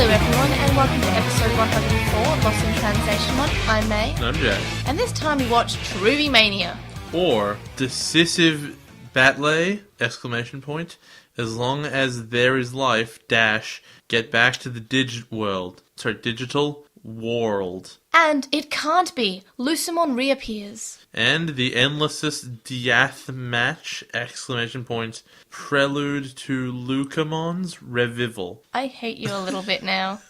Hello everyone, and welcome to episode 104 of LostinTranslationmon. I'm May. And I'm Jay. And this time we watch Truvy Mania. Or Decisive Battle! Exclamation point. As long as there is life, dash, get back to the digital world. And it can't be. Lucimon reappears. And the endlessest Diath match! Exclamation point. Prelude to Lucamon's revival. I hate you a little bit now.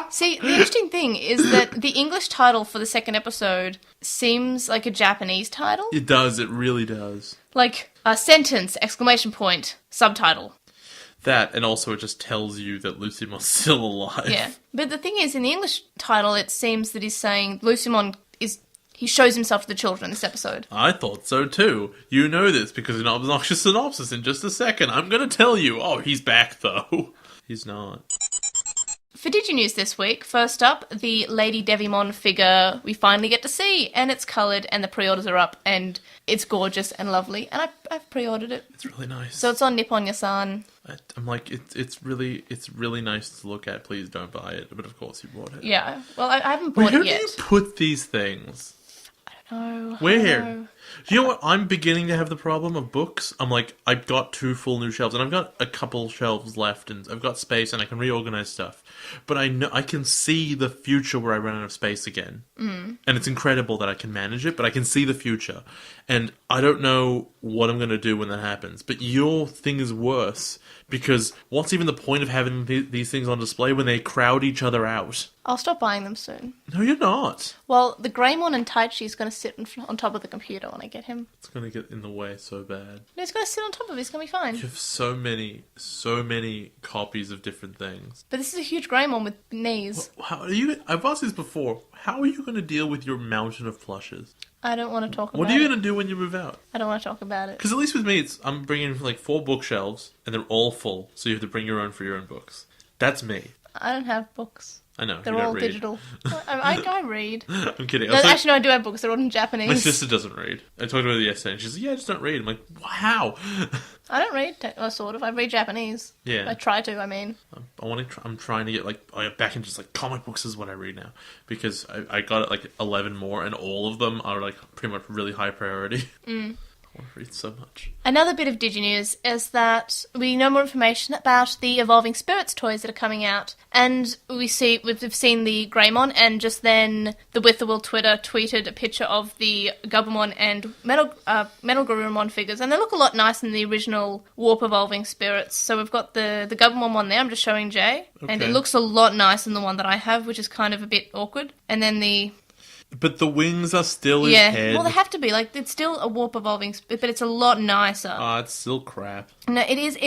See, the interesting thing is that the English title for the second episode seems like a Japanese title. It does, it really does. Like, a sentence, exclamation point, subtitle. That, and also it just tells you that Lucimon's still alive. Yeah. But the thing is, in the English title, it seems that he's saying Lucimon he shows himself to the children in this episode. I thought so too. You know this because in Obnoxious Synopsis in just a second. I'm going to tell you. Oh, he's back though. He's not. For DigiNews this week, first up, the Lady Devimon figure we finally get to see, and it's coloured, and the pre-orders are up, and it's gorgeous and lovely, and I've pre-ordered it. It's really nice. So it's on Nippon Yasan. I'm like, it's really nice to look at. Please don't buy it. But of course you bought it. Yeah, well, I haven't bought Where it yet. do you put these things? No. Where? Do you know what? I'm beginning to have the problem of books. I'm like, I've got 2 full new shelves, and I've got a couple shelves left, and I've got space, and I can reorganize stuff. But I know I can see the future where I run out of space again. And it's incredible that I can manage it, but I can see the future. And I don't know what I'm going to do when that happens. But your thing is worse, because what's even the point of having these things on display when they crowd each other out? I'll stop buying them soon. No, you're not. Well, the Greymon and Taichi is going to sit on top of the computer when I get him. It's going to get in the way so bad. No, he's going to sit on top of it. It's going to be fine. You have so many copies of different things. But this is a huge Greymon with knees. How are you? I've asked this before. How are you going to deal with your mountain of plushes? I don't want to talk about it. What are you going to do when you move out? I don't want to talk about it. Because at least with me, I'm bringing like 4 bookshelves, and they're all full, so you have to bring your own for your own books. That's me. I don't have books. I know, They're you don't all read. digital. I read. I'm kidding. No, actually, no, I do have books. They're all in Japanese. My sister doesn't read. I talked to her yesterday, and she's like, yeah, I just don't read. I'm like, how? I don't read, sort of. I read Japanese. Yeah. I try to, I mean. I'm trying to get back into just like comic books is what I read now. Because I got like 11 more, and all of them are like pretty much really high priority. I want to read so much. Another bit of DigiNews is that we know more information about the Evolving Spirits toys that are coming out. And we've seen the Greymon, and just then the With the Will Twitter tweeted a picture of the Gabumon and Metal Garurumon figures, and they look a lot nicer than the original Warp Evolving Spirits. So we've got the Gabumon one there, I'm just showing Jay, and it looks a lot nicer than the one that I have, which is kind of a bit awkward. And then But the wings are still his head. Well, they have to be. Like, it's still a Warp Evolving, but it's a lot nicer. It's still crap. No, it is.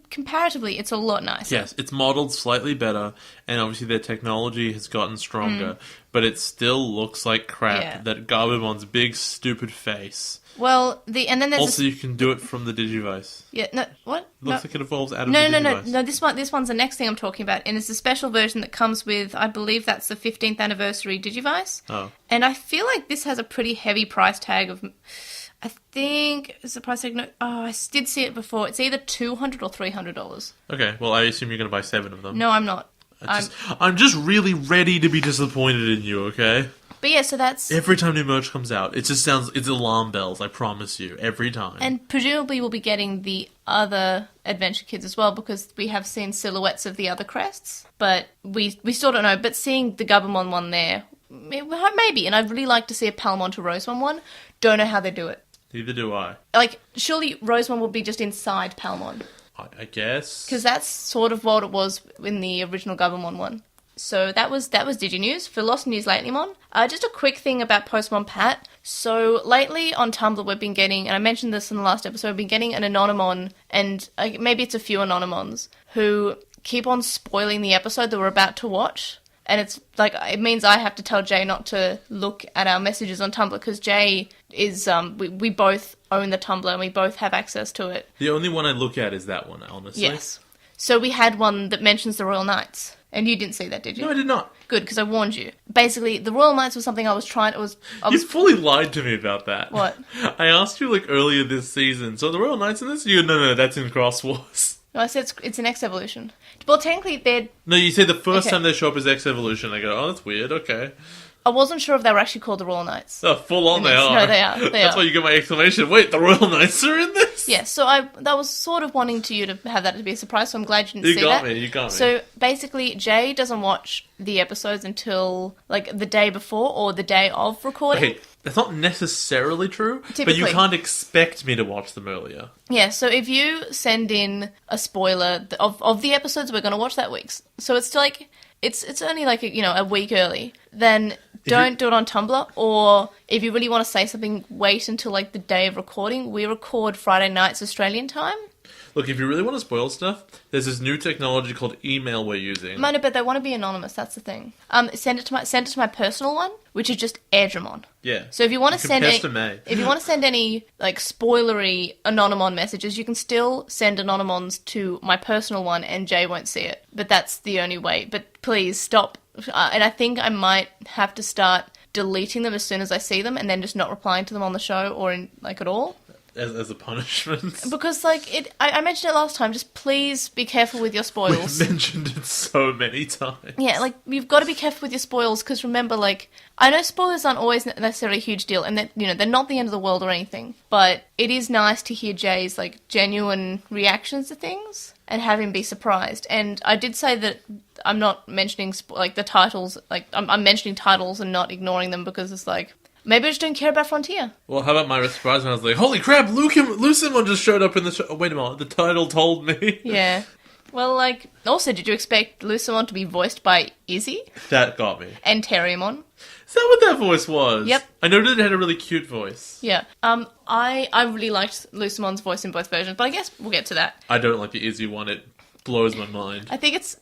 Comparatively, it's a lot nicer. Yes, it's modelled slightly better, and obviously their technology has gotten stronger, but it still looks like crap. Yeah. That Gabumon's big, stupid face. Well, and then there's also, you can do it from the Digivice. Yeah, no, what? It looks like it evolves out of no, the no, Digivice. no. This one's the next thing I'm talking about, and it's a special version that comes with, I believe that's the 15th anniversary Digivice. Oh. And I feel like this has a pretty heavy price tag of, I think, is the price tag? No, I did see it before. It's either $200 or $300. Okay, well, I assume you're going to buy 7 of them. No, I'm not. I'm just really ready to be disappointed in you, okay? But yeah, so that's... Every time new merch comes out, it's alarm bells, I promise you, every time. And presumably we'll be getting the other Adventure Kids as well, because we have seen silhouettes of the other crests, but we still don't know. But seeing the Gabumon one there, maybe, and I'd really like to see a Palmon to Rosemon one. Don't know how they do it. Neither do I. Like, surely Rosemon would be just inside Palmon. I guess. Because that's sort of what it was in the original Gabumon one. So that was DigiNews. For NewsLatelymon, just a quick thing about Postmon Pat. So lately on Tumblr we've been getting, and I mentioned this in the last episode, we've been getting an Anonymon, and maybe it's a few Anonymons, who keep on spoiling the episode that we're about to watch. And it's like, it means I have to tell Jay not to look at our messages on Tumblr, because Jay is, we both own the Tumblr and we both have access to it. The only one I look at is that one, honestly. Yes. So we had one that mentions the Royal Knights. And you didn't see that, did you? No, I did not. Good, because I warned you. Basically, the Royal Knights was something I was trying... You fully lied to me about that. What? I asked you, earlier this season, so the Royal Knights in this? You go, no, that's in Cross Wars. No, I said it's an X evolution. Well, technically, they're... No, you say the first Okay. time they show up as X Evolution, I go, oh, that's weird, okay. I wasn't sure if they were actually called the Royal Knights. Oh, full on they Yes, are. no, they are, they That's are. why you get my exclamation. Wait, the Royal Knights are in this? Yeah, so that was sort of wanting you to have that to be a surprise, so I'm glad you didn't see got that. me, you got me. So basically, Jay doesn't watch the episodes until like the day before or the day of recording. Okay, that's not necessarily true, but you Typically. can't expect me to watch them earlier. Yeah, so if you send in a spoiler of the episodes we're going to watch that week, so it's like it's only like a week early, then don't do it on Tumblr. Or if you really want to say something, wait until like the day of recording. We record Friday nights Australian time. Look, if you really want to spoil stuff, there's this new technology called email we're using. Minor, but they want to be anonymous. That's the thing. Send it to my personal one, which is just Airdramon. Yeah. So if you want to can send pester me. if you want to send any like spoilery anonymon messages, you can still send anonymons to my personal one, and Jay won't see it. But that's the only way. But please stop. And I think I might have to start deleting them as soon as I see them, and then just not replying to them on the show or in like at all. As a punishment. Because like I mentioned it last time. Just please be careful with your spoils. We've mentioned it so many times. Yeah, like, you've got to be careful with your spoils, because remember, like, I know spoilers aren't always necessarily a huge deal, and that, they're not the end of the world or anything, but it is nice to hear Jay's, like, genuine reactions to things, and have him be surprised. And I did say that I'm not mentioning, the titles, like, I'm mentioning titles and not ignoring them, because it's like, maybe I just don't care about Frontier. Well, how about my surprise when I was like, holy crap, Lucimon just showed up in the show. Oh, wait a minute, the title told me. Yeah. Well, like, also, did you expect Lucimon to be voiced by Izzy That got me. and Terriermon? Is that what that voice was? Yep. I noted it had a really cute voice. Yeah. I really liked Lucimon's voice in both versions, but I guess we'll get to that. I don't like the Izzy one. It blows my mind. I think it's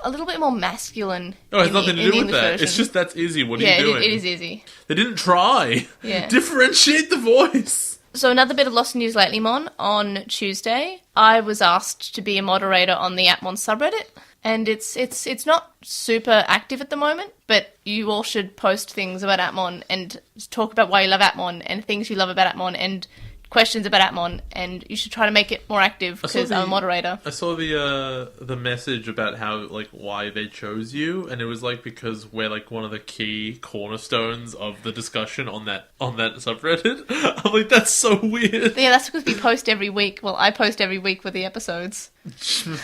a little bit more masculine. Oh, it has in nothing the, to in do the with English that. version. It's just that's Izzy. What are yeah, you doing? it is easy. They didn't try. Yeah. Differentiate the voice. So another bit of Lost News Lately-mon. On Tuesday, I was asked to be a moderator on the Atmon subreddit, and it's not super active at the moment, but you all should post things about Atmon and talk about why you love Atmon and things you love about Atmon and questions about Atmon, and you should try to make it more active because I'm a moderator. I saw the message about how, like, why they chose you, and it was like because we're like one of the key cornerstones of the discussion on that subreddit. I'm like, that's so weird. Yeah, that's because we post every week. Well, I post every week with the episodes.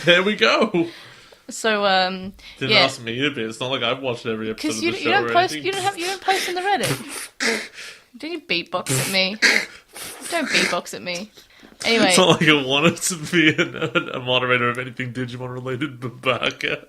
There we go. So Didn't ask me to be. It's not like I've watched every episode of the show you don't or post anything. you don't post on the Reddit. Don't you beatbox at me? Don't beatbox at me. Anyway, It's not like I wanted to be a moderator of anything Digimon related, Babaka.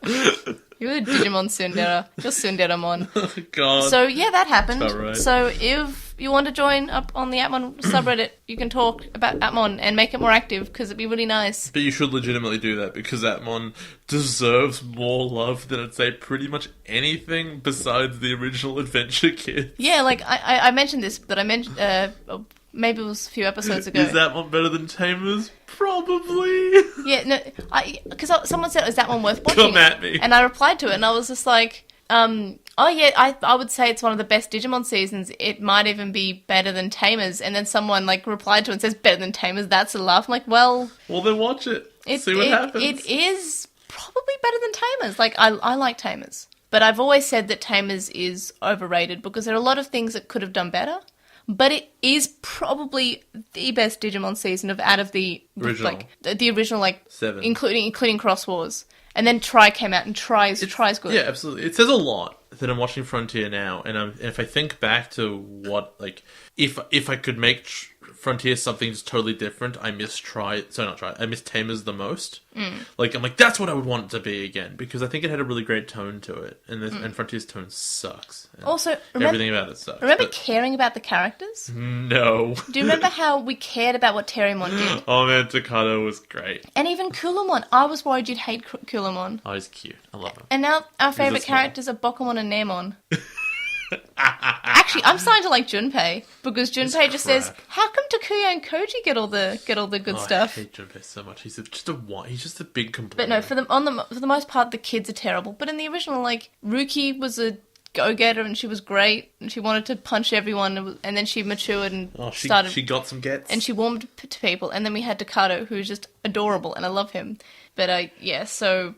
you're the Digimon Tsundere. You're Tsunderamon. Oh, God. So yeah, that happened. That's about right. So if you want to join up on the Atmon subreddit, you can talk about Atmon and make it more active because it'd be really nice. But you should legitimately do that because Atmon deserves more love than I'd say pretty much anything besides the original Adventure Kid. Yeah, like I mentioned this, but I mentioned maybe it was a few episodes ago. Is Atmon better than Tamers? Probably. Yeah, no, because someone said, "Is that one worth watching?" Come at me. And I replied to it, and I was just like, "Oh yeah, I would say it's one of the best Digimon seasons. It might even be better than Tamers." And then someone like replied to it and says, "Better than Tamers." That's a laugh. I'm like, well, Then watch it. See what happens. It is probably better than Tamers. Like I like Tamers, but I've always said that Tamers is overrated because there are a lot of things that could have done better. But it is probably the best Digimon season out of the Original. like the original, like 7. including Cross Wars. And then Tri came out, and Tri's good. Yeah, absolutely. It says a lot that I'm watching Frontier now, and if I think back to what, like, if I could make Frontier something just totally different, I miss I miss Tamers the most. Like, I'm like, that's what I would want it to be again, because I think it had a really great tone to it, and Frontier's tone sucks. And Also, everything about it sucks. remember but caring about the characters? no. Do you remember how we cared about what Terriermon did? Oh man, Takado was great. And even Kulamon. I was worried you'd hate Kulamon. Oh, he's cute. I love him. And now our favourite small. characters are Bokumon and Naemon. Actually, I'm starting to like Junpei because Junpei just says, crap. "How come Takuya and Kouji get all the good stuff?" I hate Junpei so much. He's just a big complainer. But no, for the most part, the kids are terrible. But in the original, like Ruki was a go-getter and she was great and she wanted to punch everyone, and then she matured and she got some gets. And she warmed to people, and then we had Dakado, who's just adorable, and I love him. But so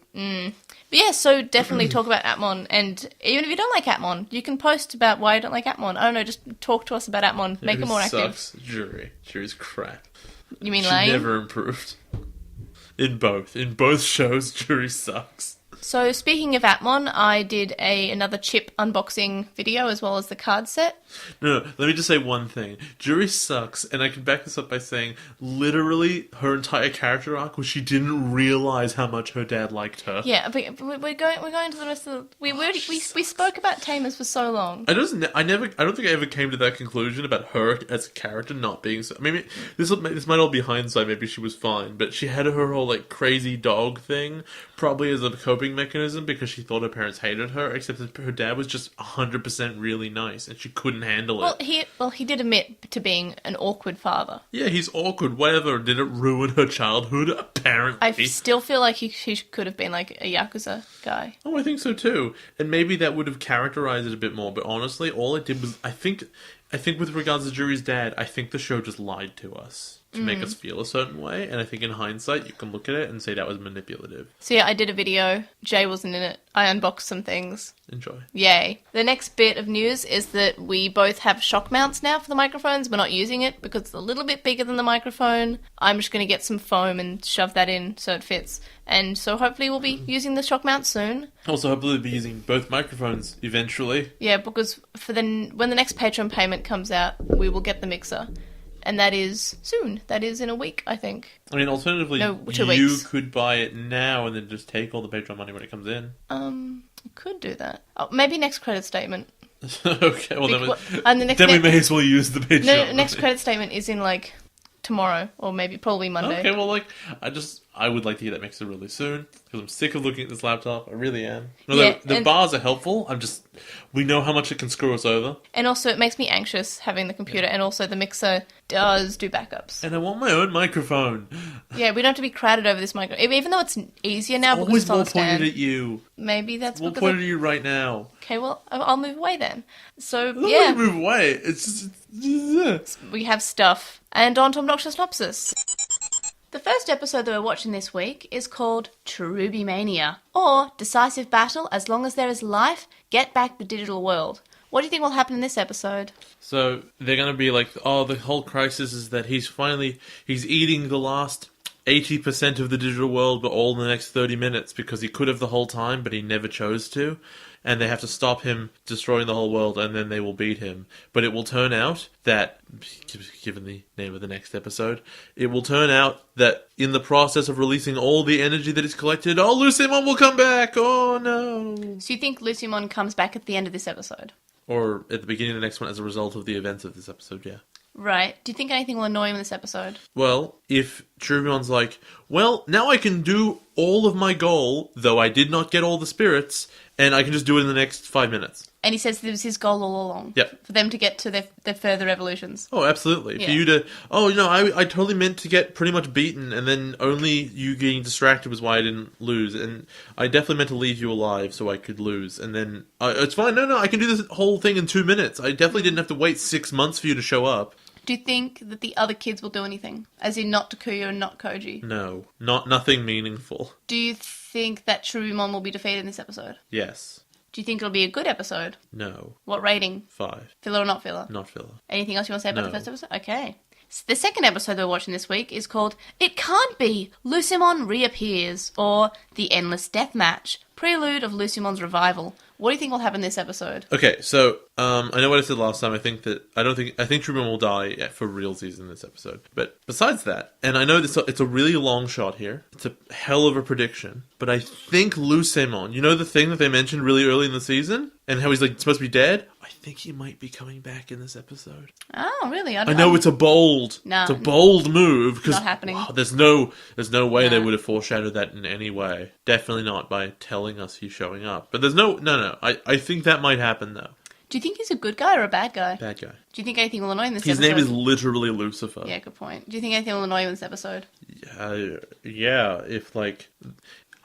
definitely talk about Atmon, and even if you don't like Atmon, you can post about why you don't like Atmon. I don't know, just talk to us about Atmon, make it more active. Sucks. Jury's crap. You mean she lame? Never improved. In both shows, Jury sucks. So speaking of Atmon, I did another chip unboxing video as well as the card set. No, let me just say one thing. Jury sucks, and I can back this up by saying literally her entire character arc was she didn't realize how much her dad liked her. Yeah, but we're going to the rest of the... We spoke about Tamers for so long. I don't think I ever came to that conclusion about her as a character not being so... Maybe this might all be hindsight, maybe she was fine, but she had her whole like crazy dog thing, probably as a coping mechanism because she thought her parents hated her, except that her dad was just 100% really nice and she couldn't handle it. He did admit to being an awkward father. Yeah, he's awkward, whatever. Did it ruin her childhood? Apparently. I still feel like he could have been like a Yakuza guy. Oh, I think so too. And maybe that would have characterized it a bit more, but honestly, all it did was, I think with regards to Jury's dad, I think the show just lied to us to make us feel a certain way, and I think in hindsight you can look at it and say that was manipulative. So yeah, I did a video. Jay wasn't in it. I unboxed some things. Enjoy. Yay. The next bit of news is that we both have shock mounts now for the microphones. We're not using it because it's a little bit bigger than the microphone. I'm just going to get some foam and shove that in so it fits. And so hopefully we'll be using the shock mount soon. Also, hopefully we'll be using both microphones eventually. Yeah, because when the next Patreon payment comes out, we will get the mixer. And that is soon. That is in a week, I think. I mean, alternatively, you could buy it now and then just take all the Patreon money when it comes in. I could do that. Oh, maybe next credit statement. Okay, well then we may as well use the Patreon money. Next credit statement is in like tomorrow or probably Monday. Okay, well I would like to get that mixer really soon because I'm sick of looking at this laptop. I really am. The bars are helpful. We know how much it can screw us over. And also it makes me anxious having the computer, and also the mixer does do backups. And I want my own microphone. Yeah, we don't have to be crowded over this microphone. Even though it's easier now because it's on the stand. Always more pointed at you. Maybe that's more pointed at you right now. Okay, well, I'll move away then. So, yeah. Move away. It's just... We have stuff. And on to Obnoxious Synopsis. The first episode that we're watching this week is called Cherubi Mania, or Decisive Battle As Long As There Is Life, Get Back the Digital World. What do you think will happen in this episode? So, they're going to be like, the whole crisis is that he's eating the last 80% of the digital world, but all in the next 30 minutes, because he could have the whole time, but he never chose to. And they have to stop him destroying the whole world, and then they will beat him. But it will turn out that, given the name of the next episode, it will turn out that in the process of releasing all the energy that is collected, Lucimon will come back! Oh no! So you think Lucimon comes back at the end of this episode? Or at the beginning of the next one as a result of the events of this episode, yeah. Right. Do you think anything will annoy him in this episode? Well, if Cherubimon's like, well, now I can do all of my goal, though I did not get all the spirits, and I can just do it in the next 5 minutes. And he says it was his goal all along. Yep. For them to get to their further evolutions. Oh, absolutely. Yeah. For you to, I totally meant to get pretty much beaten, and then only you getting distracted was why I didn't lose. And I definitely meant to leave you alive so I could lose. And then, it's fine, no, I can do this whole thing in 2 minutes. I definitely didn't have to wait 6 months for you to show up. Do you think that the other kids will do anything? As in not Takuya and not Kouji? No. Nothing meaningful. Do you think that Cherubimon will be defeated in this episode? Yes. Do you think it'll be a good episode? No. What rating? 5. Filler or not filler? Not filler. Anything else you want to say about the first episode? Okay. So the second episode that we're watching this week is called It Can't Be! Lucimon Reappears, or The Endless Death Match, prelude of Lucimon's revival. What do you think will happen this episode? Okay, so I know what I said last time. I think Truman will die for realsies in this episode. But besides that, and I know it's a really long shot here. It's a hell of a prediction. But I think Lucemon, you know the thing that they mentioned really early in the season, and how he's like supposed to be dead. I think he might be coming back in this episode. Oh, really? I know it's a bold move because not happening. Wow, there's no way they would have foreshadowed that in any way. Definitely not by telling us he's showing up. But there's no. I think that might happen though. Do you think he's a good guy or a bad guy? Bad guy. Do you think anything will annoy him in this episode? His name is literally Lucifer. Yeah, good point. Do you think anything will annoy him in this episode? Yeah. If like,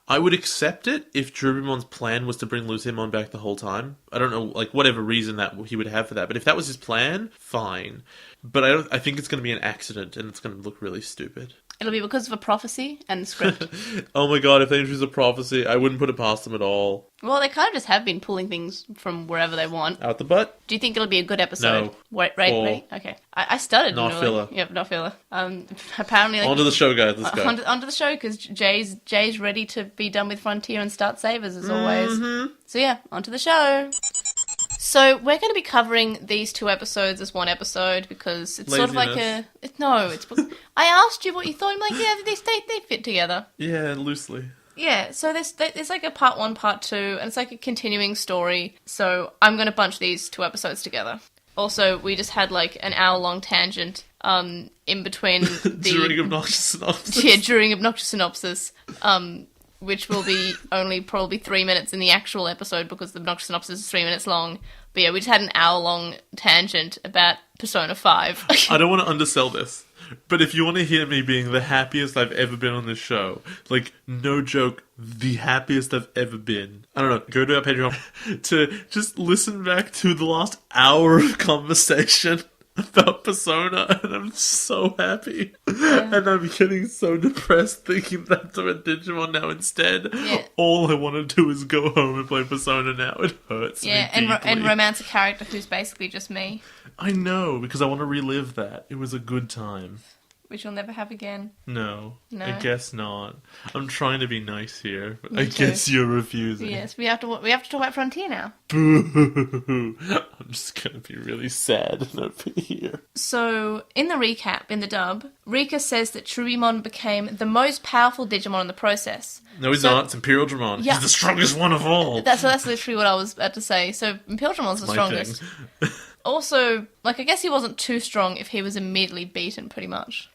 I would accept it if Jubimon's plan was to bring Lucemon back the whole time. I don't know, like, whatever reason that he would have for that. But if that was his plan, fine. But I think it's going to be an accident, and it's going to look really stupid. It'll be because of a prophecy and the script. Oh my god, if they introduce a prophecy, I wouldn't put it past them at all. Well, they kind of just have been pulling things from wherever they want. Out the butt? Do you think it'll be a good episode? No. Wait, ready? Okay. I started. Not filler. Yep, not filler. Apparently... Like, onto the show, guys. Let's go. Onto the show, because Jay's ready to be done with Frontier and start Sabers, as always. Mm-hmm. So yeah, onto the show. So we're going to be covering these 2 episodes as one episode because it's Laziness. sort of like a... I asked you what you thought. I'm like, yeah, they fit together. Yeah, loosely. Yeah, so there's like a part 1, part 2, and it's like a continuing story. So I'm going to bunch these 2 episodes together. Also, we just had like an hour-long tangent in between during Obnoxious Synopsis. Yeah, during Obnoxious Synopsis. Which will be only probably 3 minutes in the actual episode because the Obnoxious Synopsis is 3 minutes long. But yeah, we just had an hour-long tangent about Persona 5. I don't want to undersell this, but if you want to hear me being the happiest I've ever been on this show, like, no joke, the happiest I've ever been, I don't know, go to our Patreon to just listen back to the last hour of conversation about Persona, and I'm so happy. Yeah. And I'm getting so depressed thinking that's a Digimon now instead. Yeah. All I want to do is go home and play Persona now. It hurts me deeply. And romance a character who's basically just me. I know, because I want to relive that. It was a good time. Which you'll never have again. No, I guess not. I'm trying to be nice here, but Me I too. guess you're refusing. Yes, we have to talk about Frontier now. Boo! I'm just gonna be really sad and over here. So, in the recap, in the dub, Rika says that Cherubimon became the most powerful Digimon in the process. No, he's not. It's Imperial Dramon. Yeah. He's the strongest one of all. That's literally what I was about to say. So, Imperial Dramon's the strongest. Also, like, I guess he wasn't too strong if he was immediately beaten, pretty much.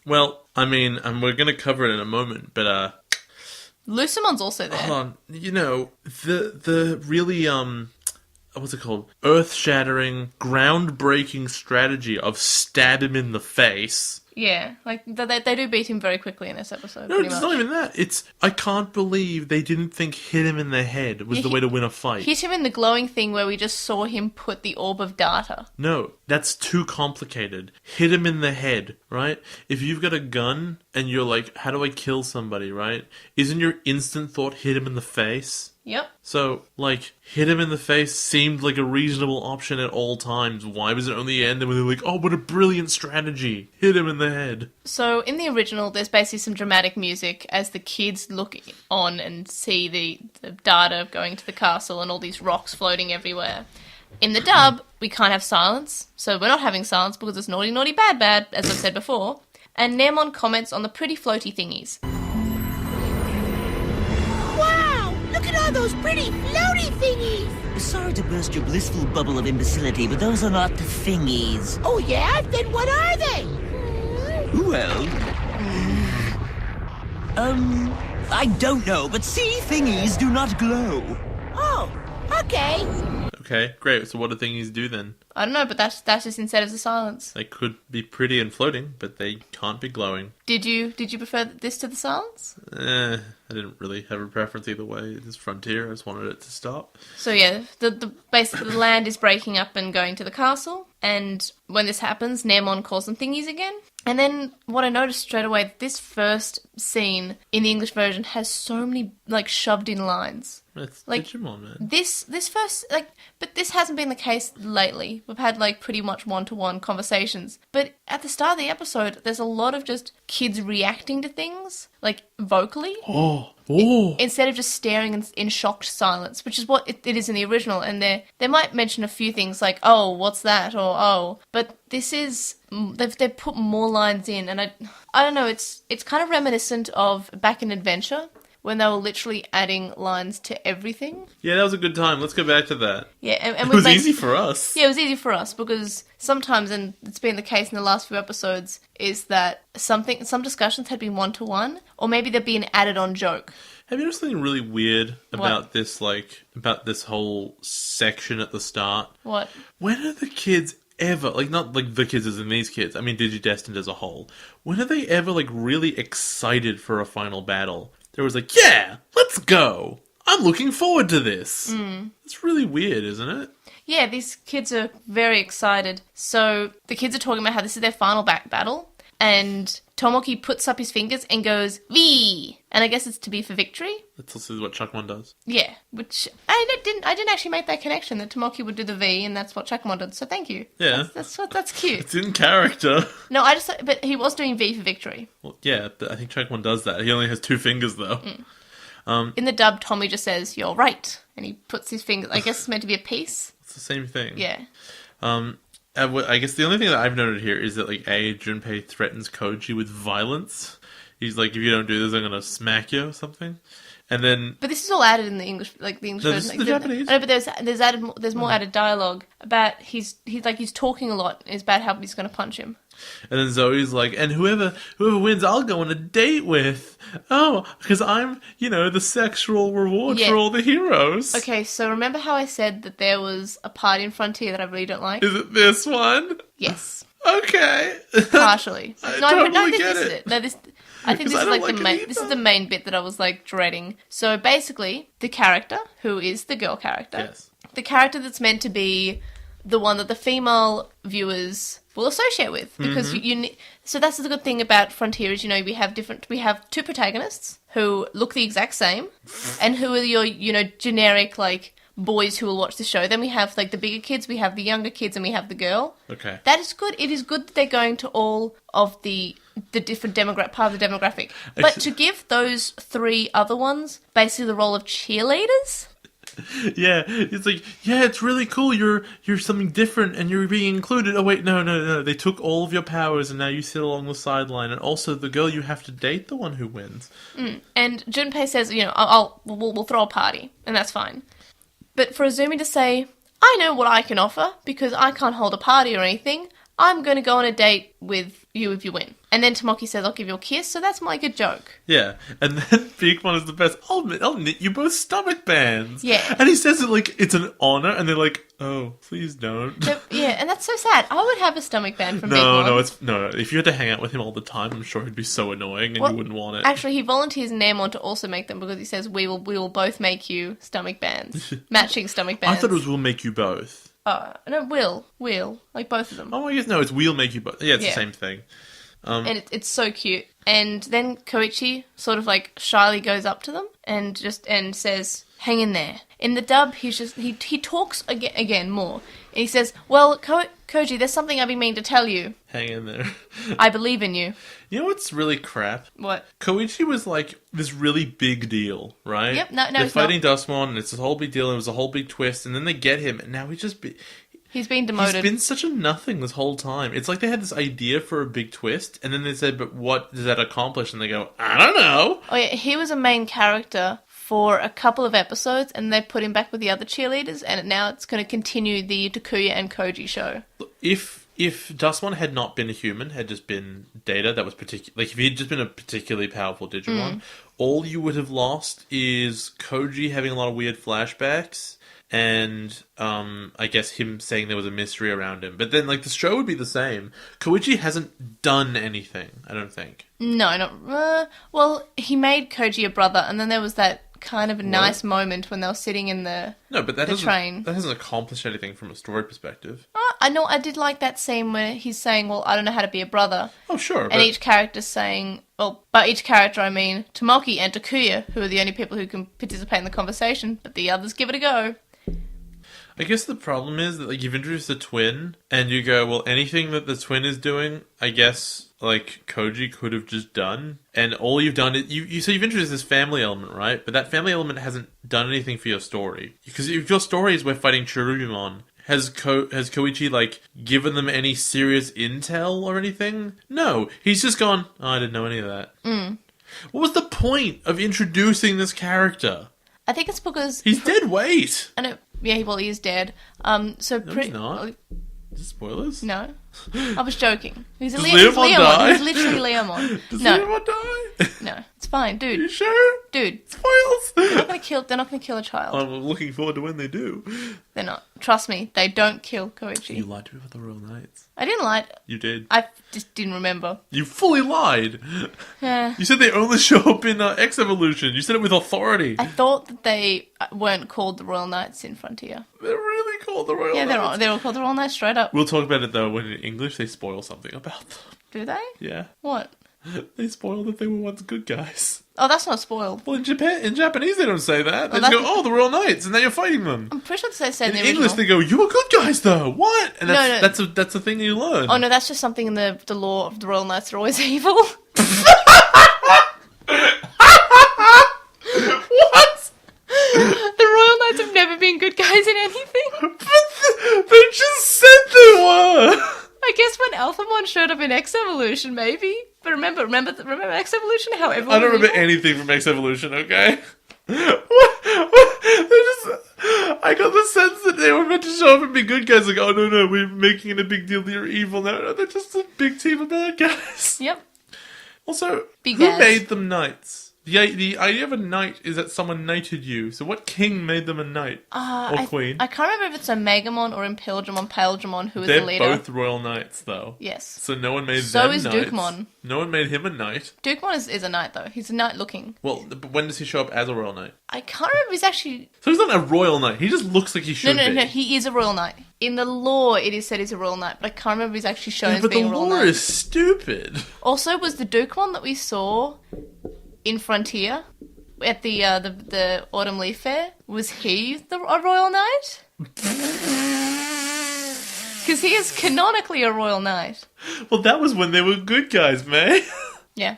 Well, I mean, and we're going to cover it in a moment, but Lucimon's also there. Hold on. You know, the really what's it called? Earth-shattering, groundbreaking strategy of stab him in the face. Yeah, like, they do beat him very quickly in this episode, No, pretty it's much. not even that. It's, I can't believe they didn't think hit him in the head was the way to win a fight. Hit him in the glowing thing where we just saw him put the orb of data. No, that's too complicated. Hit him in the head, right? If you've got a gun and you're like, how do I kill somebody, right? Isn't your instant thought hit him in the face? Yep. So, like, hit him in the face seemed like a reasonable option at all times. Why was it only the end? And when they're like, oh, what a brilliant strategy. Hit him in the head. So, in the original, there's basically some dramatic music as the kids look on and see the data going to the castle and all these rocks floating everywhere. In the dub, we can't have silence. So we're not having silence because it's naughty, naughty, bad, bad, as I've said before. And Naemon comments on the pretty floaty thingies. Look at all those pretty floaty thingies! Sorry to burst your blissful bubble of imbecility, but those are not the thingies. Oh yeah? Then what are they? Well... I don't know, but sea thingies do not glow. Oh, okay. Okay, great. So what do thingies do then? I don't know, but that's just instead of the silence. They could be pretty and floating, but they can't be glowing. Did you prefer this to the silence? I didn't really have a preference either way. It's Frontier. I just wanted it to stop. So yeah, basically the land is breaking up and going to the castle. And when this happens, Naemon calls them thingies again. And then what I noticed straight away, this first scene in the English version has so many, like, shoved in lines. It's like, Digimon, man. This first, like, but this hasn't been the case lately. We've had, like, pretty much one-to-one conversations. But at the start of the episode, there's a lot of just kids reacting to things, like, vocally. Oh. Instead of just staring in shocked silence, which is what it is in the original. And they might mention a few things like, oh, what's that? Or, oh. But this is... They've put more lines in. And I don't know, it's kind of reminiscent of Back in Adventure, when they were literally adding lines to everything. Yeah, that was a good time. Let's go back to that. Yeah, and it was easy for us. Yeah, it was easy for us because sometimes, and it's been the case in the last few episodes, is that some discussions had been one-to-one, or maybe there'd be an added-on joke. Have you noticed something really weird about this, like, about this whole section at the start? What? When are the kids ever, like, not like the kids as in these kids, I mean Digidestined as a whole, when are they ever, like, really excited for a final battle? It was like, yeah, let's go. I'm looking forward to this. It's really weird, isn't it? Yeah, these kids are very excited. So the kids are talking about how this is their final battle, and Tomoki puts up his fingers and goes, V! And I guess it's to be for victory. That's also what Chuckmon does. Yeah, which I didn't actually make that connection that Tomoki would do the V, and that's what Chuckmon did. So thank you. Yeah. That's cute. It's in character. No, but he was doing V for victory. Well, yeah, but I think Chuckmon does that. He only has 2 fingers, though. In the dub, Tommy just says, "You're right," and he puts his fingers. I guess it's meant to be a peace. It's the same thing. Yeah. I guess the only thing that I've noted here is that, like, Junpei threatens Kouji with violence. He's like, if you don't do this, I'm gonna smack you or something. And then... But this is all added in the English, like the English No, version. this is like, the Japanese. No, but there's more added dialogue about he's talking a lot. It's about how he's going to punch him. And then Zoe's like, and whoever wins, I'll go on a date with. Oh, because I'm, the sexual reward Yeah. for all the heroes. Okay, so remember how I said that there was a part in Frontier that I really don't like? Is it this one? Yes, Okay. partially. I No, totally this get is it. it. No, this. I think 'Cause this I is don't like the like it main. This is either. the main bit that I was like dreading. So basically, the character who is the girl character, Yes. the character that's meant to be the one that the female viewers will associate with, because so that's the good thing about Frontier is we have 2 protagonists who look the exact same, and who are your generic like boys who will watch the show. Then we have like the bigger kids, we have the younger kids, and we have the girl. Okay. That is good. It is good that they're going to all of the different part of the demographic. But to give those 3 other ones basically the role of cheerleaders. Yeah, it's like, yeah, it's really cool. You're something different, and you're being included. Oh wait, no. They took all of your powers, and now you sit along the sideline. And also, the girl you have to date, the one who wins. And Junpei says, we'll throw a party, and that's fine. But for Azumi to say, I know what I can offer because I can't hold a party or anything. I'm going to go on a date with you if you win. And then Tomoki says, I'll give you a kiss, so that's like a joke. Yeah, and then Bigmon is the best. I'll knit you both stomach bands. Yeah. And he says it like it's an honor, and they're like, oh, please don't. But, yeah, and that's so sad. I would have a stomach band from Big No. If you had to hang out with him all the time, I'm sure he'd be so annoying, and you wouldn't want it. Actually, he volunteers Naemon to also make them because he says, we will both make you stomach bands. Matching stomach bands. I thought it was we'll make you both. No, will. Like both of them. Oh, I guess no, it's we'll make you both. Yeah, it's the Yeah. same thing. And it's so cute. And then Koichi sort of like shyly goes up to them and says, hang in there. In the dub, he talks again more. And he says, well, Koji, there's something I've been meaning to tell you. Hang in there. I believe in you. You know what's really crap? What? Koichi was like this really big deal, right? Yep, no, they're he's fighting Dustmon, and it's a whole big deal, and it was a whole big twist, and then they get him, and now He's been demoted. He's been such a nothing this whole time. It's like they had this idea for a big twist, and then they said, but what does that accomplish? And they go, I don't know. Oh yeah, he was a main character for a couple of episodes, and they put him back with the other cheerleaders, and now it's going to continue the Takuya and Kouji show. If Dustmon had not been a human, had just been Data, that was if he had just been a particularly powerful Digimon, all you would have lost is Kouji having a lot of weird flashbacks, and I guess him saying there was a mystery around him. But then, like, the show would be the same. Koichi hasn't done anything, I don't think. No. Well, he made Kouji a brother, and then there was that kind of a nice moment when they were sitting in the train. That hasn't accomplished anything from a story perspective. I know. I did like that scene where he's saying, "Well, I don't know how to be a brother." Oh, sure. And each character's saying, well, by each character I mean Tomoki and Takuya, who are the only people who can participate in the conversation, but the others give it a go. I guess the problem is that, like, you've introduced a twin, and you go, well, anything that the twin is doing, I guess, like, Kouji could have just done. And all you've done is, so you've introduced this family element, right? But that family element hasn't done anything for your story. Because if your story is we're fighting Cherubimon, has Koichi, like, given them any serious intel or anything? No. He's just gone, oh, I didn't know any of that. What was the point of introducing this character? I think it's because He's dead weight. I know. Yeah, he is dead. No, he's not. Is it spoilers? No. I was joking. He's Does Leomon. Leomon die? He's literally Leomon. Does No, anyone die? no, it's fine, You dude. sure? Dude, Spoils! they're not gonna kill a child. I'm looking forward to when they do. They're not. Trust me, they don't kill Kouji. You lied to me about the Royal Knights. I didn't lie. You did. I just didn't remember. You fully lied. Yeah. You said they only show up in X Evolution. You said it with authority. I thought that they weren't called the Royal Knights in Frontier. They're really called the Royal Yeah, Knights. they're all called the Royal Knights straight up. We'll talk about it though when in English they spoil something about them. Do they? Yeah. What? They spoil that they were once good guys. Oh, that's not spoiled. Well, in Japanese they don't say that. They Oh, just go, that's- "Oh, the Royal Knights," and now you're fighting them. I'm pretty sure they said In in the English original. they go, "You were good guys, though." What? And that's No. that's a thing you learn. Oh no, that's just something in the law of the Royal Knights are always evil. What? The Royal Knights have never been good guys in anything. They just said they were. I guess when Alphamon showed up in X Evolution, maybe. But remember X Evolution? How everyone I don't was remember evil? anything from X Evolution. Okay. What? They just. I got the sense that they were meant to show up and be good guys. Like, oh no, we're making it a big deal that you're evil. No, they're just a big team of bad guys. Yep. Also, Big who ass. made them knights? The idea of a knight is that someone knighted you. So what king made them a knight? Or queen? I can't remember if it's Omegamon or Paildramon who is They're the leader. both royal knights, though. Yes. So no one made So them is knights. Dukemon. No one made him a knight. Dukemon is a knight, though. He's a knight looking. Well, but when does he show up as a royal knight? I can't remember if he's actually... So he's not a royal knight. He just looks like he should be. No, he is a royal knight. In the lore, it is said he's a royal knight, but I can't remember if he's actually shown Yeah, as but the being a royal lore knight. is stupid. Also, was the Dukemon that we saw in Frontier at the Autumn Leaf Fair, was he a royal knight? Because he is canonically a royal knight. Well, that was when they were good guys, May. Yeah.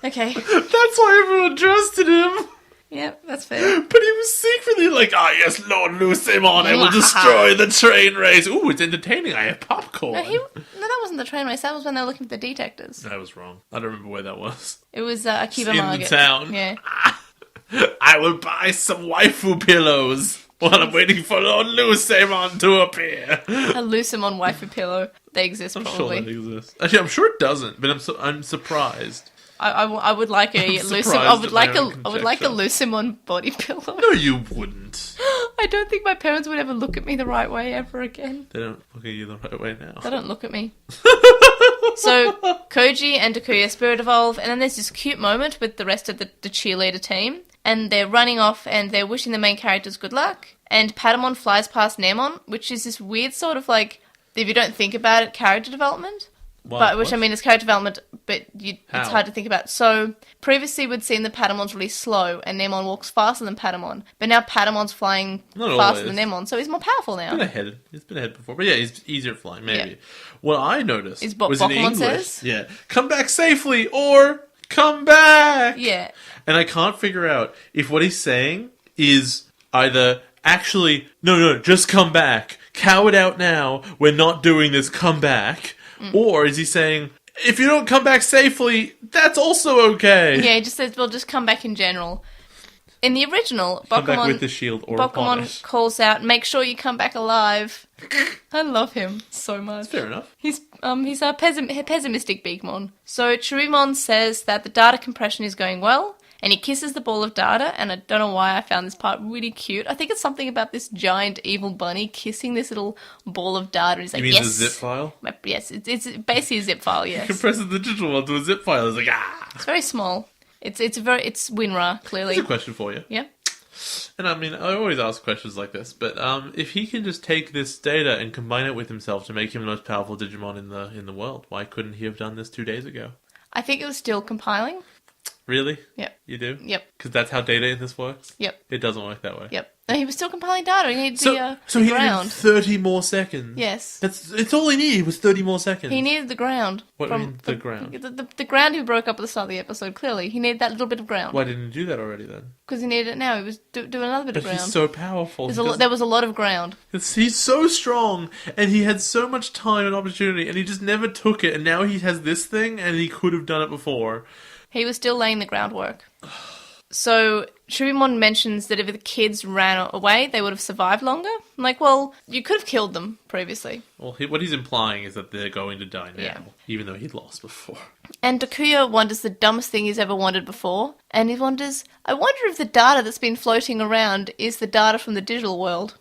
Okay. That's why everyone trusted him. Yeah, that's fair. But he was secretly like, yes, Lord Lucemon, I will destroy the train race. Ooh, it's entertaining. I have popcorn. No, that wasn't the train race. That was when they were looking for the detectors. I was wrong. I don't remember where that was. It was Akiba In Market. the town. Yeah. I will buy some waifu pillows while I'm waiting for Lord Lucemon to appear. A Lucemon waifu pillow. They exist I'm probably. sure that exists. Actually, I'm sure it doesn't, but I'm surprised. I would like a I'm Lucemon. surprised I would at like my a own I would like a conjecture. Lucemon body pillow. No, you wouldn't. I don't think my parents would ever look at me the right way ever again. They don't look at you the right way now. They don't look at me. So Kouji and Takuya spirit evolve, and then there's this cute moment with the rest of the cheerleader team, and they're running off and they're wishing the main characters good luck. And Patamon flies past Nemon, which is this weird sort of like, if you don't think about it, character development. What? But which What? I mean is character development, but it's How? hard to think about. So previously we'd seen the Patamons really slow, and Nemon walks faster than Patamon. But now Patamon's flying Not faster always. than Nemon, so he's more powerful now. He's been ahead before, but yeah, he's easier at flying. Maybe. Yeah. What I noticed Is what was in Pokemon English. says? Yeah, come back safely or come back. Yeah. And I can't figure out if what he's saying is either actually no, just come back, cow it out now. We're not doing this. Come back, or is he saying, if you don't come back safely, that's also okay. Yeah, he just says, well, just come back in general. In the original, Come back with the shield or upon Pokemon it. calls out, make sure you come back alive. I love him so much. Fair enough. He's a pessimistic Beakmon. So Chirumon says that the data compression is going well, and he kisses the ball of data, and I don't know why I found this part really cute. I think it's something about this giant evil bunny kissing this little ball of data. He's like, You mean yes. the zip file? Yes, it's basically a zip file, yes. Compress the digital one to a zip file. It's like, It's very small. It's WinRAR, clearly. Here's a question for you. Yeah. And I mean, I always ask questions like this, but if he can just take this data and combine it with himself to make him the most powerful Digimon in the world, why couldn't he have done this 2 days ago? I think it was still compiling. Really? Yep. You do? Yep. Because that's how data in this works? Yep. It doesn't work that way. Yep. No, he was still compiling data. He needed So the he ground. needed 30 more seconds. Yes. It's all he needed was 30 more seconds. He needed the ground. What do you mean, the ground? The ground he broke up at the start of the episode, clearly. He needed that little bit of ground. Why didn't he do that already then? Because he needed it now. He was doing another bit But of ground. he's so powerful. There was a lot of ground. He's so strong, and he had so much time and opportunity, and he just never took it, and now he has this thing, and he could have done it before. He was still laying the groundwork. So Trubimon mentions that if the kids ran away, they would have survived longer. I'm like, well, you could have killed them previously. Well, what he's implying is that they're going to die now, Yeah. even though he'd lost before. And Takuya wonders the dumbest thing he's ever wondered before. And he wonders, I wonder if the data that's been floating around is the data from the digital world.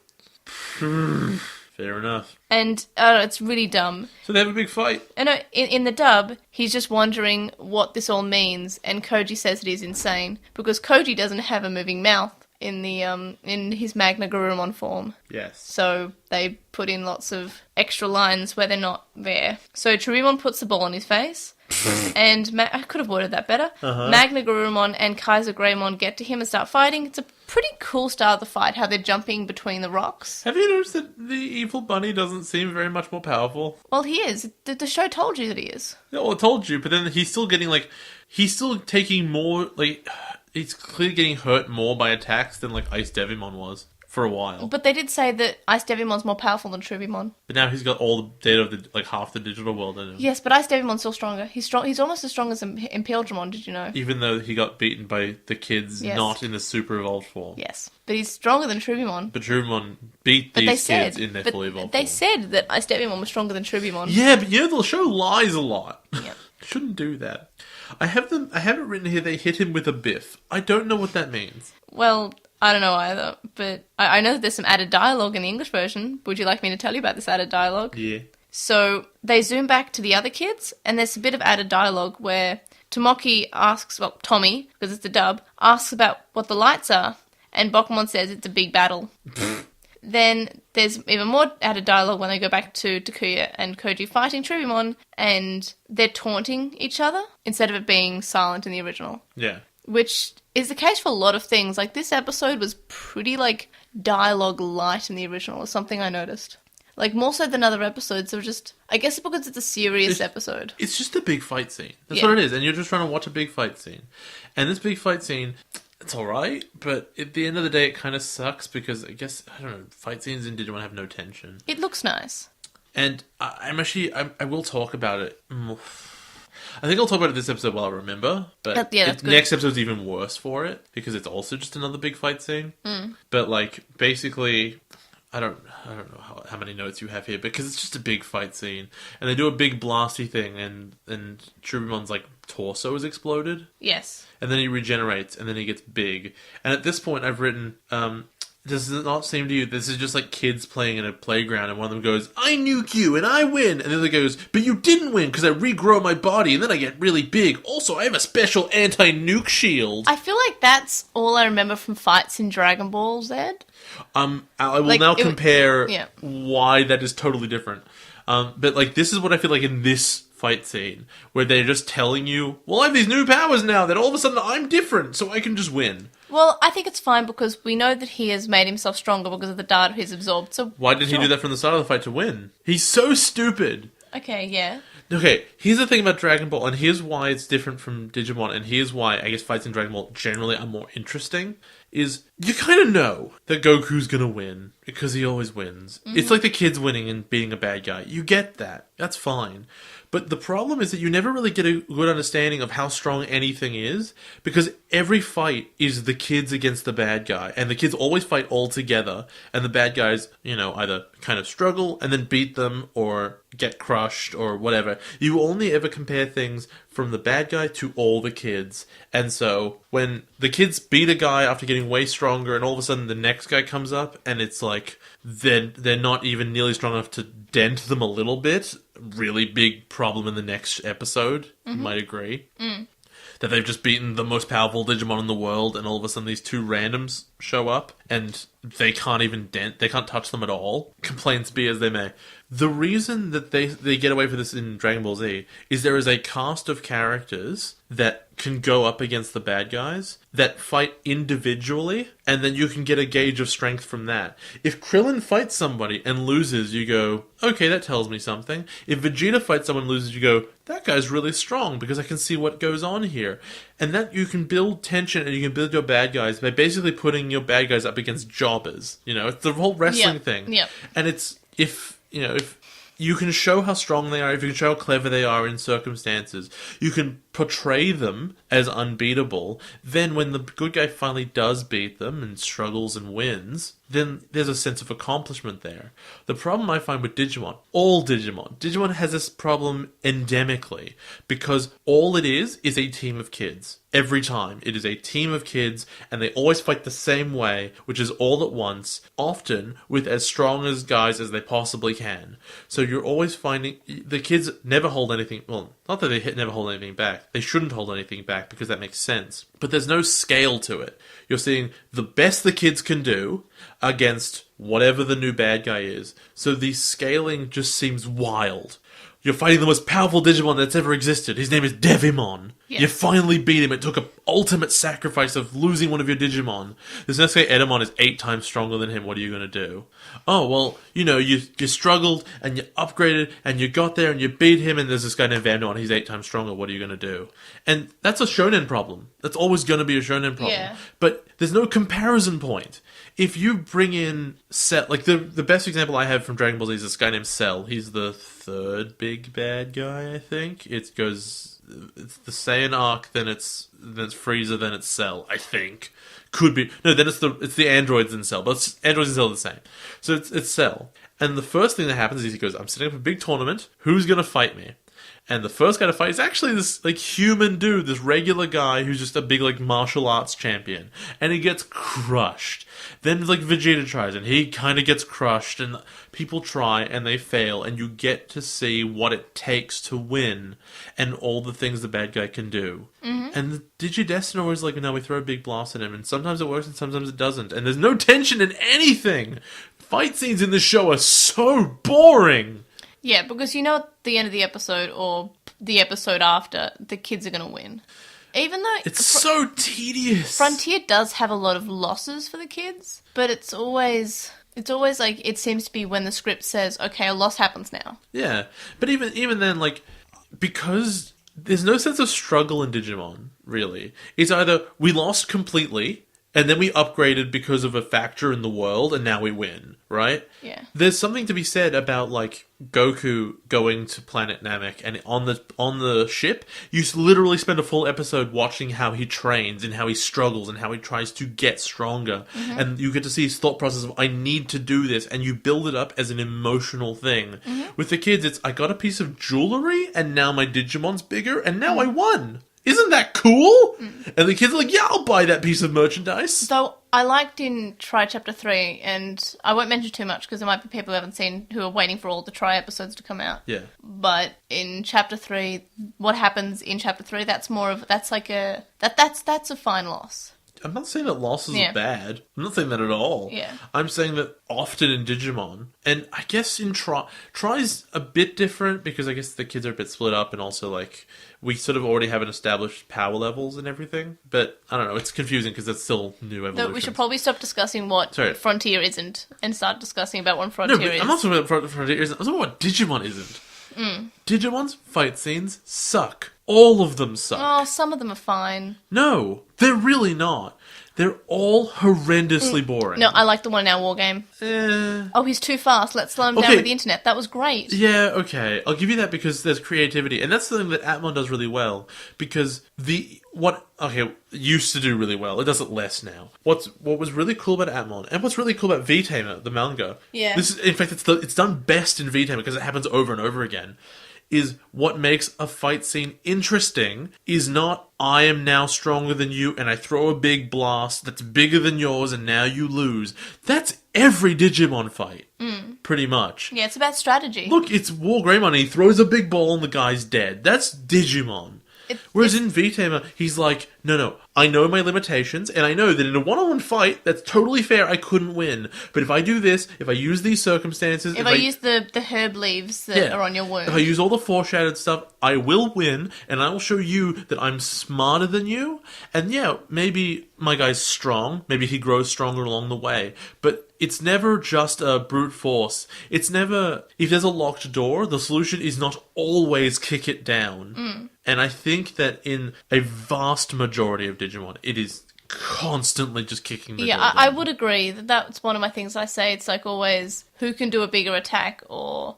Fair enough. And it's really dumb. So they have a big fight. And in the dub, he's just wondering what this all means, and Kouji says that he's insane because Kouji doesn't have a moving mouth in the in his Magna Garurumon form. Yes. So they put in lots of extra lines where they're not there. So Trubimon puts the ball on his face. And I could have worded that better. Magna Garurumon and Kaiser Greymon get to him and start fighting. It's a pretty cool style of the fight, how they're jumping between the rocks. Have you noticed that the evil bunny doesn't seem very much more powerful? Well, he is. The show told you that he is. Yeah, well, I told you, but then he's still getting, he's still taking more, he's clearly getting hurt more by attacks than, Ice Devimon was for a while. But they did say that Ice Devimon's more powerful than Trubimon. But now he's got all the data of half the digital world in him. Yes, but Ice Devimon's still stronger. He's almost as strong as Impildramon, did you know? Even though he got beaten by the kids Yes. not in the super evolved form. Yes, but he's stronger than Trubimon. But Trubimon beat But these kids in their but fully evolved they form. said that Ice Devimon was stronger than Trubimon. Yeah, but the show lies a lot. Yeah. Shouldn't do that. I have it written here, they hit him with a biff. I don't know what that means. Well, I don't know either, but I know that there's some added dialogue in the English version. Would you like me to tell you about this added dialogue? Yeah. So they zoom back to the other kids, and there's a bit of added dialogue where Tomoki asks, well, Tommy, because it's the dub, asks about what the lights are, and Bokumon says it's a big battle. Then there's even more added dialogue when they go back to Takuya and Kouji fighting Trubimon, and they're taunting each other instead of it being silent in the original. Yeah. Which is the case for a lot of things. This episode was pretty, dialogue light in the original, or something I noticed. More so than other episodes, they were just... I guess it's because it's a serious episode. It's just a big fight scene. That's Yeah. what it is. And you're just trying to watch a big fight scene. And this big fight scene, it's alright, but at the end of the day, it kind of sucks because I guess, I don't know, fight scenes in Digimon have no tension. It looks nice. And I will talk about it. I think I'll talk about it this episode while I remember, but Yeah, that's good. next episode's even worse for it because it's also just another big fight scene. But basically, I don't know how many notes you have here because it's just a big fight scene, and they do a big blasty thing, and Trubimon's torso is exploded, Yes. and then he regenerates, and then he gets big. And at this point, I've written. Does it not seem to you this is just kids playing in a playground and one of them goes, I nuke you and I win, and the other goes, but you didn't win because I regrow my body and then I get really big. Also, I have a special anti-nuke shield. I feel like that's all I remember from fights in Dragon Ball Z. I will now compare yeah. why that is totally different. But this is what I feel like in this fight scene, where they're just telling you, well, I have these new powers now that all of a sudden I'm different, so I can just win. Well, I think it's fine because we know that he has made himself stronger because of the data he's absorbed. So why did he do that from the start of the fight to win? He's so stupid. Okay, yeah. Okay, here's the thing about Dragon Ball, and here's why it's different from Digimon, and here's why I guess fights in Dragon Ball generally are more interesting, is you kind of know that Goku's gonna win, because he always wins. Mm-hmm. It's like the kids winning and beating a bad guy. You get that. That's fine. But the problem is that you never really get a good understanding of how strong anything is, because every fight is the kids against the bad guy, and the kids always fight all together, and the bad guys, either kind of struggle and then beat them, or get crushed, or whatever. You only ever compare things from the bad guy to all the kids. And so, when the kids beat a guy after getting way stronger, and all of a sudden the next guy comes up, and it's they're not even nearly strong enough to dent them a little bit, really big problem in the next episode, you might agree. That they've just beaten the most powerful Digimon in the world, and all of a sudden these two randoms show up, and they can't even they can't touch them at all. Complaints be as they may. The reason that they get away with this in Dragon Ball Z is there is a cast of characters that can go up against the bad guys that fight individually, and then you can get a gauge of strength from that. If Krillin fights somebody and loses, you go, okay, that tells me something. If Vegeta fights someone and loses, you go, that guy's really strong because I can see what goes on here. And that you can build tension and you can build your bad guys by basically putting your bad guys up against jobbers. It's the whole wrestling thing. Yeah. And it's, if you can show how strong they are, if you can show how clever they are in circumstances, you can portray them as unbeatable, then when the good guy finally does beat them and struggles and wins, then there's a sense of accomplishment there. The problem I find with Digimon has this problem endemically, because all it is a team of kids. Every time, it is a team of kids, and they always fight the same way, which is all at once, often with as strong as guys as they possibly can. So you're always finding the kids never hold anything, well, not that they never hold anything back, they shouldn't hold anything back because that makes sense, but there's no scale to it. You're seeing the best the kids can do against whatever the new bad guy is, so the scaling just seems wild. You're fighting the most powerful Digimon that's ever existed. His name is Devimon. Yes. You finally beat him. It took an ultimate sacrifice of losing one of your Digimon. This next guy, Edamon, is 8 times stronger than him. What are you going to do? Oh, well, you struggled, and you upgraded, and you got there, and you beat him, and there's this guy named Vandon. He's 8 times stronger. What are you going to do? And that's a shonen problem. That's always going to be a shonen problem. Yeah. But there's no comparison point. If you bring in Cell, like the best example I have from Dragon Ball Z is this guy named Cell. He's the 3rd big bad guy, I think. It's the Saiyan arc, then it's Frieza, then it's Cell, I think. Could be. No, then it's the androids in Cell, but androids and Cell are the same. So it's Cell. And the first thing that happens is he goes, I'm setting up a big tournament, who's gonna fight me? And the first guy to fight is actually this, like, human dude, this regular guy who's just a big, like, martial arts champion. And he gets crushed. Then, like, Vegeta tries, and he kind of gets crushed, and people try, and they fail, and you get to see what it takes to win, and all the things the bad guy can do. Mm-hmm. And the Digidestin always like, no, we throw a big blast at him, and sometimes it works, and sometimes it doesn't. And there's no tension in anything! Fight scenes in this show are so boring! Yeah, because at the end of the episode, or the episode after, the kids are going to win. Even though... It's so tedious! Frontier does have a lot of losses for the kids, but it's always like, it seems to be when the script says, okay, a loss happens now. Yeah, but even then, like, because there's no sense of struggle in Digimon, really. It's either we lost completely, and then we upgraded because of a factor in the world, and now we win, right? Yeah. There's something to be said about, like, Goku going to Planet Namek, and on the ship, you literally spend a full episode watching how he trains, and how he struggles, and how he tries to get stronger. Mm-hmm. And you get to see his thought process of, I need to do this, and you build it up as an emotional thing. Mm-hmm. With the kids, it's, I got a piece of jewelry, and now my Digimon's bigger, and now I won! Isn't that cool? Mm. And the kids are like, yeah, I'll buy that piece of merchandise. So I liked in Try Chapter 3, and I won't mention too much because there might be people who haven't seen who are waiting for all the Try episodes to come out. Yeah. But in Chapter 3, what happens in Chapter 3, that's a fine loss. I'm not saying that losses are bad. I'm not saying that at all. Yeah. I'm saying that often in Digimon, and I guess in Try's a bit different because I guess the kids are a bit split up, and also, like, we sort of already have an established power levels and everything. But I don't know, it's confusing because it's still new evolution. We should probably stop discussing what Frontier isn't and start discussing about what Frontier is. I'm not talking about Frontier isn't. I'm talking about what Digimon isn't. Mm. Digimon's fight scenes suck. All of them suck. Oh, some of them are fine. No, they're really not. They're all horrendously boring. No, I like the one in our war game. Oh, he's too fast. Let's slow him down with the internet. That was great. Yeah, okay. I'll give you that because there's creativity. And that's something that Atmon does really well. Because used to do really well. It does it less now. What was really cool about Atmon, and what's really cool about V-Tamer, the manga. Yeah. In fact, it's done best in V-Tamer because it happens over and over again. Is what makes a fight scene interesting is not, I am now stronger than you and I throw a big blast that's bigger than yours and now you lose. That's every Digimon fight. Pretty much. Yeah, it's about strategy. Look, it's War Greymon, he throws a big ball and the guy's dead. That's Digimon. Whereas in V-Tamer, he's like, no, I know my limitations, and I know that in a one-on-one fight, that's totally fair, I couldn't win. But if I do this, if I use these circumstances... If I use the herb leaves that are on your wound... If I use all the foreshadowed stuff, I will win, and I will show you that I'm smarter than you. And yeah, maybe my guy's strong, maybe he grows stronger along the way, but... It's never just a brute force. It's never... If there's a locked door, the solution is not always kick it down. And I think that in a vast majority of Digimon, it is constantly just kicking the door down. I would agree that that's one of my things I say. It's like always, who can do a bigger attack? Or,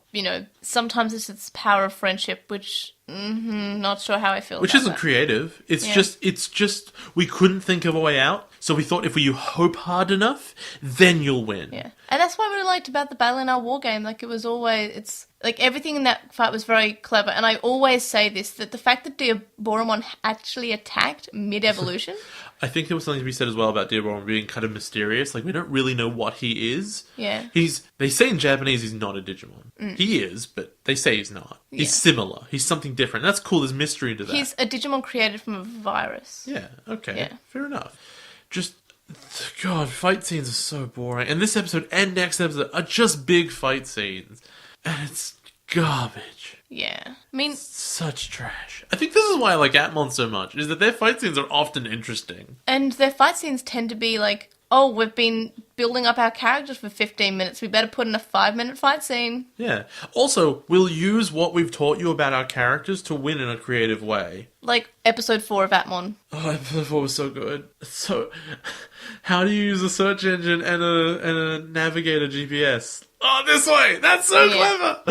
sometimes it's power of friendship, which Not sure how I feel Which about isn't that. creative. It's Yeah. just we couldn't think of a way out. So we thought if you hope hard enough, then you'll win. Yeah. And that's what I really liked about the Battle in Our War game. Like, it was always, it's, like, everything in that fight was very clever. And I always say this, that the fact that Diaboromon actually attacked mid-evolution. I think there was something to be said as well about Diaboromon being kind of mysterious. Like, we don't really know what he is. Yeah. They say in Japanese he's not a Digimon. He is, but they say he's not. Yeah. He's similar. He's something different. That's cool. There's mystery to that. He's a Digimon created from a virus. Yeah, okay. Yeah. Fair enough. Just, God, fight scenes are so boring. And this episode and next episode are just big fight scenes. And it's garbage. Yeah. I mean, Such trash. I think this is why I like Atmon so much, is that their fight scenes are often interesting. and their fight scenes tend to be like, oh, we've been building up our characters for 15 minutes. We better put in a 5-minute fight scene. Yeah. Also, we'll use what we've taught you about our characters to win in a creative way. Like episode 4 of Atmon. Oh, episode 4 was so good. So, how do you use a search engine and a navigator GPS? Oh, this way! That's so clever!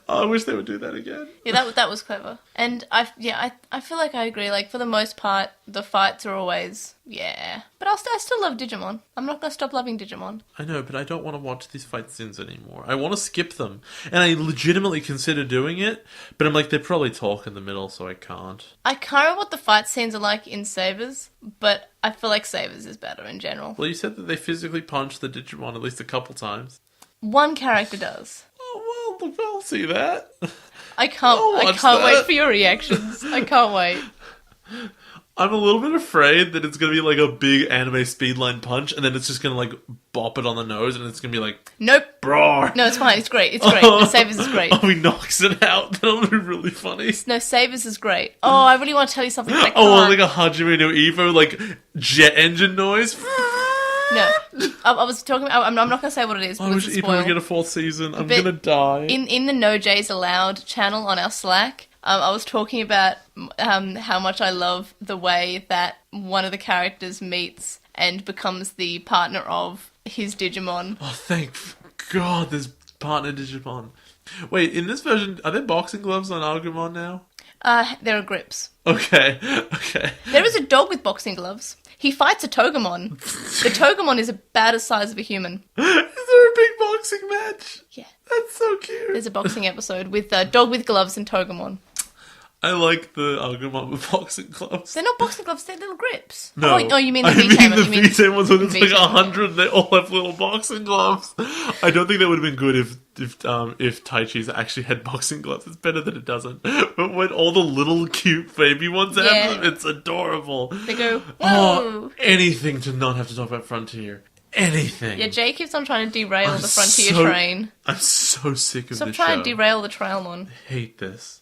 Oh, I wish they would do that again. Yeah, that was clever. And I feel like I agree. Like, for the most part, the fights are always, But I still love Digimon. I'm not going to stop loving Digimon. I know, but I don't want to watch these fight scenes anymore. I want to skip them. And I legitimately consider doing it, but I'm like, they probably talk in the middle, so I can't. I can't remember what the fight scenes are like in Sabers, but I feel like Sabers is better in general. Well, you said that they physically punch the Digimon at least a couple times. One character does. Oh, well, I'll see that. I can't watch wait that. for your reactions. I can't wait. I'm a little bit afraid that it's going to be like a big anime speedline punch, and then it's just going to like bop it on the nose, and it's going to be like, Nope. bro. No, it's fine. It's great. It's great. No, Sabers is great. Oh, he knocks it out. That'll be really funny. No, Sabers is great. Oh, I really want to tell you something. But I can't. Oh, like a Hajime no Ippo, like jet engine noise. No, I was talking. I'm not going to say what it is. I wish Because it's Ippo would spoil. get a 4th season. I'm But going to die. In the No J's Allowed channel on our Slack, I was talking about how much I love the way that one of the characters meets and becomes the partner of his Digimon. Oh, thank God there's partner Digimon. Wait, in this version, are there boxing gloves on Agumon now? There are grips. Okay. There is a dog with boxing gloves. He fights a Togemon. The Togemon is about the size of a human. Is there a big boxing match? Yeah. That's so cute. There's a boxing episode with a dog with gloves and Togemon. I like the Agumon with boxing gloves. They're not boxing gloves, they're little grips. No. Oh, you mean the I V-Tamer. mean the V-Tamer ones when it's like V-Tamer. 100, they all have little boxing gloves. I don't think that would have been good if Taichi's actually had boxing gloves. It's better that it doesn't. But when all the little cute baby ones have Yeah. them, it's adorable. They go, whoa! Oh, anything to not have to talk about Frontier. Anything. Yeah, Jay keeps on trying to derail I'm the Frontier so- train. I'm so sick of Stop this trying show. to derail the Trailmon. I hate this.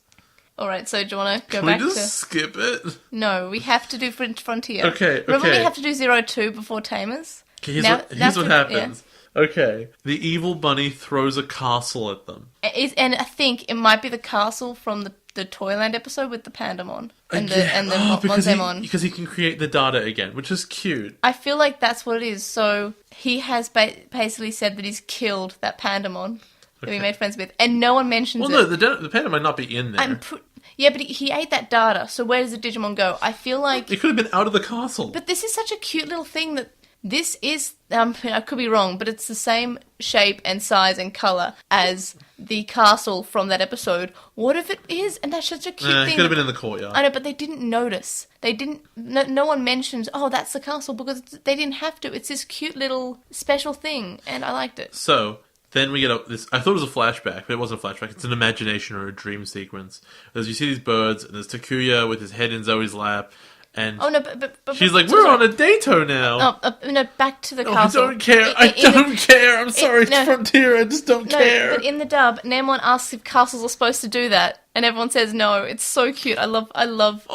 Alright, so do you want to go Can we back just to... skip it? No, we have to do Frontier. Okay, Remember okay. we have to do 02 before Tamers? Okay, here's Now- what that's what what- happens. Okay. The evil bunny throws a castle at them. And I think it might be the castle from the Toyland episode with the Pandamon and the Monzemon. because he can create the data again, which is cute. I feel like that's what it is. So he has basically said that he's killed that Pandamon that we made friends with, and no one mentions Well, it. no, the panda might not be in there. Yeah, but he ate that data, so where does the Digimon go? I feel like... It could have been out of the castle. But this is such a cute little thing that... This is... I could be wrong, but it's the same shape and size and colour as the castle from that episode. What if it is? And that's such a cute It thing. could have been in the courtyard. I know, but they didn't notice. They didn't... No one mentions, oh, that's the castle, because they didn't have to. It's this cute little special thing, and I liked it. So... Then we get this. I thought it was a flashback, but it wasn't a flashback. It's an imagination or a dream sequence. As you see these birds, and there's Takuya with his head in Zoe's lap, and Oh, no, but she's like, "We're on a dato now." No, back to the Oh, castle. I don't care. I In the- don't care. I'm sorry, it's no. Frontier. I just don't No, care. but in the dub, Namon asks if castles are supposed to do that, and everyone says no. It's so cute. I love Oh,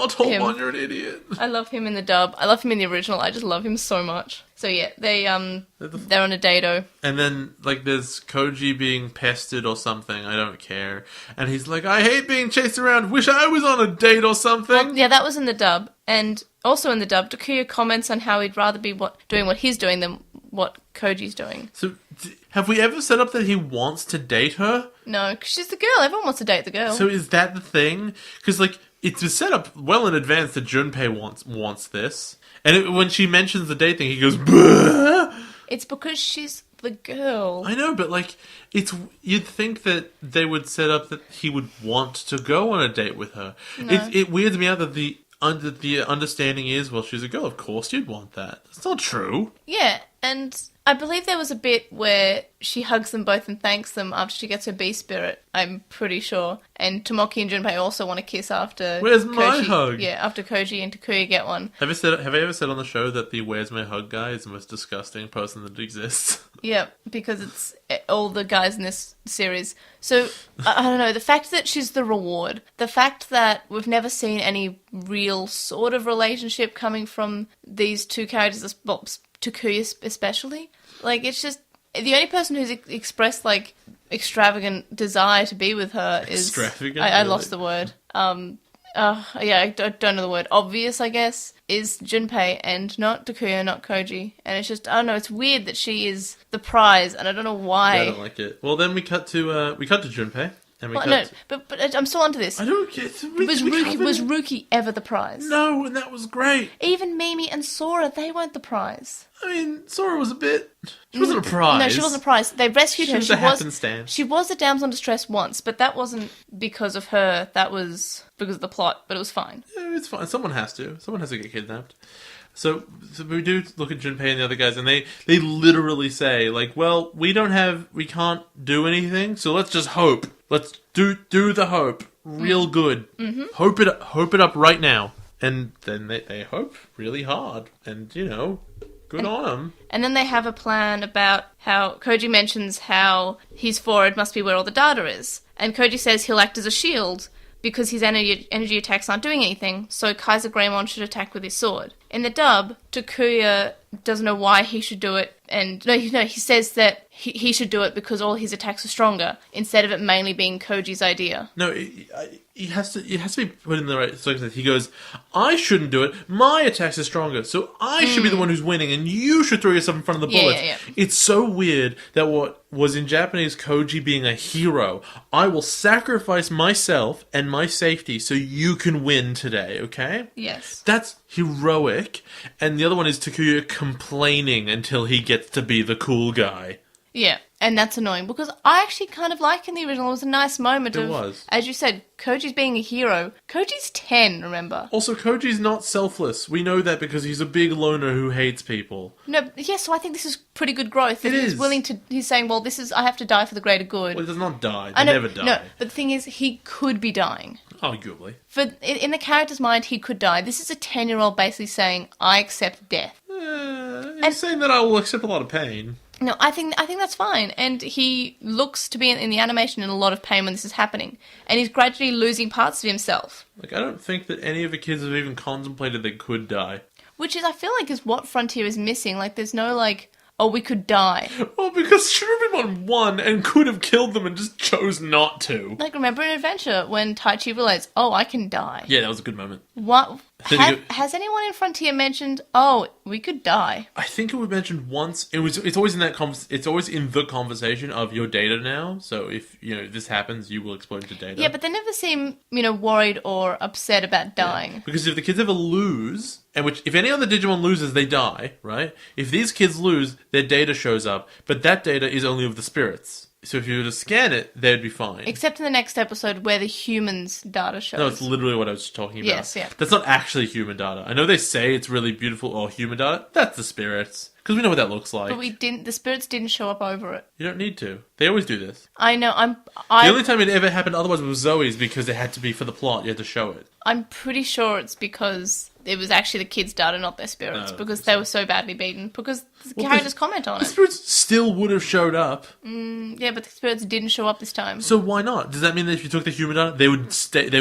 him. Tolmon, you're an idiot. I love him in the dub. I love him in the original. I just love him so much. So yeah, they're on a dado. And then, like, there's Kouji being pestered or something. I don't care. And he's like, I hate being chased around. Wish I was on a date or something. Yeah, that was in the dub, and also in the dub, Takuya comments on how he'd rather be doing what he's doing than what Koji's doing. So, have we ever set up that he wants to date her? No, because she's the girl. Everyone wants to date the girl. So is that the thing? Because, like, it's set up well in advance that Junpei wants this. And when she mentions the date thing, he goes, "Bleh!" It's because she's the girl. I know, but, like, you'd think that they would set up that he would want to go on a date with her. No. It weirds me out that the understanding is, well, she's a girl, of course you'd want that. That's not true. Yeah, and I believe there was a bit where she hugs them both and thanks them after she gets her bee spirit, I'm pretty sure. And Tomoki and Junpei also want to kiss after Where's Koji, my hug? Yeah, after Koji and Takuya get one. Have I ever said on the show that the Where's My Hug guy is the most disgusting person that exists? Yeah, because it's all the guys in this series. So, I don't know, the fact that she's the reward, the fact that we've never seen any real sort of relationship coming from these two characters, well, Takuya especially, like, it's just, the only person who's expressed, like, extravagant desire to be with her is... Extravagant? I Really? lost the word. Yeah, I don't know the word. Obvious, I guess, is Junpei and not Takuya, not Koji. And it's just, I don't know, it's weird that she is the prize, and I don't know why. Yeah, I don't like it. Well, then we cut to Junpei. And we Well, cut no, to... but I'm still onto this. I don't get... Was Ruki ever the prize? No, and that was great. Even Mimi and Sora, they weren't the prize. I mean, Sora was a bit... She wasn't a prize. No, she wasn't a prize. They rescued her. was a happenstance. She was a damsel in distress once, but that wasn't because of her. That was because of the plot, but it was fine. Yeah, it's fine. Someone has to. Someone has to get kidnapped. So we do look at Junpei and the other guys, and they literally say, like, well, we can't do anything, so let's just hope. Let's do the hope real good. Mm-hmm. Hope it up right now. And then they hope really hard. And, good on them. And then they have a plan about how Koji mentions how his forehead must be where all the data is. And Koji says he'll act as a shield because his energy attacks aren't doing anything, so Kaiser Greymon should attack with his sword. In the dub, Takuya doesn't know why he should do it, and he says that he should do it because all his attacks are stronger, instead of it mainly being Koji's idea. No, it has to be put in the right circumstance. He goes, I shouldn't do it. My attacks are stronger, so I should be the one who's winning, and you should throw yourself in front of the bullets. Yeah. It's so weird that what was in Japanese Kouji being a hero, I will sacrifice myself and my safety so you can win today, okay? Yes. That's heroic. And the other one is Takuya complaining until he gets to be the cool guy. Yeah, and that's annoying, because I actually kind of like in the original, it was a nice moment It was. As you said, Koji's being a hero. Koji's 10, remember? Also, Koji's not selfless. We know that because he's a big loner who hates people. No, yeah, so I think this is pretty good growth. It he's is. willing to, he's saying, well, I have to die for the greater good. Well, he does not die. I They know, never die. No, but the thing is, he could be dying. Arguably. In the character's mind, he could die. This is a 10-year-old basically saying, I accept death. He's saying that I will accept a lot of pain. No, I think that's fine. And he looks to be in the animation in a lot of pain when this is happening. And he's gradually losing parts of himself. Like, I don't think that any of the kids have even contemplated they could die. Which is, I feel like, is what Frontier is missing. Like, there's no, like, oh, we could die. Well, because Shrubimon won and could have killed them and just chose not to. Like, remember in Adventure when Taichi realized, oh, I can die. Yeah, that was a good moment. What? Has anyone in Frontier mentioned, oh, we could die? I think it was mentioned once. It's always in that it's always in the conversation of your data now. So if this happens, you will explode into data. Yeah, but they never seem worried or upset about dying. Yeah. Because if the kids ever lose, if any other Digimon loses, they die, right? If these kids lose, their data shows up, but that data is only of the spirits. So if you were to scan it, they'd be fine. Except in the next episode where the humans' data shows. No, it's literally what I was talking about. Yes, yeah. That's not actually human data. I know they say it's really beautiful or human data. That's the spirits. Because we know what that looks like. But the spirits didn't show up over it. You don't need to. They always do this. I know, The only time it ever happened otherwise was Zoe's because it had to be for the plot. You had to show it. I'm pretty sure it's because it was actually the kids' data, not their spirits. No, because they were so badly beaten. Because the characters comment on The it. spirits still would have showed up. Yeah, but the spirits didn't show up this time. So why not? Does that mean that if you took the human data, they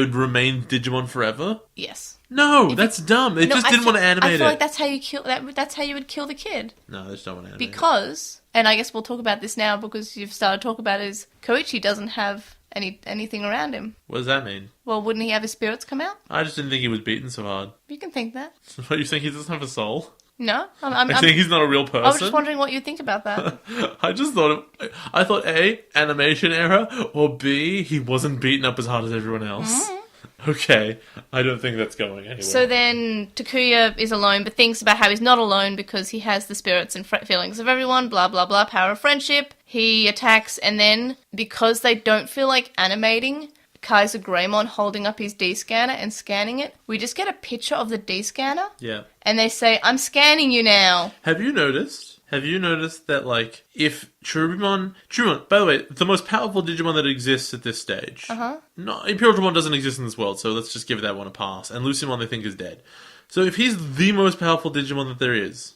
would remain Digimon forever? Yes. No, that's dumb. They just didn't want to animate it. I feel like that's how you kill that's how you would kill the kid. No, they just don't want to animate Because, and I guess we'll talk about this now because you've started to talk about it, is Kouji doesn't have anything around him. What does that mean? Well, wouldn't he have his spirits come out? I just didn't think he was beaten so hard. You can think that. What, you think he doesn't have a soul? No? I think he's not a real person. I was just wondering what you'd think about that. I thought A, animation error, or B, he wasn't beaten up as hard as everyone else. Okay, I don't think that's going anywhere. So then Takuya is alone, but thinks about how he's not alone because he has the spirits and feelings of everyone, blah, blah, blah, power of friendship. He attacks, and then, because they don't feel like animating Kaiser Greymon holding up his D-scanner and scanning it, we just get a picture of the D-scanner. Yeah. And they say, I'm scanning you now. Have you noticed that, like, if Cherubimon, by the way, the most powerful Digimon that exists at this stage. Imperial Dramon doesn't exist in this world, so let's just give that one a pass. And Lucimon they think is dead. So if he's the most powerful Digimon that there is,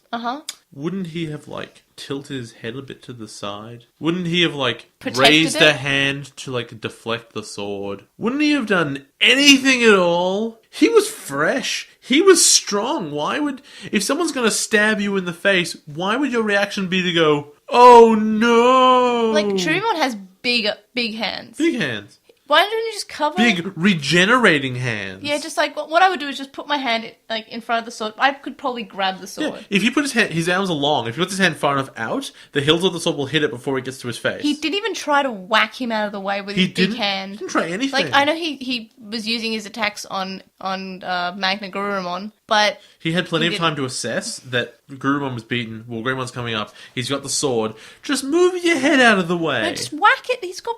wouldn't he have, like, tilted his head a bit to the side? Wouldn't he have, like, raised a hand to, like, deflect the sword? Wouldn't he have done anything at all? He was fresh. He was strong. If someone's gonna stab you in the face, why would your reaction be to go, oh no? Like, Cherubimon has big hands. Big hands. Why don't you just cover... Big, regenerating hands. Yeah, just like, what I would do is just put my hand, like, in front of the sword. I could probably grab the sword. Yeah, if he put his arms are long, if he puts his hand far enough out, the hilts of the sword will hit it before it gets to his face. He didn't even try to whack him out of the way with his big hand. He didn't try anything. Like, I know he was using his attacks on Magna Gurumon, but... He had plenty of time to assess that Gurumon was beaten. Well, Greimon's coming up. He's got the sword. Just move your head out of the way. No, just whack it. He's got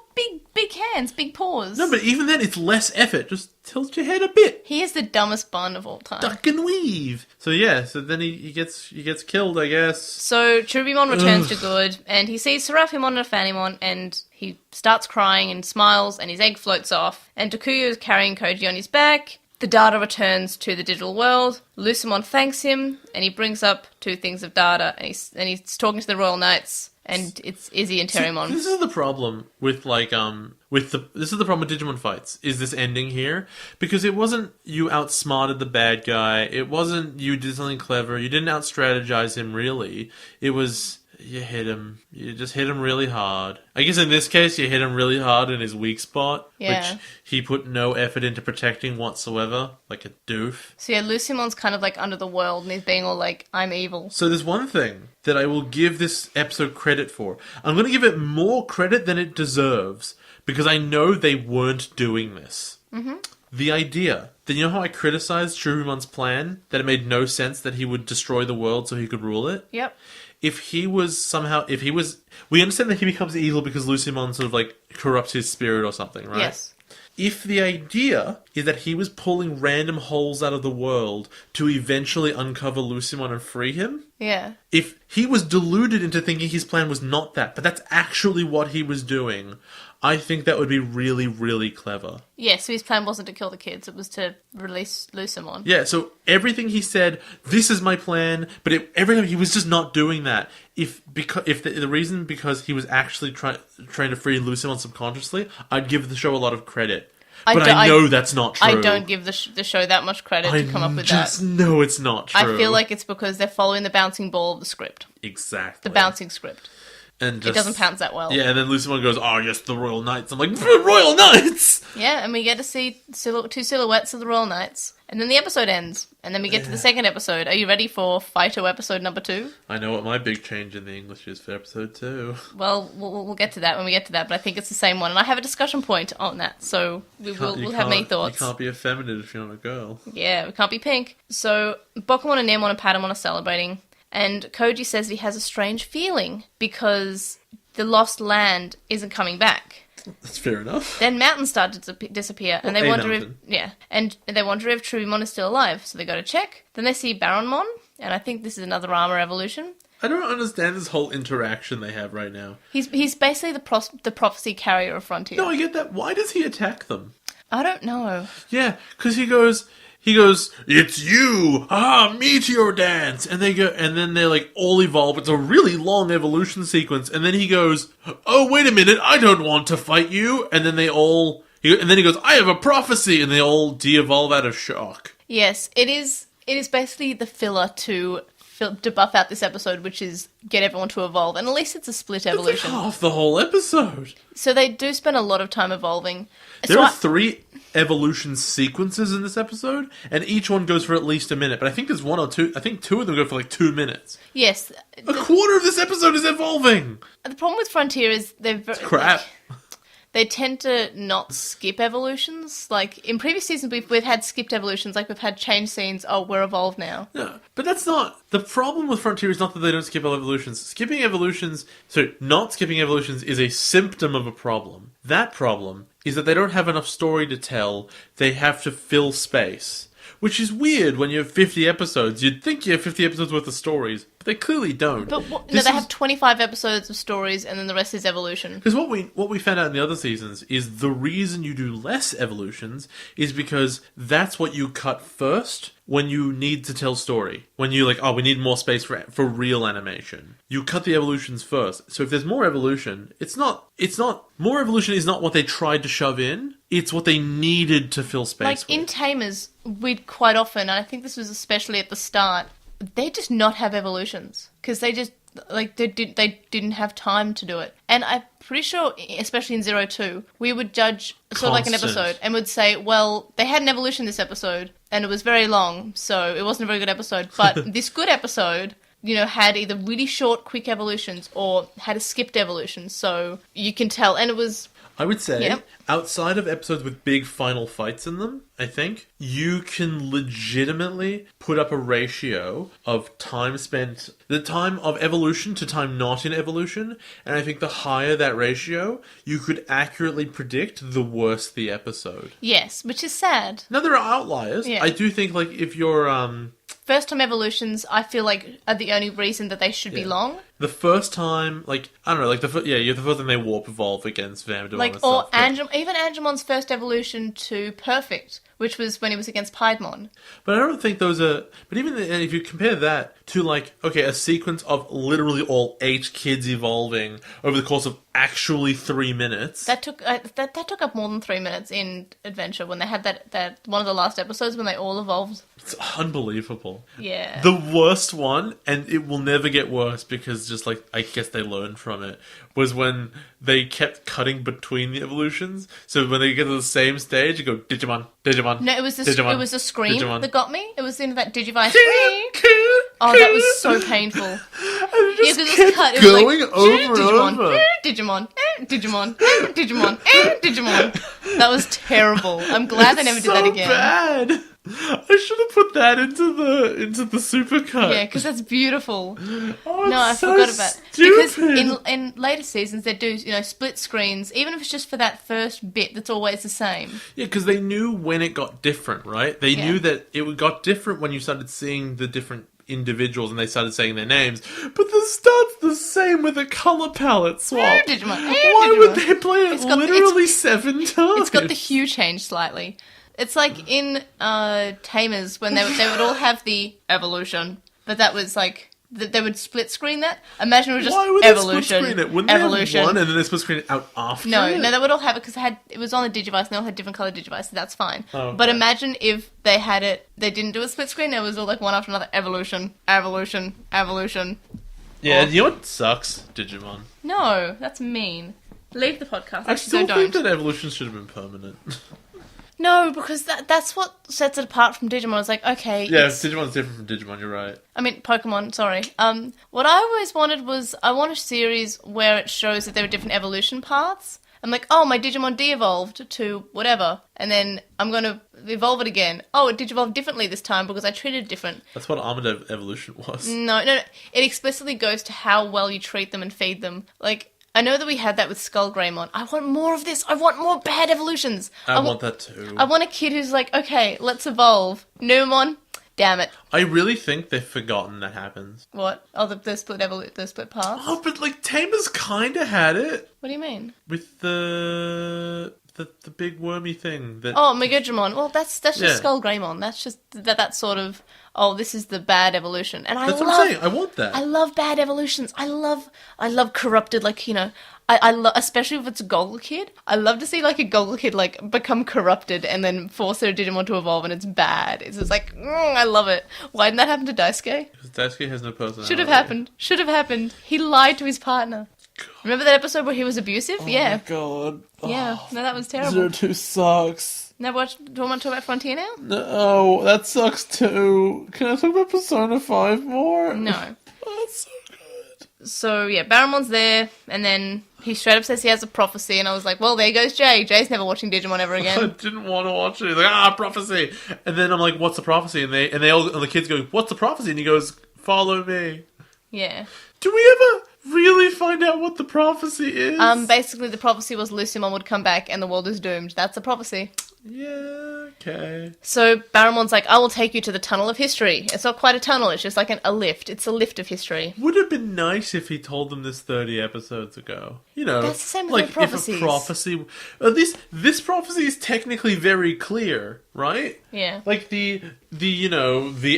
big hands, big paws. No, but even then, it's less effort. Just tilt your head a bit. He is the dumbest bun of all time. Duck and weave. So yeah, so then he gets killed, I guess. So Cherubimon returns to good, and he sees Seraphimon and Phanimon, and he starts crying and smiles, and his egg floats off. And Takuya is carrying Kouji on his back. The data returns to the digital world. Lucimon thanks him, and he brings up 2 things of data, and he's talking to the Royal Knights, and it's Izzy and Terriermon. This is the problem with, like, this is the problem with Digimon fights, is this ending here. Because it wasn't you outsmarted the bad guy, it wasn't you did something clever, you didn't out-strategize him, really. It was... You hit him. You just hit him really hard. I guess in this case, you hit him really hard in his weak spot, which he put no effort into protecting whatsoever, like a doof. So yeah, Lucimon's kind of like under the world, and he's being all like, I'm evil. So there's one thing that I will give this episode credit for. I'm going to give it more credit than it deserves, because I know they weren't doing this. The idea that, you know how I criticized Cherubimon's plan? That it made no sense that he would destroy the world so he could rule it? Yep. We understand that he becomes evil because Lucimon sort of, like, corrupts his spirit or something, right? Yes. If the idea is that he was pulling random holes out of the world to eventually uncover Lucimon and free him... Yeah. If he was deluded into thinking his plan was not that, but that's actually what he was doing, I think that would be really, really clever. Yeah, so his plan wasn't to kill the kids, it was to release Lucimon. Yeah, so everything he said, this is my plan, but every time he was just not doing that. If the reason because he was actually trying to free Lucimon subconsciously, I'd give the show a lot of credit. But I know that's not true. I don't give the show that much credit to come up with that. I just know it's not true. I feel like it's because they're following the bouncing ball of the script. Exactly. The bouncing script. And it doesn't bounce that well. Yeah, and then Lucimon goes, oh, yes, the Royal Knights. I'm like, Royal Knights! Yeah, and we get to see 2 silhouettes of the Royal Knights. And then the episode ends. And then we get to the second episode. Are you ready for Fighto episode number 2? I know what my big change in the English is for episode 2. Well, we'll get to that when we get to that, but I think it's the same one. And I have a discussion point on that, so we'll have many thoughts. You can't be effeminate if you're not a girl. Yeah, we can't be pink. So, Bokumon and Neomon and Patamon are celebrating. And Kouji says he has a strange feeling because the lost land isn't coming back. That's fair enough. Then mountains start to disappear, and they wonder if they wonder if Cherubimon is still alive. So they go to check. Then they see Baronmon, and I think this is another armor evolution. I don't understand this whole interaction they have right now. He's basically the prophecy carrier of Frontier. No, I get that. Why does he attack them? I don't know. Yeah, because he goes, it's you! Meteor dance! And they go, and then they like all evolve. It's a really long evolution sequence. And then he goes, oh, wait a minute, I don't want to fight you. And then and then he goes, I have a prophecy! And they all de-evolve out of shock. Yes, it is basically the filler to to buff out this episode, which is get everyone to evolve. And at least it's a split evolution. It's like half the whole episode. So they do spend a lot of time evolving. There are 3 evolution sequences in this episode, and each one goes for at least a minute. But I think there's 1 or 2. I think 2 of them go for like 2 minutes. Yes. A quarter of this episode is evolving. The problem with Frontier is Crap. They tend to not skip evolutions. Like, in previous seasons, we've had skipped evolutions. Like, we've had change scenes. Oh, we're evolved now. No, but that's not... The problem with Frontier is not that they don't skip evolutions. Not skipping evolutions is a symptom of a problem. That problem is that they don't have enough story to tell. They have to fill space. Which is weird when you have 50 episodes. You'd think you have 50 episodes worth of stories, but they clearly don't. But they have 25 episodes of stories, and then the rest is evolution. Because what we found out in the other seasons is the reason you do less evolutions is because that's what you cut first when you need to tell story. When you we need more space for real animation. You cut the evolutions first. So if there's more evolution, more evolution is not what they tried to shove in. It's what they needed to fill space with. Like, in Tamers, we'd quite often, and I think this was especially at the start, they just not have evolutions. Because they just, they didn't have time to do it. And I'm pretty sure, especially in 02, we would judge sort of like an episode and would say, well, they had an evolution this episode, and it was very long, so it wasn't a very good episode. But this good episode, had either really short, quick evolutions or had a skipped evolution. So you can tell. And it was... I would say, outside of episodes with big final fights in them, I think, you can legitimately put up a ratio of time spent, the time of evolution to time not in evolution, and I think the higher that ratio, you could accurately predict the worse the episode. Yes, which is sad. Now, there are outliers. Yeah. I do think, if you're... First time evolutions, I feel like, are the only reason that they should be long. The first time, I don't know, the first time they warp evolve against Vamdemon and stuff. Even Angemon's first evolution to Perfect, which was when he was against Piedmon. But I don't think those are... But even if you compare that to, a sequence of literally all 8 kids evolving over the course of actually 3 minutes... That took up more than 3 minutes in Adventure, when they had that one of the last episodes when they all evolved. It's unbelievable. Yeah. The worst one, and it will never get worse because I guess they learned from it, was when they kept cutting between the evolutions. So when they get to the same stage, you go, Digimon, Digimon. No, it was the scream Digimon. that got me. It was in that Digivice scream. Oh, that was so painful. And it just kept cut. It Going was over Digimon, and over. Digimon, Digimon, Digimon, Digimon. That was terrible. I'm glad they never did that again. Bad. I should have put that into the supercut. Yeah, because that's beautiful. Oh, no, I so forgot about stupid. Because in later seasons they do split screens, even if it's just for that first bit. That's always the same. Yeah, because they knew when it got different, right? They knew that it got different when you started seeing the different individuals and they started saying their names. But the start's the same with a color palette swap. Digimon. Why would they play it literally 7 times? It's got the hue change slightly. It's like in Tamers when they would all have the evolution, but that was they would split screen that. Imagine it was just Why would evolution. They split screen it? Wouldn't evolution. They have one and then they split screen it out after? No, it? they would all have it because it was on the Digivice and they all had different colored Digivice, so that's fine. Oh, okay. But imagine if they had it, they didn't do a split screen, it was all one after another, evolution, evolution, evolution. Yeah, you know what sucks, Digimon? No, that's mean. Leave the podcast. I still think that evolution should have been permanent. No, because that's what sets it apart from Digimon. It's okay. Yeah, Digimon's different from Digimon, you're right. I mean, Pokemon, sorry. What I always wanted was, I want a series where it shows that there are different evolution paths. I'm my Digimon de-evolved to whatever, and then I'm going to evolve it again. Oh, it Digivolved differently this time because I treated it different. That's what Armored Evolution was. No. It explicitly goes to how well you treat them and feed them. I know that we had that with Skullgreymon. I want more of this. I want more bad evolutions. I want that too. I want a kid who's okay, let's evolve. Numon, damn it. I really think they've forgotten that happens. What? Oh, the split paths? Oh, but Tamers kind of had it. What do you mean? With the big wormy thing that... Oh, Megidramon. Well, that's just Yeah. Skull Greymon. That's just that sort of, oh, this is the bad evolution. And That's what I'm saying. I want that. I love bad evolutions. I love corrupted, like, you know, I love, especially if it's a Goggle Kid. I love to see, like, a Goggle Kid, like, become corrupted and then force their Digimon to evolve and it's bad. It's just like, I love it. Why didn't that happen to Daisuke? Because Daisuke has no personality. Should have happened. He lied to his partner. Remember that episode where he was abusive? Yeah. Oh my god. Yeah. No, that was terrible. 02 sucks. Now, do you want to talk about Frontier now? No, that sucks too. Can I talk about Persona 5 more? No. Oh, that's so good. So, yeah, Barramon's there, and then he straight up says he has a prophecy, and I was like, well, there goes Jay. Jay's never watching Digimon ever I again. didn't want to watch it. He's like, prophecy. And then I'm like, what's the prophecy? And the kids go, what's the prophecy? And he goes, follow me. Yeah. Do we ever really find out what the prophecy is? Basically, the prophecy was Lucimon would come back and the world is doomed. That's the prophecy. Yeah, okay. So Barramon's like, I will take you to the tunnel of history. It's not quite a tunnel, it's just like a lift. It's a lift of history. Would have been nice if he told them this 30 episodes ago. You know, That's the same with like all prophecies. if a prophecy... this prophecy is technically very clear, right? Yeah. Like the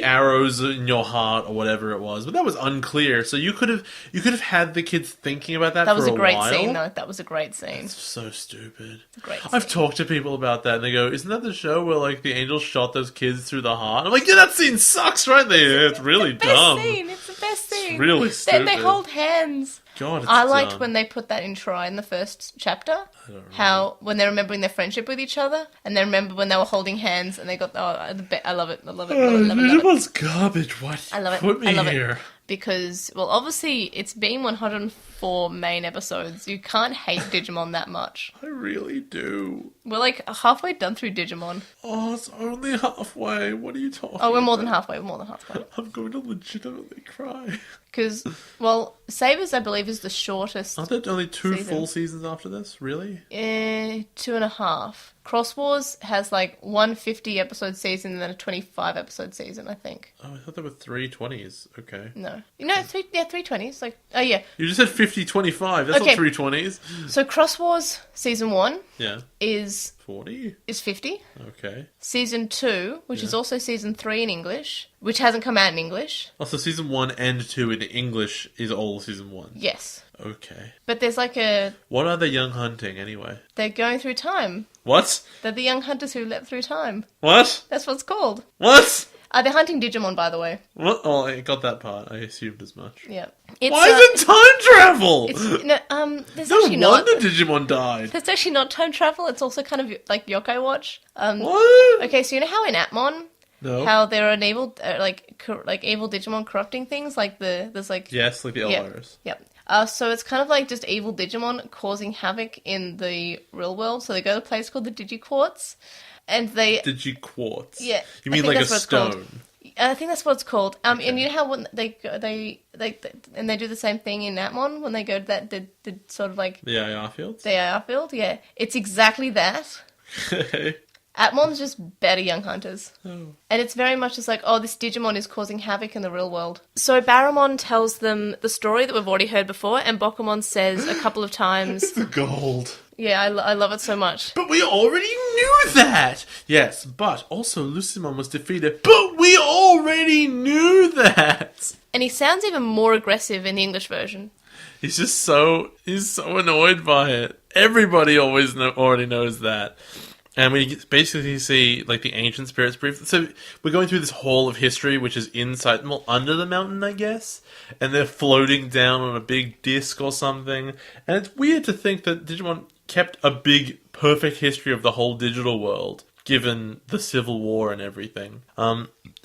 arrows in your heart or whatever it was, but that was unclear. So you could have had the kids thinking about that. That was for a great while. scene, though. That was a great scene. It's so stupid. Great I've scene. talked to people about that, and they go, "Isn't that the show where like the angel shot those kids through the heart?" I'm like, "Yeah, that scene sucks, right there. It's really Best dumb. scene. It's the best scene. really They stupid." hold hands. God, it's I liked dumb. when they put that in Try in the first chapter. I don't How when they're remembering their friendship with each other, and they remember when they were holding hands, and they got I love it. I love it. I love it. Digimon's garbage. What? I love it. Put me I love here. it. Because, well, obviously, it's been 104 main episodes. You can't hate Digimon that much. I really do. We're like halfway done through Digimon. Oh, it's only halfway. What are you talking? Oh, we're more than about? halfway. We're more than halfway. I'm going to legitimately cry. Because, well, Sabers, I believe, is the shortest. Aren't there only two Season. full seasons after this? Really? 2.5. Cross Wars has like 150 episode season and then a 25 episode season, I think. Oh, I thought there were 320s. Okay. No. 320s. Like, oh yeah. You just said 50-25. That's Okay. not 320s. So Cross Wars season 1 Yeah. is 40? 50. Okay. Season 2, which is Yeah. also season 3 in English, which hasn't come out in English. Oh, so season 1 and 2 in English is all season 1. Yes. Okay. But there's like What are they young hunting anyway? they're going through time. What? They're the young hunters who leapt through time. What? That's what it's called. What? They're hunting Digimon, by the way. What? Oh, I got that part. I assumed as much. Yeah. It's, Why is it time travel? There's No actually not. wonder Digimon died. There's actually not time travel. It's also kind of like Yokai Watch. What? Okay, so you know how in Atmon, No. how there are an evil, evil Digimon corrupting things, like there's like Yes, like the yeah, Elvirus. Yep. So it's kind of like just evil Digimon causing havoc in the real world. So they go to a place called the Digiquartz, and they Digiquartz. Yeah, You I mean think like a that's what it's called. stone? I think that's what it's called. And you know how when they do the same thing in Atmon when they go to that the sort of like The IR fields? the AR field. Yeah, it's exactly that. Okay. Atmon's just better young hunters. Oh. And it's very much just like, oh, this Digimon is causing havoc in the real world. So Barramon tells them the story that we've already heard before, and Bokumon says a couple of times, The gold. yeah, I love it so much. But we already knew that! Yes, but also Lucimon was defeated. But we already knew that! And he sounds even more aggressive in the English version. He's so annoyed by it. Everybody already knows that. And we basically see, like, the ancient spirits brief. So we're going through this hall of history, which is inside, well, under the mountain, I guess. And they're floating down on a big disc or something. And it's weird to think that Digimon kept a big, perfect history of the whole digital world, given the Civil War and everything.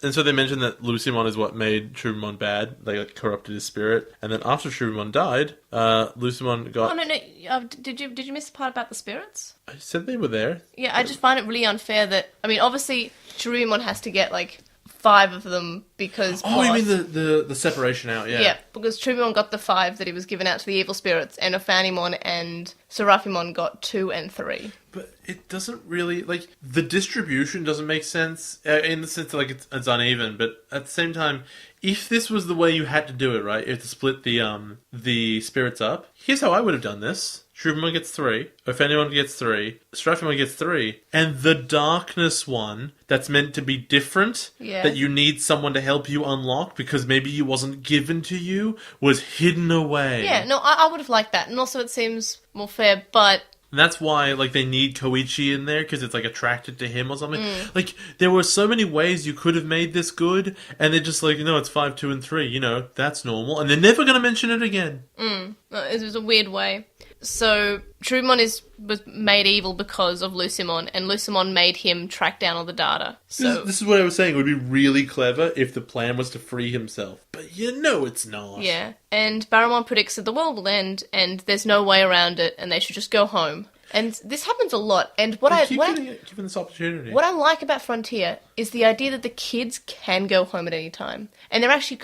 And so they mentioned that Lucimon is what made Shrubimon bad. They corrupted his spirit. And then after Shrubimon died, Lucimon got... Oh, no. Did you miss the part about the spirits? I said they were there. Yeah, I just find it really unfair that... I mean, obviously, Shrubimon has to get, like, 5 of them because... Oh, you mean the separation out, yeah. Yeah, because Shrubimon got the 5 that he was given out to the evil spirits, and Ophanimon and Serafimon got 2 and 3. But it doesn't really, like, the distribution doesn't make sense, in the sense that, like, it's uneven, but at the same time, if this was the way you had to do it, right, you had to split the spirits up, here's how I would have done this. Shrewdmon gets 3. Offendymon gets 3. Strifemon gets 3. And the Darkness one, that's meant to be different, that you need someone to help you unlock because maybe it wasn't given to you, was hidden away. Yeah, no, I would have liked that. And also it seems more fair, but... And that's why, like, they need Kouji in there, because it's, like, attracted to him or something. Like, there were so many ways you could have made this good, and they're just like, no, it's 5, 2, and 3, you know, that's normal. And they're never going to mention it again. It was a weird way. So, Shrewdmon was made evil because of Lucimon, and Lucimon made him track down all the data. So This is what I was saying. It would be really clever if the plan was to free himself. But you know it's not. yeah, and Barramon predicts that the world will end, and there's no way around it, and they should just go home. And this happens a lot, and Given this opportunity. what I like about Frontier is the idea that the kids can go home at any time. And they're actually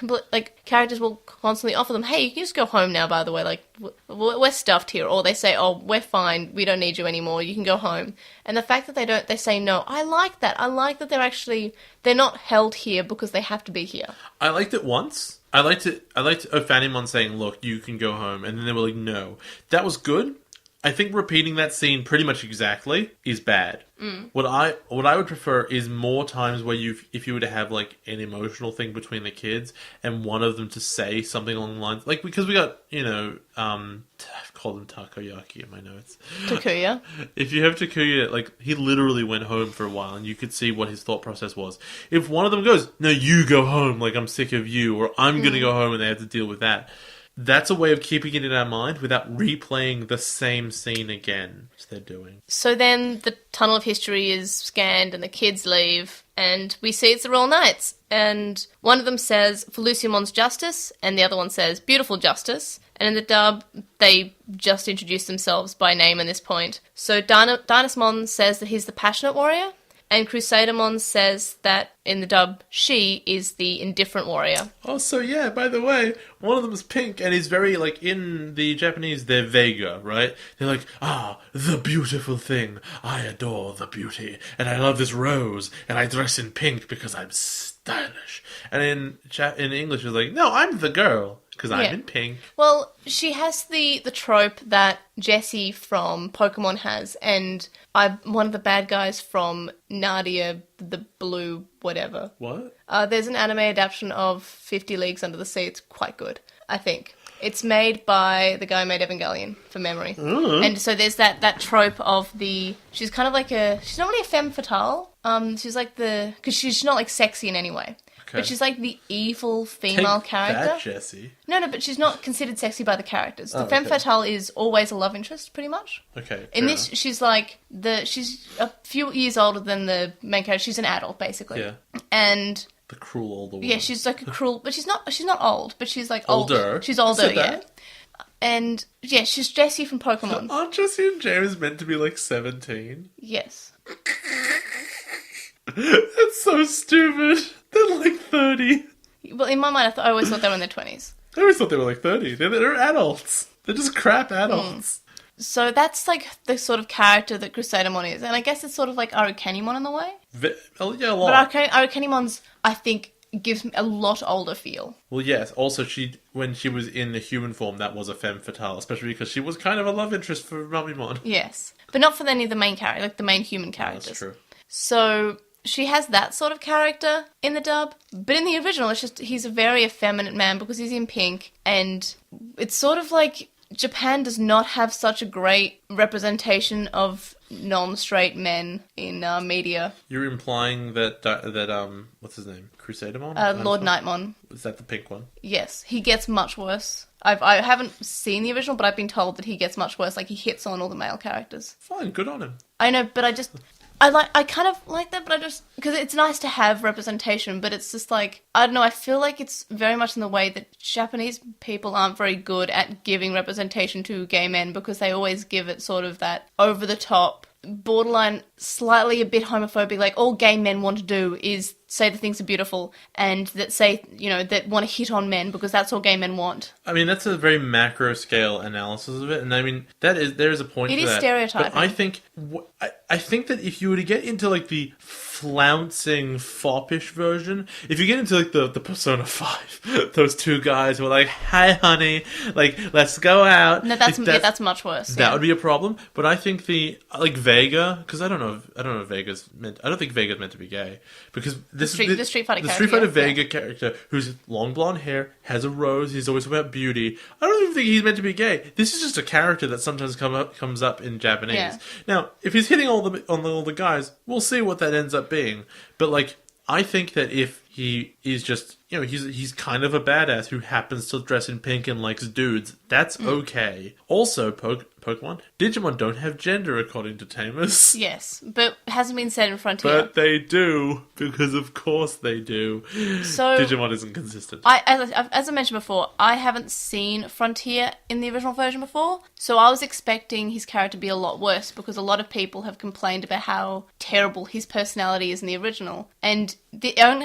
characters will constantly offer them, hey, you can just go home now, by the way, like, we're stuffed here. Or they say, oh, we're fine, we don't need you anymore, you can go home. And the fact that they say no, I like that. I like that they're not held here because they have to be here. I liked it once. I liked Ophanimon saying, look, you can go home. And then they were like, no. That was good. I think repeating that scene pretty much exactly is bad. What I would prefer is more times where if you were to have like an emotional thing between the kids and one of them to say something along the lines, like, because we got, you know, I've called him Takoyaki in my notes. Takuya. If you have Takuya, like, he literally went home for a while and you could see what his thought process was. If one of them goes, no, you go home, like, I'm sick of you, or I'm going to go home and they have to deal with that. That's a way of keeping it in our mind without replaying the same scene again, which they're doing. So then the Tunnel of History is scanned and the kids leave, and we see it's the Royal Knights. And one of them says, for Lucimon's justice, and the other one says, beautiful justice. And in the dub, they just introduce themselves by name at this point. So Dynasmon says that he's the passionate warrior, and Crusadermon says that, in the dub, she is the indifferent warrior. Oh, so yeah, by the way, one of them is pink, and he's very, like, in the Japanese, they're Vega, right? They're like, the beautiful thing. I adore the beauty, and I love this rose, and I dress in pink because I'm stylish. And in English, it's like, no, I'm the girl, because I'm in pink. Well, she has the trope that Jessie from Pokemon has, and one of the bad guys from Nadia, the blue whatever. What? There's an anime adaptation of 50 Leagues Under the Sea. It's quite good, I think. It's made by the guy who made Evangelion, from memory. And so there's that trope of she's kind of like she's not really a femme fatale. She's like because she's not like sexy in any way. Okay. But she's like the evil female character. That, Jessie. No, but she's not considered sexy by the characters. The femme fatale is always a love interest, pretty much. Okay. In this, she's like she's a few years older than the main character. She's an adult, basically. Yeah. And the cruel older woman. Yeah, she's like a cruel, but she's not old, but she's like older. She's older, yeah. And yeah, she's Jessie from Pokemon. Aren't Jessie and James meant to be like 17? Yes. That's so stupid. They're like 30. Well, in my mind, I always thought they were in their 20s. I always thought they were like 30. They're adults. They're just crap adults. So that's like the sort of character that Crusadermon is. And I guess it's sort of like Arukenimon in a way. Yeah, a lot. But Arukenimon's, I think, gives me a lot older feel. Well, yes. Also, when she was in the human form, that was a femme fatale, especially because she was kind of a love interest for Mummymon. Yes. But not for any of the main characters, like the main human characters. That's true. So she has that sort of character in the dub, but in the original, it's just he's a very effeminate man because he's in pink, and it's sort of like Japan does not have such a great representation of non-straight men in media. You're implying that what's his name? Crusadermon? Lord Nightmon. Is that the pink one? Yes, he gets much worse. I haven't seen the original, but I've been told that he gets much worse. Like, he hits on all the male characters. Fine, good on him. I know, but I kind of like that, but because it's nice to have representation, but it's just like, I don't know, I feel like it's very much in the way that Japanese people aren't very good at giving representation to gay men, because they always give it sort of that over-the-top, borderline, slightly a bit homophobic, like all gay men want to do is say that things are beautiful and that say, that want to hit on men because that's all gay men want. I mean, that's a very macro scale analysis of it, and I mean, there is a point to that. It is stereotyping. But I think that if you were to get into, like, the flouncing, foppish version, if you get into, like, the Persona 5, those two guys who are like, "Hi, honey, like, let's go out." No, that's much worse. That would be a problem, but I think Vega, because I don't think Vega's meant to be gay, because the Street Fighter the character, Street Fighter Vega character, who's long blonde hair, has a rose, he's always about beauty. I don't even think he's meant to be gay. This is just a character that sometimes comes up in Japanese. Yeah. Now, if he's hitting all the guys, we'll see what that ends up being. But, like, I think that if he is just, he's kind of a badass who happens to dress in pink and likes dudes, that's okay. Also, Pokemon, Digimon don't have gender according to Tamers. Yes, but hasn't been said in Frontier. But they do, because of course they do. So Digimon isn't consistent. As I mentioned before, I haven't seen Frontier in the original version before, so I was expecting his character to be a lot worse, because a lot of people have complained about how terrible his personality is in the original, and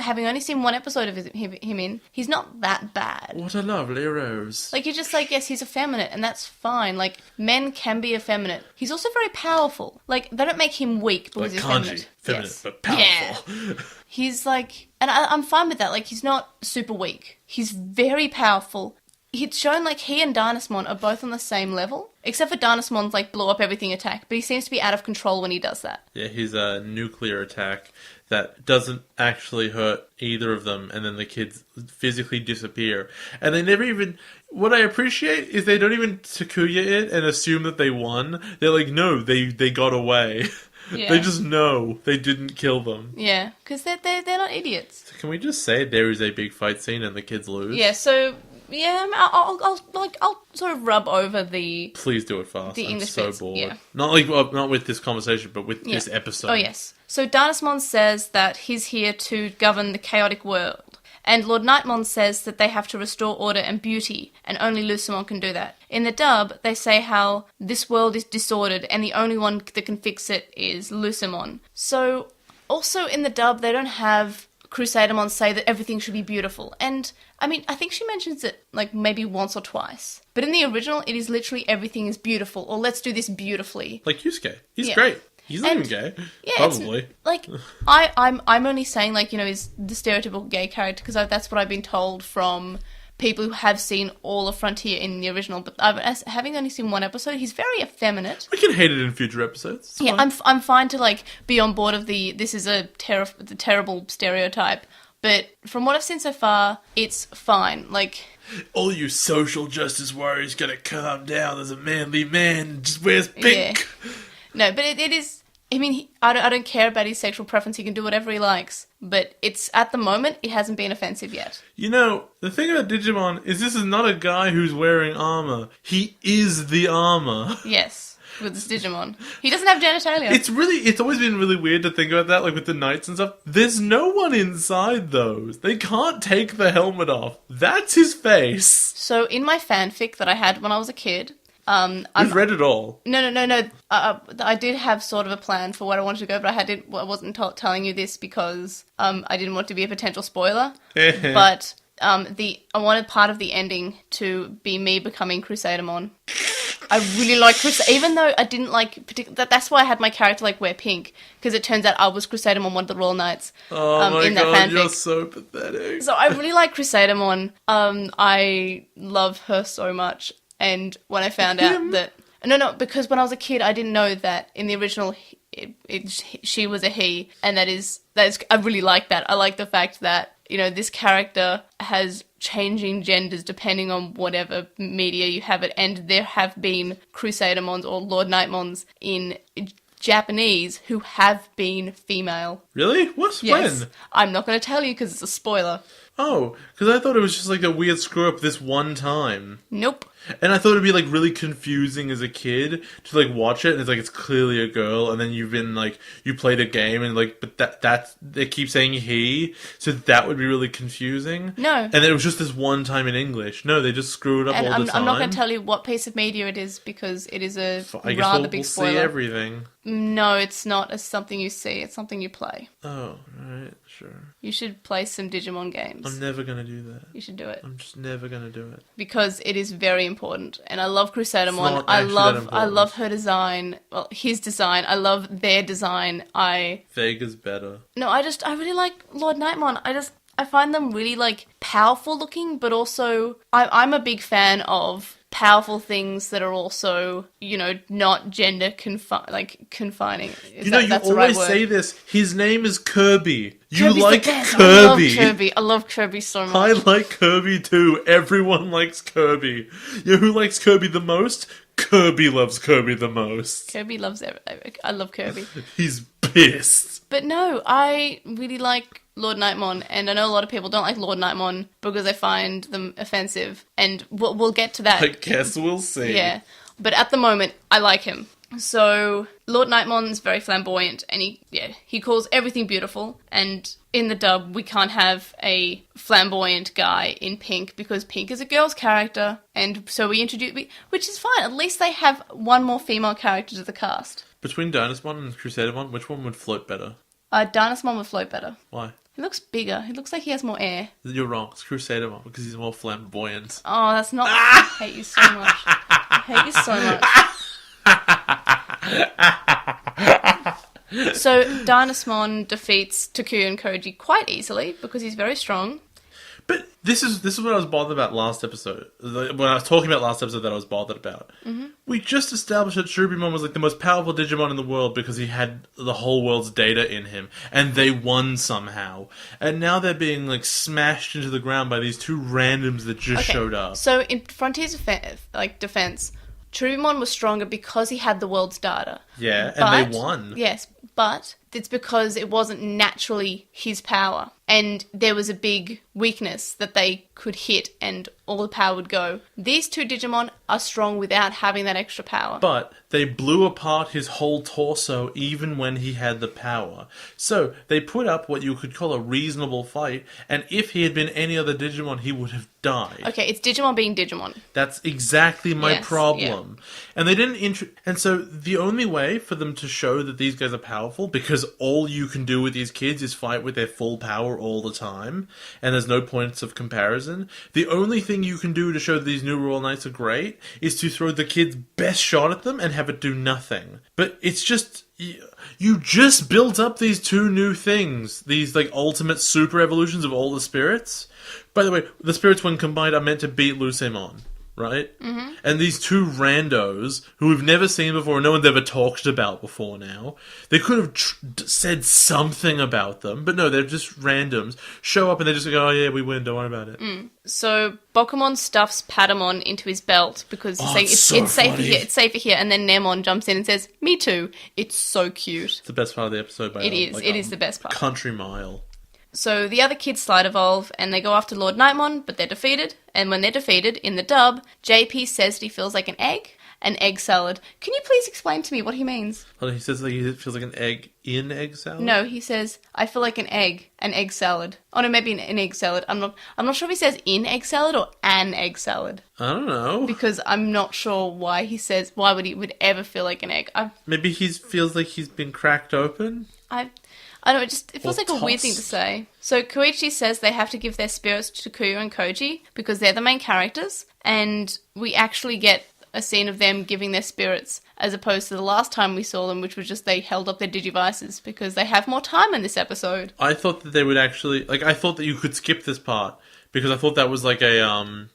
having only seen one episode of him in, he's not that bad. What a lovely rose. Like, you're just like, yes, he's effeminate, and that's fine. Like, men can be effeminate. He's also very powerful. Like, they don't make him weak because he's Kanji, effeminate. but powerful. Yeah. He's like, and I'm fine with that. Like, he's not super weak. He's very powerful. It's shown, like, he and Dynasmon are both on the same level, except for Dynasmon's, like, blow up everything attack, but he seems to be out of control when he does that. Yeah, he's a nuclear attack that doesn't actually hurt either of them, and then the kids physically disappear. And they never even... What I appreciate is they don't even Takuya it and assume that they won. They're like, no, they got away. Yeah. They just know they didn't kill them. Yeah, because they're not idiots. So can we just say there is a big fight scene and the kids lose? Yeah, so... Yeah, I'll sort of rub over the... Please do it fast. I'm so bits. bored. Yeah. Not with this conversation, but with this episode. Oh, yes. So Dynasmon says that he's here to govern the chaotic world. And Lord Nightmon says that they have to restore order and beauty, and only Lucimon can do that. In the dub, they say how this world is disordered, and the only one that can fix it is Lucimon. So, also in the dub, they don't have Crusadermon say that everything should be beautiful. And, I mean, I think she mentions it, like, maybe once or twice. But in the original, it is literally everything is beautiful, or let's do this beautifully. Like Yusuke. He's great. He's not even gay. Yeah, probably. Like, I'm only saying, like, he's the stereotypical gay character, because that's what I've been told from people who have seen all of Frontier in the original. But having only seen one episode, he's very effeminate. We can hate it in future episodes. It's fine. I'm fine to, like, be on board of this is the terrible stereotype. But from what I've seen so far, it's fine. Like, all you social justice warriors gotta calm down. There's a manly man just wears pink. Yeah. No, but it is... I mean, I don't care about his sexual preference. He can do whatever he likes. But it's, at the moment, it hasn't been offensive yet. The thing about Digimon is this is not a guy who's wearing armor. He is the armor. Yes, with this Digimon. He doesn't have genitalia. It's always been really weird to think about that, like with the knights and stuff. There's no one inside those. They can't take the helmet off. That's his face. So, in my fanfic that I had when I was a kid... We've read it all. No. I did have sort of a plan for what I wanted to go, but I wasn't telling you this because I didn't want to be a potential spoiler. But I wanted part of the ending to be me becoming Crusadermon. I really like Crusader, even though I didn't like that's why I had my character like wear pink, because it turns out I was Crusadermon, one of the Royal Knights. Oh my in that god, fanfic. You're so pathetic. So I really like Crusadermon. I love her so much. And when I found out that... No, because when I was a kid, I didn't know that in the original, she was a he. And that is... I really like that. I like the fact that, this character has changing genders depending on whatever media you have it. And there have been Crusadermons or Lord Nightmons in Japanese who have been female. Really? What? Yes. When? I'm not going to tell you because it's a spoiler. Oh, because I thought it was just like a weird screw-up this one time. Nope. And I thought it'd be like really confusing as a kid to like watch it, and it's like it's clearly a girl, and then you've been like you played a game, and like but that they keep saying he, so that would be really confusing. No. And then it was just this one time in English. No, they just screw it up all the time. I'm not going to tell you what piece of media it is because it is a I guess rather we'll big spoiler. see everything. No, it's not something you see. It's something you play. Oh, right, sure. You should play some Digimon games. I'm never gonna do that. You should do it. I'm just never gonna do it. Because it is very important. And I love Crusadermon. not actually that important. I love her design. Well, his design. I love their design. Vega's better. No, I really like Lord Nightmon. I find them really, like, powerful looking, but also I'm a big fan of powerful things that are also, you know, not gender confining. You always say this. His name is Kirby. You Kirby's like the best. Kirby. I love Kirby so much. I like Kirby too. Everyone likes Kirby. You know who likes Kirby the most? Kirby loves Kirby the most. Kirby loves everything. I love Kirby. He's pissed. But no, I really like Lord Nightmon, and I know a lot of people don't like Lord Nightmon because they find them offensive, and we'll get to that. I guess we'll see. Yeah, but at the moment, I like him. So, Lord Nightmon's very flamboyant, and he calls everything beautiful, and in the dub, we can't have a flamboyant guy in pink, because pink is a girl's character, and so we introduce, which is fine, at least they have one more female character to the cast. Between Dynasmon and Crusadermon, which one would float better? Dynasmon would float better. Why? He looks bigger. He looks like he has more air. You're wrong. It's Crusadermon because he's more flamboyant. Oh, that's not... I hate you so much. I hate you so much. So, Dynasmon defeats Takuya and Kouji quite easily because he's very strong. But this is what I was bothered about last episode. When I was talking about last episode that I was bothered about. Mm-hmm. We just established that Cherubimon was like the most powerful Digimon in the world because he had the whole world's data in him. And they won somehow. And now they're being like smashed into the ground by these two randoms that just showed up. So in Frontier's defense, Cherubimon was stronger because he had the world's data. Yeah, and they won. Yes, but it's because it wasn't naturally his power. And there was a big weakness that they could hit and all the power would go. These two Digimon are strong without having that extra power. But they blew apart his whole torso even when he had the power. So they put up what you could call a reasonable fight, and if he had been any other Digimon, he would have died. Okay, it's Digimon being Digimon. That's exactly my problem. Yeah. And they didn't and so the only way for them to show that these guys are powerful, because all you can do with these kids is fight with their full power all the time, and there's no points of comparison, the only thing you can do to show that these new Royal Knights are great is to throw the kid's best shot at them and have it do nothing. But it's just... You just built up these two new things. These, like, ultimate super evolutions of all the spirits. By the way, the spirits when combined are meant to beat Lucemon, right? Mm-hmm. And these two randos, who we've never seen before, no one's ever talked about before now, they could have said something about them, but no, they're just randoms. Show up and they just go, oh yeah, we win, don't worry about it. So, Bokumon stuffs Patamon into his belt because he's saying, it's safer here, it's safer here, and then Nemon jumps in and says, me too. It's so cute. It's the best part of the episode by It is the best part. Country mile. So the other kids slide evolve, and they go after Lord Nightmon, but they're defeated. And when they're defeated, in the dub, JP says that he feels like an egg salad. Can you please explain to me what he means? Oh, he says that he feels like an egg in egg salad? No, he says, I feel like an egg salad. Oh no, maybe an egg salad. I'm not sure if he says in egg salad or an egg salad. I don't know. Because I'm not sure why he would ever feel like an egg. Maybe he feels like he's been cracked open? I don't know, it feels like a weird thing to say. So Koichi says they have to give their spirits to Takuya and Kouji because they're the main characters, and we actually get a scene of them giving their spirits as opposed to the last time we saw them, which was just they held up their Digivices because they have more time in this episode. I thought that they would actually... I thought that you could skip this part because I thought that was like a...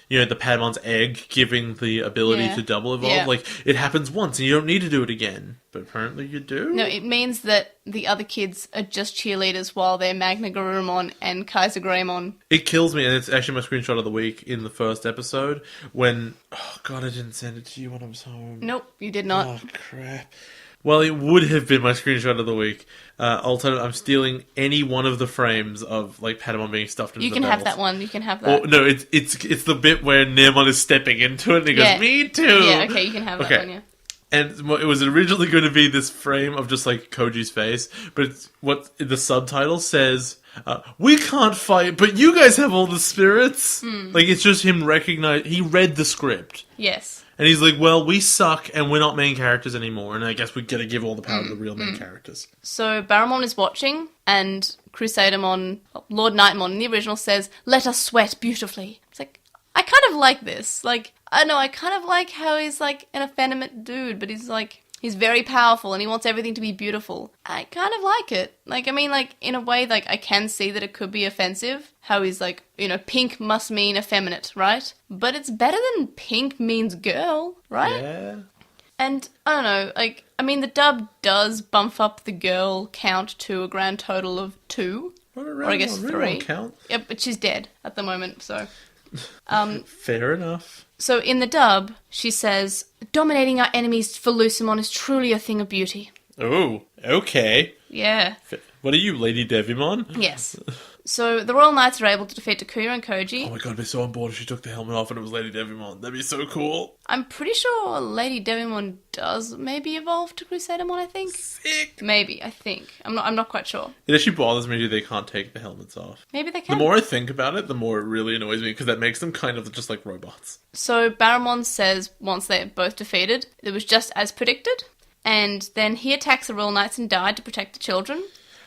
the Padamon's egg giving the ability to double evolve. Yeah. Like, it happens once and you don't need to do it again. But apparently you do? No, it means that the other kids are just cheerleaders while they're Magna Garurumon and Kaiser Greymon. It kills me, and it's actually my screenshot of the week in the first episode when... Oh, God, I didn't send it to you when I was home. Nope, you did not. Oh, crap. Well, it would have been my screenshot of the week. Alternative, I'm stealing any one of the frames of like Patamon being stuffed into the belt. You can have that one. You can have that. Or, no, it's the bit where Nemon is stepping into it and he goes, me too! Yeah, okay, you can have that one, yeah. And it was originally going to be this frame of just like Koji's face, but it's what the subtitle says, We can't fight, but you guys have all the spirits. Like, it's just him he read the script. Yes. And he's like, well, we suck and we're not main characters anymore, and I guess we gotta give all the power to the real main characters. So Barramon is watching, and Crusadermon, Lord Nightmon in the original says, "Let us sweat beautifully." It's like, I kind of like this. Like, I don't know, I kind of like how he's like an effeminate dude, but he's like, he's very powerful and he wants everything to be beautiful. I kind of like it. Like, I mean, like, in a way, like, I can see that it could be offensive. How he's like, you know, pink must mean effeminate, right? But it's better than pink means girl, right? Yeah. And, I don't know, like, I mean, the dub does bump up the girl count to a grand total of 2. Or I guess 3. Count. Yep, but she's dead at the moment, so... Fair enough. So in the dub, she says, "Dominating our enemies for Lucimon is truly a thing of beauty." Oh, okay. Yeah. What are you, Lady Devimon? Yes. So the Royal Knights are able to defeat Takuya and Kouji. Oh my god, I'd be so on board if she took the helmet off and it was Lady Devimon. That'd be so cool. I'm pretty sure Lady Devimon does maybe evolve to Crusadermon, I think. Sick. Maybe, I think. I'm not quite sure. It actually bothers me that they can't take the helmets off. Maybe they can. The more I think about it, the more it really annoys me, because that makes them kind of just like robots. So Barramon says once they're both defeated, it was just as predicted. And then he attacks the Royal Knights and died to protect the children.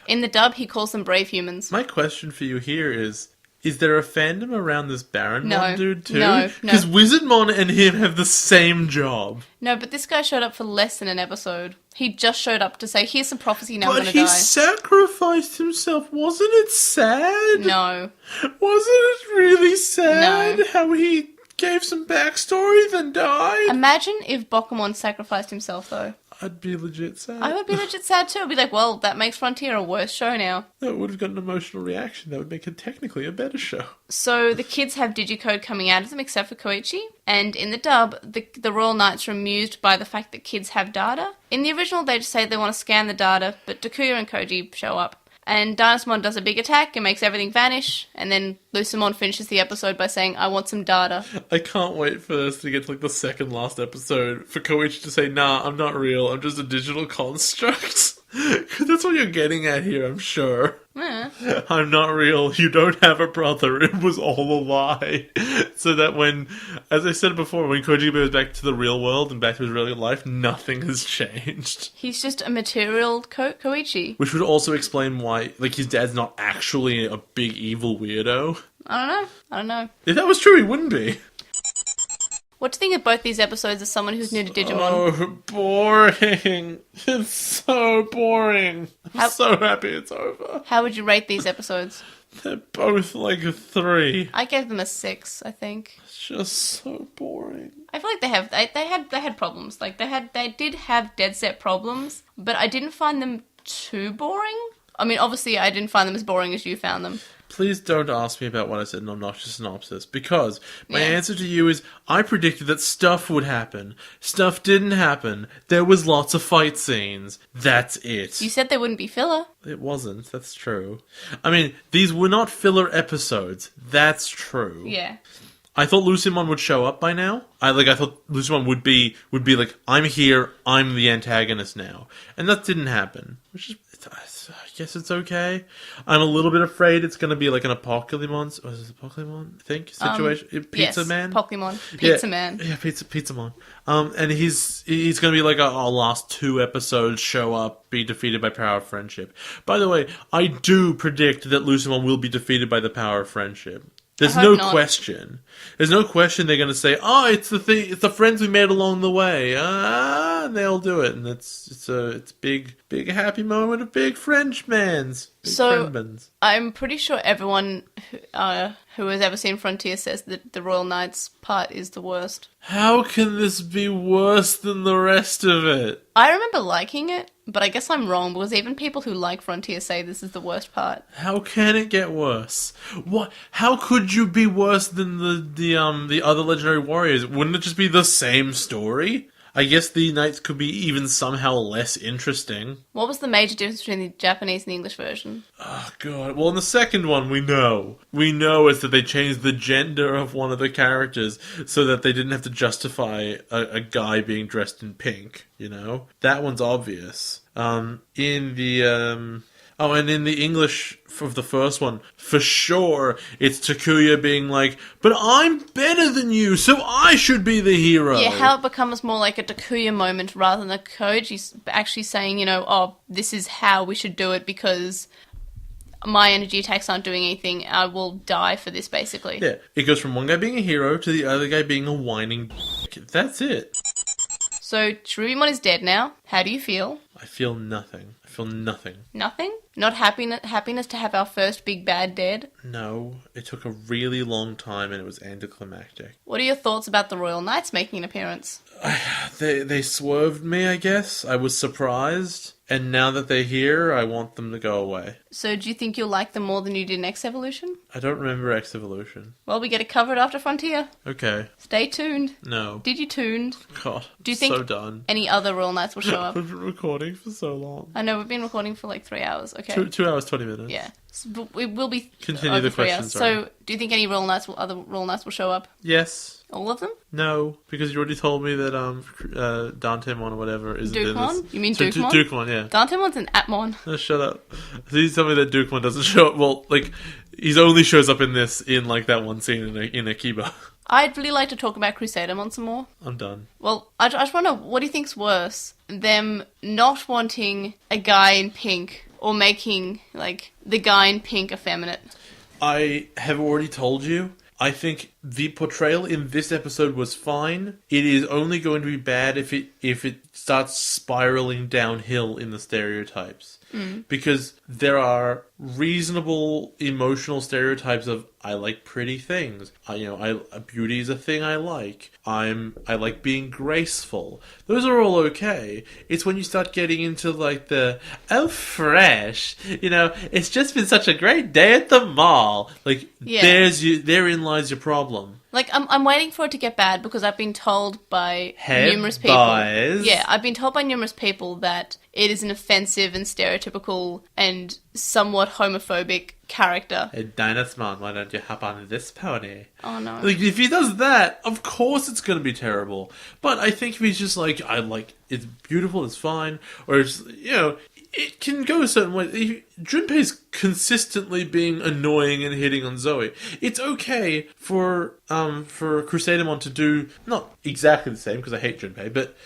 In the dub, he calls them brave humans. My question for you here is there a fandom around this Baronmon dude too? No. Because Wizardmon and him have the same job. No, but this guy showed up for less than an episode. He just showed up to say, "Here's some prophecy, now I'm But gonna he die." sacrificed himself. Wasn't it sad? No. Wasn't it really sad No. how he gave some backstory then died? Imagine if Bokumon sacrificed himself, though. I'd be legit sad. I would be legit sad too. I'd be like, well, that makes Frontier a worse show now. That would have got an emotional reaction. That would make it technically a better show. So the kids have digicode coming out of them, except for Kouji. And in the dub, the Royal Knights are amused by the fact that kids have data. In the original, they just say they want to scan the data, but Takuya and Kouji show up. And Dynasmon does a big attack and makes everything vanish. And then Lucimon finishes the episode by saying, "I want some data." I can't wait for this to get to like the second last episode for Kouji to say, "Nah, I'm not real. I'm just a digital construct." That's what you're getting at here, I'm sure. Yeah. I'm not real. You don't have a brother. It was all a lie. So that when, as I said before, when Kouji goes back to the real world and back to his real life, nothing has changed. He's just a material Koichi. Which would also explain why, like, his dad's not actually a big evil weirdo. I don't know. If that was true, he wouldn't be. What do you think of both these episodes as someone who's new to Digimon? Oh, boring. It's so boring. I'm so happy it's over. How would you rate these episodes? They're both like a 3. I gave them a 6, I think. It's just so boring. I feel like they had problems. Like they did have dead set problems, but I didn't find them too boring. I mean, obviously I didn't find them as boring as you found them. Please don't ask me about what I said in Obnoxious Synopsis, because my answer to you is I predicted that stuff would happen. Stuff didn't happen. There was lots of fight scenes. That's it. You said they wouldn't be filler. It wasn't. That's true. I mean, these were not filler episodes. That's true. Yeah. I thought Lucimon would show up by now. I thought Lucimon would be like, I'm here, I'm the antagonist now. And that didn't happen. Which is, I guess it's okay. I'm a little bit afraid it's going to be like an Apocalypse. Was it Apocalypse? I think situation. Pizza yes, Man. Pokemon. Pizza Man. Yeah, Pizza Man. And he's going to be like our last 2 episodes show up, be defeated by power of friendship. By the way, I do predict that Lucimon will be defeated by the power of friendship. There's no question. There's no question they're going to say, "Oh, it's the friends we made along the way." And they'll do it, and it's a big happy moment of big Frenchmans. I'm pretty sure everyone who has ever seen Frontier says that the Royal Knights part is the worst. How can this be worse than the rest of it? I remember liking it, but I guess I'm wrong, because even people who like Frontier say this is the worst part. How can it get worse? What? How could you be worse than the other Legendary Warriors? Wouldn't it just be the same story? I guess the Knights could be even somehow less interesting. What was the major difference between the Japanese and the English version? Oh, God. Well, in the second one, we know. We know is that they changed the gender of one of the characters so that they didn't have to justify a guy being dressed in pink, you know? That one's obvious. In the... Oh, and in the English of the first one, for sure, it's Takuya being like, but I'm better than you, so I should be the hero. Yeah, how it becomes more like a Takuya moment rather than a Kouji actually saying, oh, this is how we should do it because my energy attacks aren't doing anything. I will die for this, basically. Yeah, it goes from one guy being a hero to the other guy being a whining That's it. So, Cherubimon is dead now. How do you feel? I feel nothing. I feel nothing. Nothing? Not happiness to have our first big bad dead? No, it took a really long time and it was anticlimactic. What are your thoughts about the Royal Knights making an appearance? They swerved me, I guess. I was surprised. And now that they're here, I want them to go away. So do you think you'll like them more than you did in X Evolution? I don't remember X Evolution. Well, we get it covered after Frontier. Okay. Stay tuned. No. Did you tuned? God, Do you think so done. any other Royal Knights will show up? We've been recording for so long. I know, we've been recording for like 3 hours. Okay. 2 hours, 20 minutes. Yeah. So, but we will be Continue over the 3 question, hours. sorry. So do you think any other Royal Knights will show up? Yes. All of them? No, because you already told me that Dantemon or whatever isn't in Dukemon? this. You mean So, Dukemon? Dukemon, yeah. Dantemon's an Atmon. Oh, shut up. So you tell me that Dukemon doesn't show up. Well, like, he only shows up in this in like that one scene in Akiba. I'd really like to talk about Crusadermon some more. I'm done. Well, I just want to know, what do you think's worse? Them not wanting a guy in pink or making, like, the guy in pink effeminate? I have already told you. I think the portrayal in this episode was fine. It is only going to be bad if it starts spiraling downhill in the stereotypes. Because there are reasonable emotional stereotypes of I like pretty things. Beauty is a thing I like. I like being graceful. Those are all okay. It's when you start getting into like the fresh. It's just been such a great day at the mall. Like therein lies your problem. Like, I'm waiting for it to get bad because I've been told by Hey, numerous people. boys. Yeah, I've been told by numerous people that it is an offensive and stereotypical and somewhat homophobic character. Hey, Dynasmon, why don't you hop on this pony? Oh no. Like, if he does that, of course it's going to be terrible. But I think if he's just like, it's beautiful, it's fine, or it's, it can go a certain way. Junpei's consistently being annoying and hitting on Zoe. It's okay for Crusadermon to do, not exactly the same, because I hate Junpei, but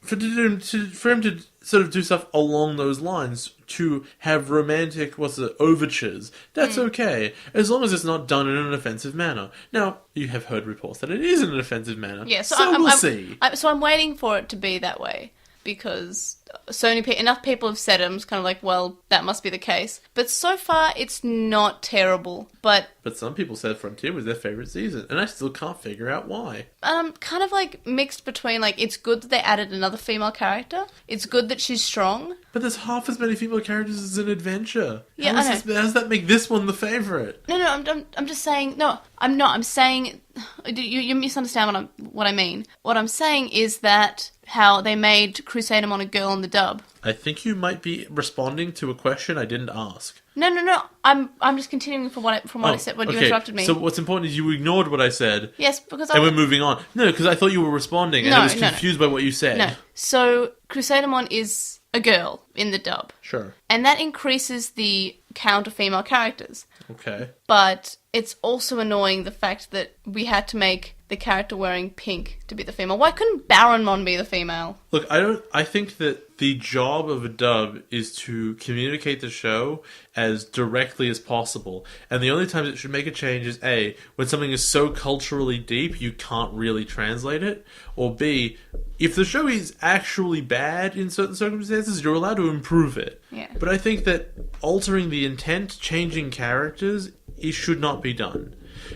for him to sort of do stuff along those lines, to have romantic, overtures. That's okay, as long as it's not done in an offensive manner. Now, you have heard reports that it is in an offensive manner, Yeah, so we'll see. So I'm waiting for it to be that way because enough people have said it. I'm just kind of like, well, that must be the case. But so far, it's not terrible. But some people said Frontier was their favourite season, and I still can't figure out why. I'm kind of like mixed between, like, it's good that they added another female character. It's good that she's strong. But there's half as many female characters as an adventure. Yeah, how does that make this one the favourite? No, I'm just saying, no, I'm not. I'm saying, you misunderstand what I mean. What I'm saying is that how they made Crusadermon a girl in the dub. I think you might be responding to a question I didn't ask. No. I'm just continuing from what I said when you interrupted me. So what's important is you ignored what I said. Yes, because we're moving on. No, because I thought you were responding, and I was confused by what you said. No. So Crusadermon is a girl in the dub. Sure. And that increases the count of female characters. Okay. But it's also annoying the fact that we had to make the character wearing pink to be the female. Why couldn't Baronmon be the female? Look, I think that the job of a dub is to communicate the show as directly as possible. And the only times it should make a change is A, when something is so culturally deep you can't really translate it, or B, if the show is actually bad in certain circumstances, you're allowed to improve it. Yeah. But I think that altering the intent, changing characters, it should not be done.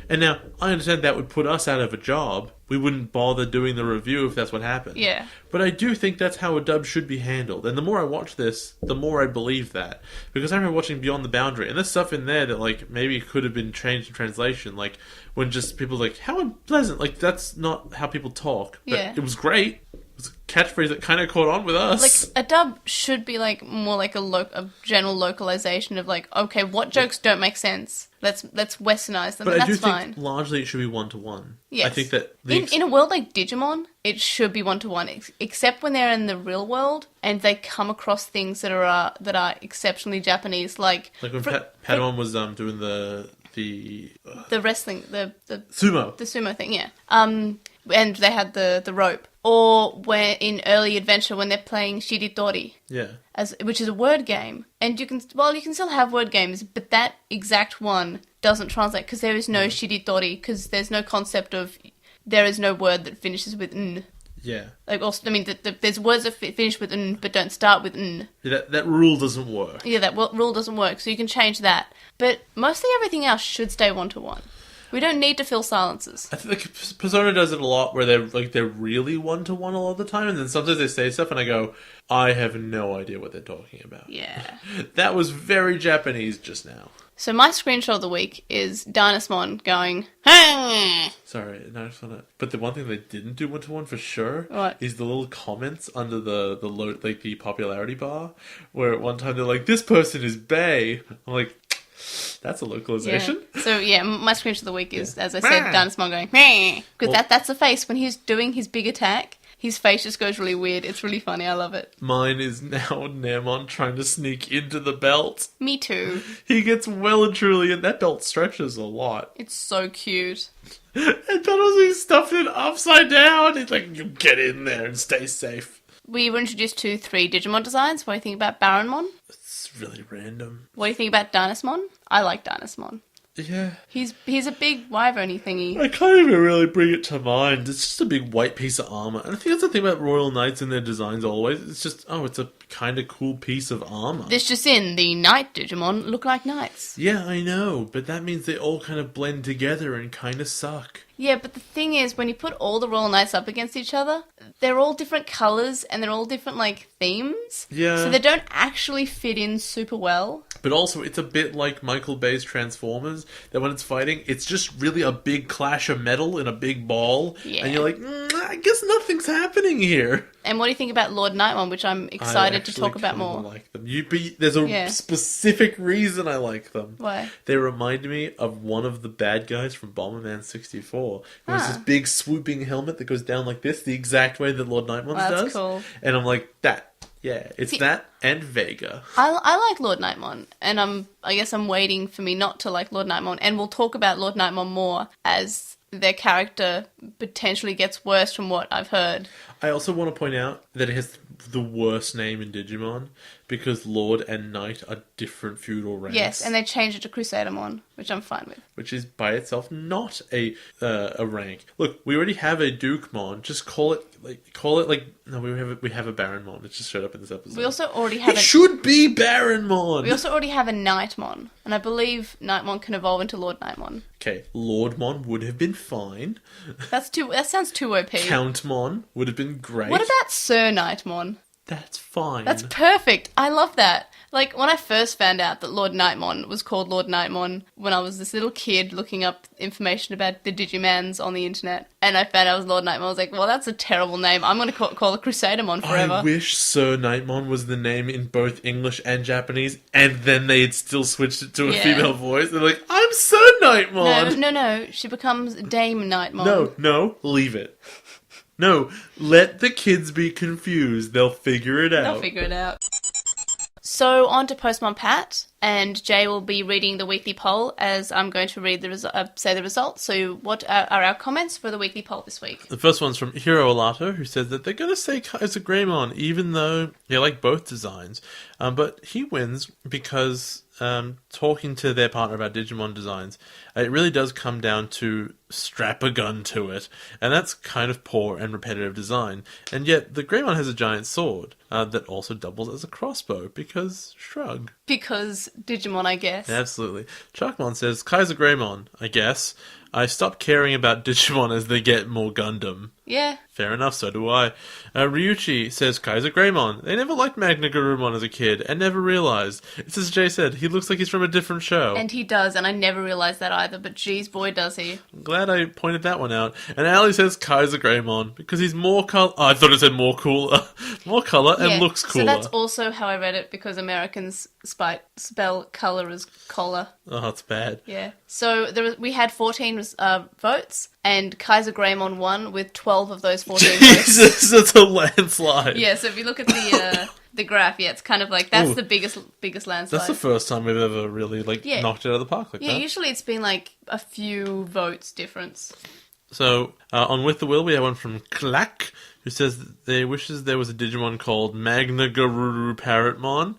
And now, I understand that would put us out of a job. We wouldn't bother doing the review if that's what happened. Yeah. But I do think that's how a dub should be handled. And the more I watch this, the more I believe that. Because I remember watching Beyond the Boundary, and there's stuff in there that, like, maybe could have been changed in translation. Like, when just people like, how unpleasant. Like, that's not how people talk. But Yeah. it was great. It was a catchphrase that kind of caught on with us. Like, a dub should be, like, more like a general localization of, like, okay, what jokes don't make sense? Let's westernize them, But and I do that's fine. think largely it should be 1-to-1. Yes. I think that In a world like Digimon, it should be 1-to-1, except when they're in the real world and they come across things that are exceptionally Japanese, like when Patamon was doing the wrestling, the sumo. the sumo thing, yeah. And they had the rope. Or where in early adventure when they're playing Shiritori, Yeah. which is a word game, and you can still have word games, but that exact one doesn't translate because there is no Shiritori, because there's no concept of there is no word that finishes with n. Yeah. Like also, I mean, there's words that finish with n but don't start with n. Yeah, that rule doesn't work. Yeah, that rule doesn't work, so you can change that. But mostly everything else should stay 1-to-1. We don't need to fill silences. I think Persona does it a lot where they're really 1-to-1 a lot of the time, and then sometimes they say stuff and I go, I have no idea what they're talking about. Yeah. That was very Japanese just now. So my screenshot of the week is Dynasmon going, "Hang!" Sorry, no, I just wanna... But the one thing they didn't do 1-to-1 for sure What? is the little comments under the popularity bar, where at one time they're like, this person is bae. I'm like, that's a localization. Yeah. So yeah, my screenshot of the week is, as I said, Dynasmon going, because that's the face when he's doing his big attack. His face just goes really weird. It's really funny. I love it. Mine is now Naemon trying to sneak into the belt. Me too. He gets well and truly in. That belt stretches a lot. It's so cute. And Tunnels, he stuffed it upside down. He's like, you get in there and stay safe. We were introduced to 3 Digimon designs. What do you think about Baronmon? It's really random. What do you think about Dynasmon? I like Dynasmon. Yeah. He's a big wyvern-y thingy. I can't even really bring it to mind. It's just a big white piece of armor. And I think that's the thing about Royal Knights and their designs always. It's just, it's a kind of cool piece of armor. This just in, the Knight Digimon look like knights. Yeah, I know. But that means they all kind of blend together and kind of suck. Yeah, but the thing is, when you put all the Royal Knights up against each other, they're all different colours and they're all different, themes. Yeah. So they don't actually fit in super well. But also, it's a bit like Michael Bay's Transformers, that when it's fighting, it's just really a big clash of metal in a big ball. Yeah. And you're like, I guess nothing's happening here. And what do you think about Lord Nightmon, which I'm excited to talk about more? I like them. There's a specific reason I like them. Why? They remind me of one of the bad guys from Bomberman 64. It was this big swooping helmet that goes down like this, the exact way that Lord Nightmon's does. That's cool. And I'm like, that. Yeah, it's that and Vega. I like Lord Nightmon, and I guess I'm waiting for me not to like Lord Nightmon, and we'll talk about Lord Nightmon more as their character potentially gets worse from what I've heard. I also want to point out that it has the worst name in Digimon because Lord and Knight are different feudal ranks. Yes, and they changed it to Crusadermon, which I'm fine with. Which is by itself not a rank. Look, we already have a Dukemon. Just call it no. We have a Baronmon. It just showed up in this episode. We also already have. It should be Baronmon. We also already have a Nightmon, and I believe Nightmon can evolve into Lord Nightmon. Okay, Lordmon would have been fine. That sounds too OP. Countmon would have been great. What about Sir Nightmon? That's fine. That's perfect. I love that. Like, when I first found out that Lord Nightmon was called Lord Nightmon when I was this little kid looking up information about the Digimans on the internet, and I found out it was Lord Nightmon, I was like, well, that's a terrible name. I'm going to call it Crusadermon forever. I wish Sir Nightmon was the name in both English and Japanese, and then they had still switched it to a female voice. They're like, I'm Sir Nightmon! No. She becomes Dame Nightmon. No, leave it. No, let the kids be confused. They'll figure it out. So, on to Postmon Pat, and Jay will be reading the weekly poll as I'm going to say the results. So, what are our comments for the weekly poll this week? The first one's from Hiro Olato, who says that they're going to say Kaiser Greymon, even though they like both designs. But he wins because talking to their partner about Digimon designs, it really does come down to strap a gun to it, and that's kind of poor and repetitive design. And yet, the Greymon has a giant sword that also doubles as a crossbow, because shrug. Because Digimon, I guess. Absolutely. Chuckmon says, Kaiser Greymon, I guess. I stopped caring about Digimon as they get more Gundam. Yeah. Fair enough, so do I. Ryuichi says Kaiser Greymon. They never liked Magna Garurumon as a kid, and never realized. It's as Jay said, he looks like he's from a different show. And he does, and I never realized that either, but geez, boy, does he. I'm glad I pointed that one out. And Ali says Kaiser Greymon, because he's more color. Oh, I thought it said more cooler. More color and looks cooler. So that's also how I read it, because Americans spell color as collar. Oh, it's bad. Yeah. So we had 14 votes, and Kaiser Greymon won with 12 of those 14 votes. Jesus, that's a landslide. Yeah, so if you look at the graph, yeah, it's kind of like, that's the biggest landslide. That's the first time we've ever really, knocked it out of the park like that. Yeah, usually it's been, a few votes difference. So, on With the Will, we have one from Clack, who says that they wishes there was a Digimon called Magna Garuru Parrotmon.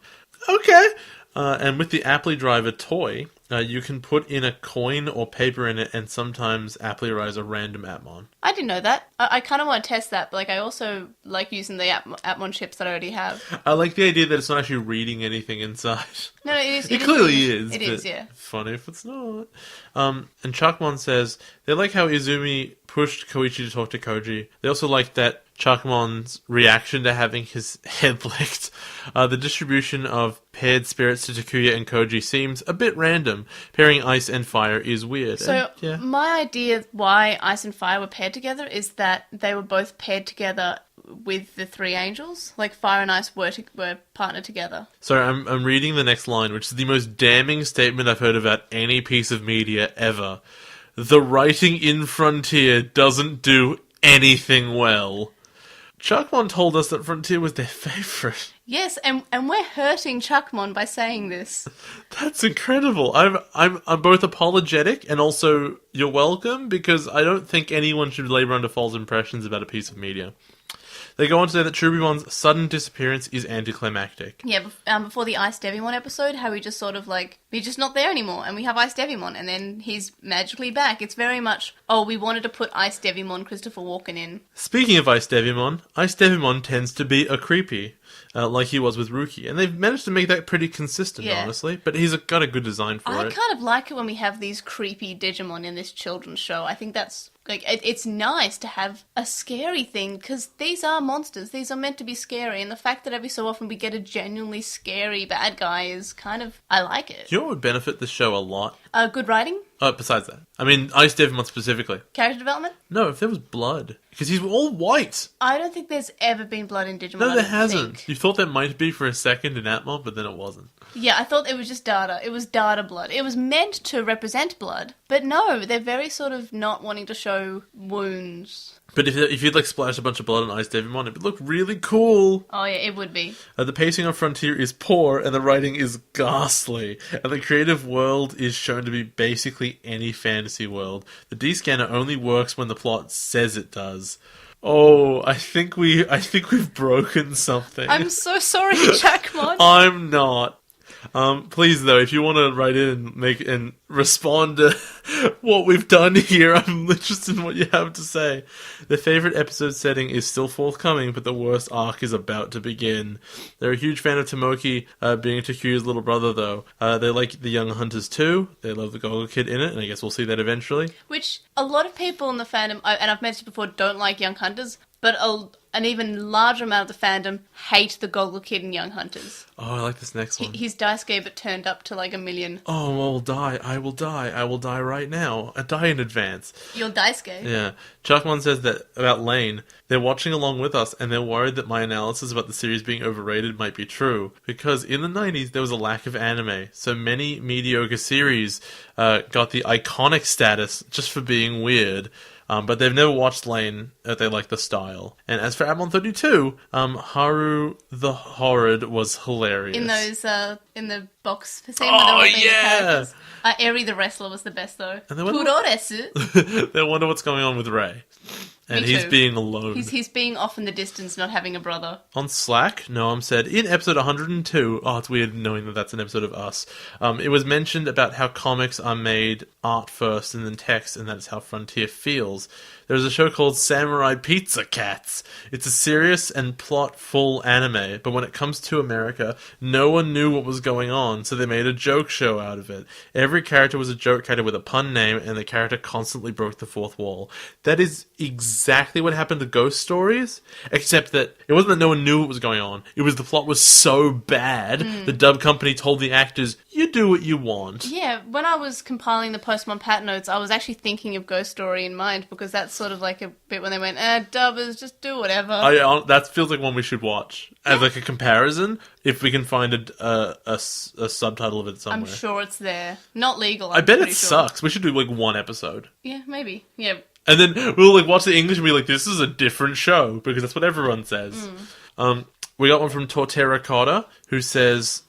Okay. And with the Apply Driver toy, you can put in a coin or paper in it and sometimes Apply rise a random Appmon. I didn't know that. I kind of want to test that, but I also like using the Appmon chips that I already have. I like the idea that it's not actually reading anything inside. No, it is. It clearly is. It is, yeah. Funny if it's not. And Chuckmon says, they like how Izumi pushed Koichi to talk to Kouji. They also like that Chuckmon's reaction to having his head licked. The distribution of paired spirits to Takuya and Kouji seems a bit random. Pairing ice and fire is weird. So, my idea why ice and fire were paired together is that they were both paired together with the three angels. Like, fire and ice were partnered together. Sorry, I'm reading the next line, which is the most damning statement I've heard about any piece of media ever. The writing in Frontier doesn't do anything well. Chuckmon told us that Frontier was their favourite. Yes, and we're hurting Chuckmon by saying this. That's incredible. I'm both apologetic and also you're welcome, because I don't think anyone should labour under false impressions about a piece of media. They go on to say that Trubymon's sudden disappearance is anticlimactic. Yeah, before the Ice Devimon episode, how he just sort of he's just not there anymore, and we have Ice Devimon, and then he's magically back. It's very much, we wanted to put Ice Devimon Christopher Walken in. Speaking of Ice Devimon tends to be a creepy, like he was with Ruki, and they've managed to make that pretty consistent, honestly, but he's got a good design for it. I kind of like it when we have these creepy Digimon in this children's show. I think that's, it's nice to have a scary thing, because these are monsters. These are meant to be scary, and the fact that every so often we get a genuinely scary bad guy is kind of, I like it. Do you know what would benefit the show a lot? Good writing? Besides that. I mean, Ice Devimon specifically. Character development? No, if there was blood. Because he's all white. I don't think there's ever been blood in Digimon. No, there hasn't. You thought there might be for a second in Atmon, but then it wasn't. Yeah, I thought it was just data. It was data blood. It was meant to represent blood. But no, they're very sort of not wanting to show wounds. But if you'd splash a bunch of blood on Ice Devimon, it would look really cool. Oh yeah, it would be. The pacing on Frontier is poor, and the writing is ghastly. And the creative world is shown to be basically any fantasy world. The D-scanner only works when the plot says it does. Oh, I think we've broken something. I'm so sorry, Jackmon. I'm not. Please though, if you want to write in and respond to what we've done here, I'm interested in what you have to say. Their favourite episode setting is still forthcoming, but the worst arc is about to begin. They're a huge fan of Tomoki being Takuya's little brother, though. They like the Young Hunters too. They love the Goggle Kid in it, and I guess we'll see that eventually. Which a lot of people in the fandom, and I've mentioned before, don't like Young Hunters, but an even larger amount of the fandom hate the Goggle Kid in Young Hunters. Oh, I like this next one. He's Daisuke, but turned up to 1 million. Oh, I will die. I will die right now. I die in advance. You're Daisuke. Yeah. Chuckmon says that about Lane, they're watching along with us, and they're worried that my analysis about the series being overrated might be true, because in the 90s there was a lack of anime, so many mediocre series got the iconic status just for being weird. But they've never watched Lane, they like the style. And as for Amon 32, Haru the Horrid was hilarious. In those, in the box scene where they were being characters. Eri the Wrestler was the best, though. Puroresu. They wonder what's going on with Ray. And he's being alone. He's being off in the distance, not having a brother. On Slack, Noam said, in episode 102, it's weird knowing that that's an episode of Us, it was mentioned about how comics are made art first and then text, and that's how Frontier feels. There's a show called Samurai Pizza Cats. It's a serious and plot-full anime, but when it comes to America, no one knew what was going on, so they made a joke show out of it. Every character was a joke character with a pun name, and the character constantly broke the fourth wall. That is exactly exactly what happened to Ghost Stories, except that it wasn't that no one knew what was going on. It was the plot was so bad, the dub company told the actors, you do what you want. Yeah, when I was compiling the Postmon Pat notes, I was actually thinking of Ghost Story in mind, because that's sort of like a bit when they went, dubbers, just do whatever. That feels like one we should watch. As like a comparison, if we can find a subtitle of it somewhere. I'm sure it's there. Not legal, I bet it sure. sucks. We should do like one episode. Yeah, maybe. Yeah. And then we'll like watch the English and be like, this is a different show, because that's what everyone says. We got one from Torterra Cotta, who says,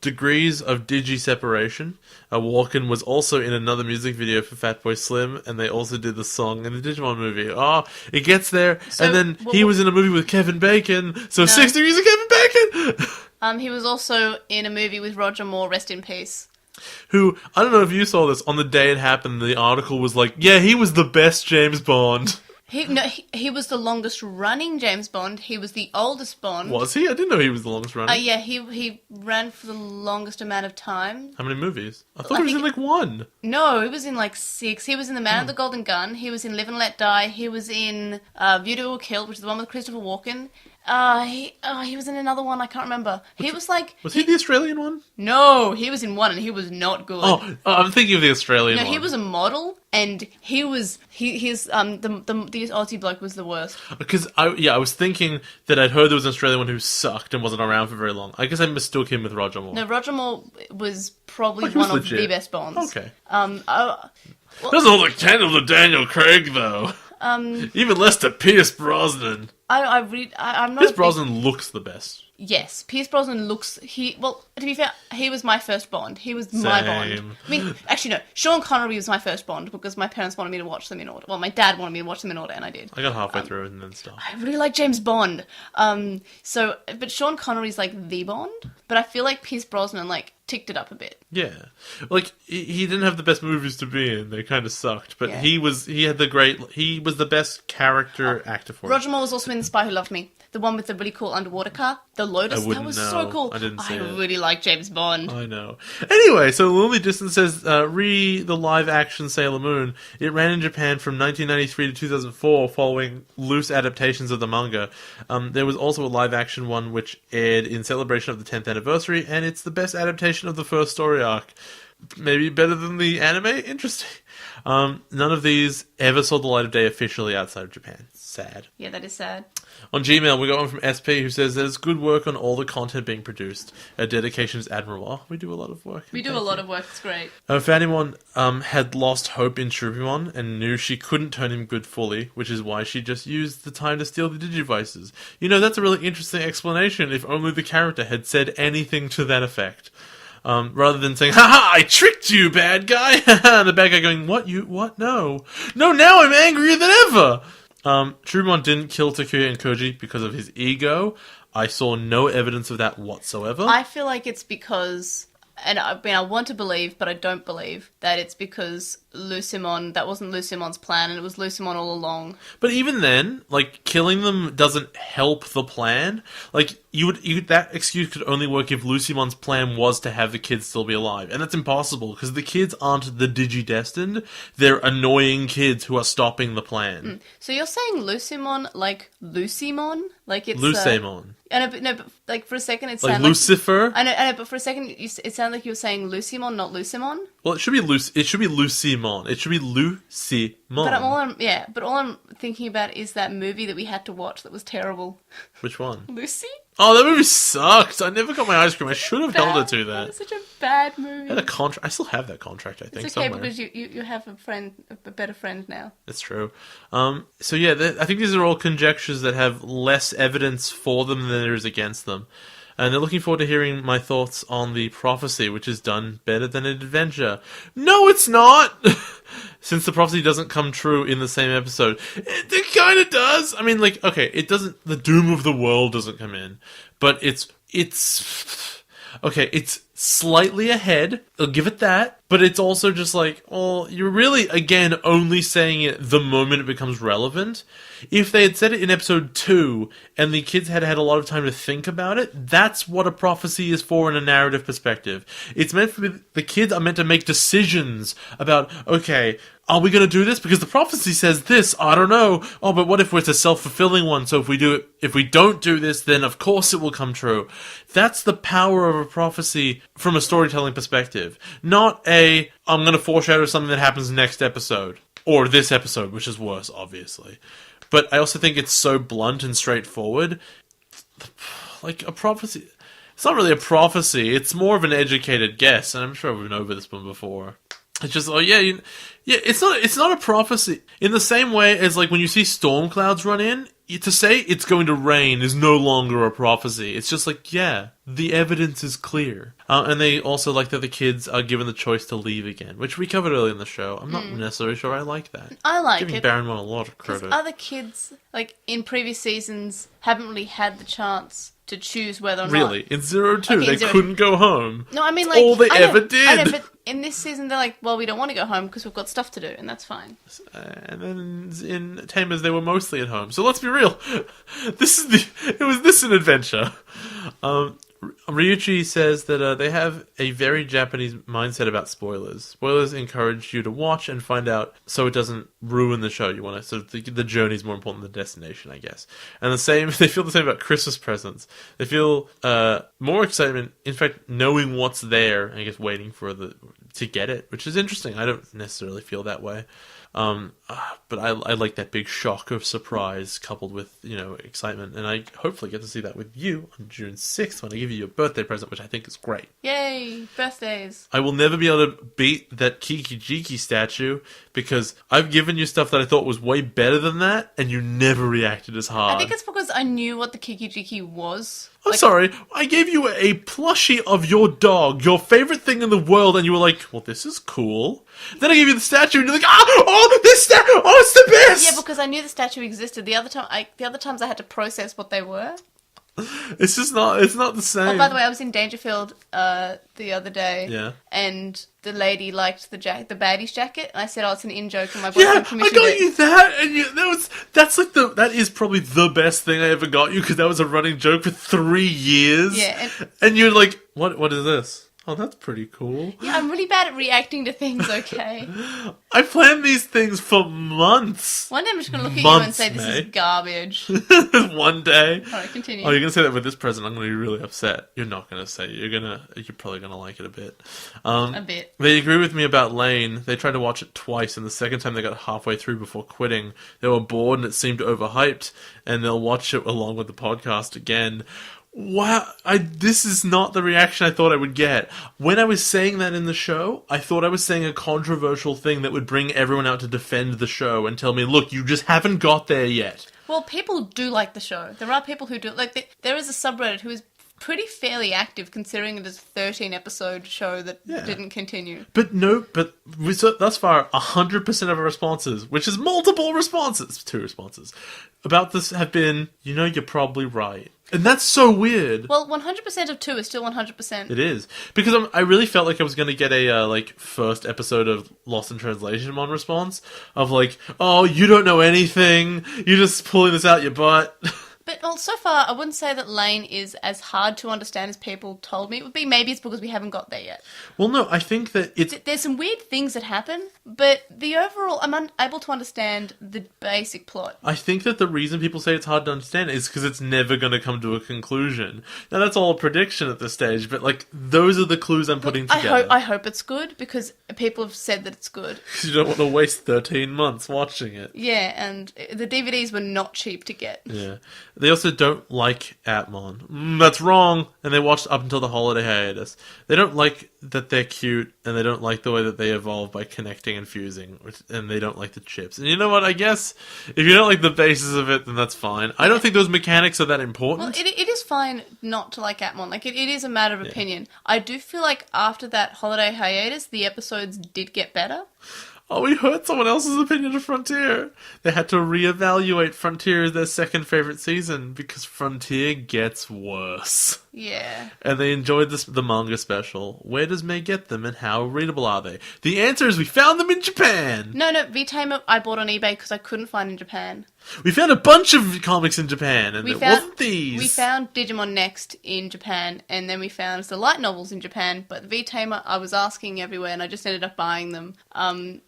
degrees of digi separation. Walken was also in another music video for Fatboy Slim, and they also did the song in the Digimon movie. Oh, it gets there. So, and then he was in a movie with Kevin Bacon, so 6 degrees of Kevin Bacon! He was also in a movie with Roger Moore, rest in peace. Who, I don't know if you saw this, on the day it happened, the article was like, yeah, he was the best James Bond. He was the longest running James Bond. He was the oldest Bond. Was he? I didn't know he was the longest running. Yeah, he ran for the longest amount of time. How many movies? I thought he was in like 1. No, he was in like 6. He was in The Man of the Golden Gun. He was in Live and Let Die. He was in Beauty or Kill, which is the one with Christopher Walken. He was in another one, I can't remember. Was he the Australian one? No, he was in one and he was not good. Oh, I'm thinking of the Australian one. No, he was a model and the Aussie bloke was the worst. Because I was thinking that I'd heard there was an Australian one who sucked and wasn't around for very long. I guess I mistook him with Roger Moore. No, Roger Moore was probably one of the best Bonds. Okay. Well, doesn't hold a candle to Daniel Craig though. Even less to Pierce Brosnan. I'm not. Pierce Brosnan looks the best. Yes, Pierce Brosnan looks. To be fair, he was my first Bond. He was my Bond. I mean, actually, no. Sean Connery was my first Bond because my parents wanted me to watch them in order. Well, my dad wanted me to watch them in order, and I did. I got halfway through and then stopped. I really like James Bond. But Sean Connery's like the Bond. But I feel like Pierce Brosnan ticked it up a bit. Yeah, he didn't have the best movies to be in. They kind of sucked, but yeah. he was the best character actor for it. Roger Moore was also in The Spy Who Loved Me. The one with the really cool underwater car. The Lotus. That was so cool. I didn't see it. I really like James Bond. I know. Anyway, so Lonely Distance says, the live-action Sailor Moon. It ran in Japan from 1993 to 2004 following loose adaptations of the manga. There was also a live-action one which aired in celebration of the 10th anniversary, and it's the best adaptation of the first story arc. Maybe better than the anime? Interesting. None of these ever saw the light of day officially outside of Japan. Sad. Yeah, that is sad. On Gmail, we got one from SP who says, there's good work on all the content being produced. Our dedication is admirable. Oh, we do a lot of work. We do a lot of work. It's great. If anyone had lost hope in Shrubimon and knew she couldn't turn him good fully, which is why she just used the time to steal the Digivices. That's a really interesting explanation if only the character had said anything to that effect. Rather than saying, haha, I tricked you, bad guy! The bad guy going, what? No, now I'm angrier than ever! Shrubimon didn't kill Takuya and Kouji because of his ego. I saw no evidence of that whatsoever. I feel like it's because, and I want to believe, but I don't believe, that it's because that wasn't Lucimon's plan, and it was Lucimon all along. But even then, killing them doesn't help the plan. That excuse could only work if Lucimon's plan was to have the kids still be alive. And that's impossible, because the kids aren't the Digi-destined. They're annoying kids who are stopping the plan. So you're saying Lucimon like Lucimon? It's... Lucemon. But for a second it like sounded Lucifer? I know, but for a second it sounded like you were saying Lucimon, not Lucimon. Well, it should be Lucimon. It should be Lucimon. But all I'm thinking about is that movie that we had to watch that was terrible. Which one? Lucy? Oh, that movie sucked. I never got my ice cream. I should have held it to that. That was such a bad movie. I had a contract. I still have that contract, I think, it's okay somewhere. because you have a better friend now. That's true. I think these are all conjectures that have less evidence for them than there is against them. And they're looking forward to hearing my thoughts on the prophecy, which is done better than an adventure. No, it's not! Since the prophecy doesn't come true in the same episode. It kind of does! I mean, it doesn't... The doom of the world doesn't come in. But it's slightly ahead. I'll give it that. But it's also just like, well, you're really, again, only saying it the moment it becomes relevant. If they had said it in episode 2 and the kids had had a lot of time to think about it, that's what a prophecy is for in a narrative perspective. It's meant for the kids are meant to make decisions about, okay, are we going to do this? Because the prophecy says this. I don't know. Oh, but what if it's a self-fulfilling one? So if we don't do this, then of course it will come true. That's the power of a prophecy from a storytelling perspective. Not I'm going to foreshadow something that happens next episode. Or this episode, which is worse, obviously. But I also think it's so blunt and straightforward. Like, a prophecy... It's not really a prophecy. It's more of an educated guess. And I'm sure we've been over this one before. It's just, it's not a prophecy. In the same way as, like, when you see storm clouds run in, to say it's going to rain is no longer a prophecy. It's just like, yeah, the evidence is clear. And they also like that the kids are given the choice to leave again, which we covered earlier in the show. I'm not necessarily sure I like that. I like Giving it. Barronmon a lot of credit. Because other kids, like, in previous seasons, haven't really had the chance to choose whether or not... Really? In 02, Okay, they couldn't go home. No, I mean, That's all they ever did. I know, but in this season, they're like, well, we don't want to go home because we've got stuff to do, and that's fine. And then in Tamers, they were mostly at home. So let's be real. It was this an adventure. Ryuichi says that they have a very Japanese mindset about spoilers. Spoilers encourage you to watch and find out so it doesn't ruin the show. You want to, so the journey is more important than the destination, I guess. And they feel the same about Christmas presents. They feel more excitement, in fact, knowing what's there, I guess, waiting for to get it, which is interesting. I don't necessarily feel that way. But I like that big shock of surprise coupled with, excitement. And I hopefully get to see that with you on June 6th when I give you your birthday present, which I think is great. Yay, birthdays. I will never be able to beat that Kikijiki statue because I've given you stuff that I thought was way better than that and you never reacted as hard. I think it's because I knew what the Kikijiki was. I'm sorry, I gave you a plushie of your dog, your favorite thing in the world, and you were like, well, this is cool. Then I gave you the statue, and you're like, this statue, it's the best! Yeah, because I knew the statue existed. The other times I had to process what they were. It's not the same. Oh, by the way, I was in Dangerfield the other day. Yeah. And the lady liked the baddie's jacket, and I said, it's an in-joke, and my boyfriend commissioned I got it. you that, and that is probably the best thing I ever got you, because that was a running joke for 3 years. Yeah. And you're like, what is this? Oh, that's pretty cool. Yeah, I'm really bad at reacting to things, okay? I planned these things for months. One day I'm just going to look at you and say, this is garbage. One day. Alright, continue. Oh, you're going to say that with this present, I'm going to be really upset. You're not going to say it. You're probably going to like it a bit. A bit. They agree with me about Lane. They tried to watch it twice, and the second time they got halfway through before quitting. They were bored and it seemed overhyped, and they'll watch it along with the podcast again. Wow, this is not the reaction I thought I would get. When I was saying that in the show, I thought I was saying a controversial thing that would bring everyone out to defend the show and tell me, look, you just haven't got there yet. Well, people do like the show. There are people who do. Like, there is a subreddit who is pretty fairly active, considering it is a 13-episode show that didn't continue. But thus far, 100% of our responses, which is multiple responses, 2 responses, about this have been, you're probably right. And that's so weird. Well, 100% of 2 is still 100%. It is. Because I really felt like I was going to get a, first episode of LostinTranslationmon response of oh, you don't know anything, you're just pulling this out your butt. But well, so far, I wouldn't say that Lane is as hard to understand as people told me it would be. Maybe it's because we haven't got there yet. Well, no, I think that There's some weird things that happen, but the overall, I'm unable to understand the basic plot. I think that the reason people say it's hard to understand is because it's never going to come to a conclusion. Now, that's all a prediction at this stage, but, those are the clues I'm putting together. I hope it's good, because people have said that it's good. Because you don't want to waste 13 months watching it. Yeah, and the DVDs were not cheap to get. Yeah. They also don't like Atmon. That's wrong. And they watched up until the holiday hiatus. They don't like that they're cute, and they don't like the way that they evolve by connecting and fusing, and they don't like the chips. And you know what? I guess if you don't like the basis of it, then that's fine. I don't think those mechanics are that important. Well, it is fine not to like Atmon. It is a matter of opinion. I do feel like after that holiday hiatus, the episodes did get better. Oh, we heard someone else's opinion of Frontier. They had to reevaluate Frontier as their second favorite season because Frontier gets worse. Yeah. And they enjoyed the manga special. Where does May get them and how readable are they? The answer is we found them in Japan! No, V-Tamer I bought on eBay because I couldn't find in Japan. We found a bunch of comics in Japan, and it wasn't these. We found Digimon Next in Japan, and then we found the light novels in Japan, but V-Tamer I was asking everywhere, and I just ended up buying them.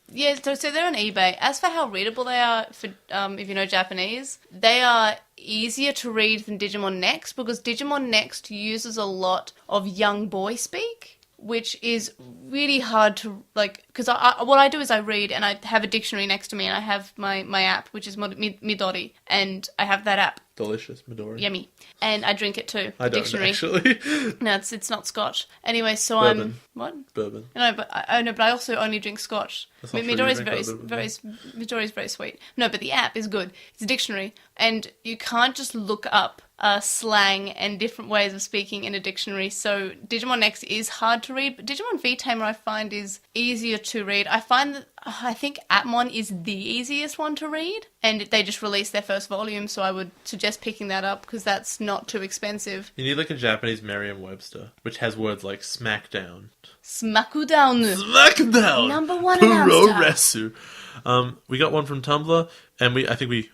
Yeah, so they're on eBay. As for how readable they are, for if you know Japanese, they are easier to read than Digimon Next, because Digimon Next uses a lot of young boy speak, which is really hard to, like, because what I do is I read, and I have a dictionary next to me, and I have my app, which is Midori, and I have that app. Delicious, Midori. Yummy. And I drink it too. I don't, dictionary. actually. No, it's not Scotch. Anyway, so Bourbon. What? Bourbon. No, but I also only drink Scotch. Midori's very sweet. No, but the app is good. It's a dictionary, and you can't just look up slang and different ways of speaking in a dictionary. So Digimon X is hard to read, but Digimon V-Tamer I find is easier to read. I think Atmon is the easiest one to read, and they just released their first volume, so I would suggest picking that up because that's not too expensive. You need like a Japanese Merriam-Webster, which has words like smackdown. Smakudown. Smackdown! Number one Puroresu. We got one from Tumblr, and I think we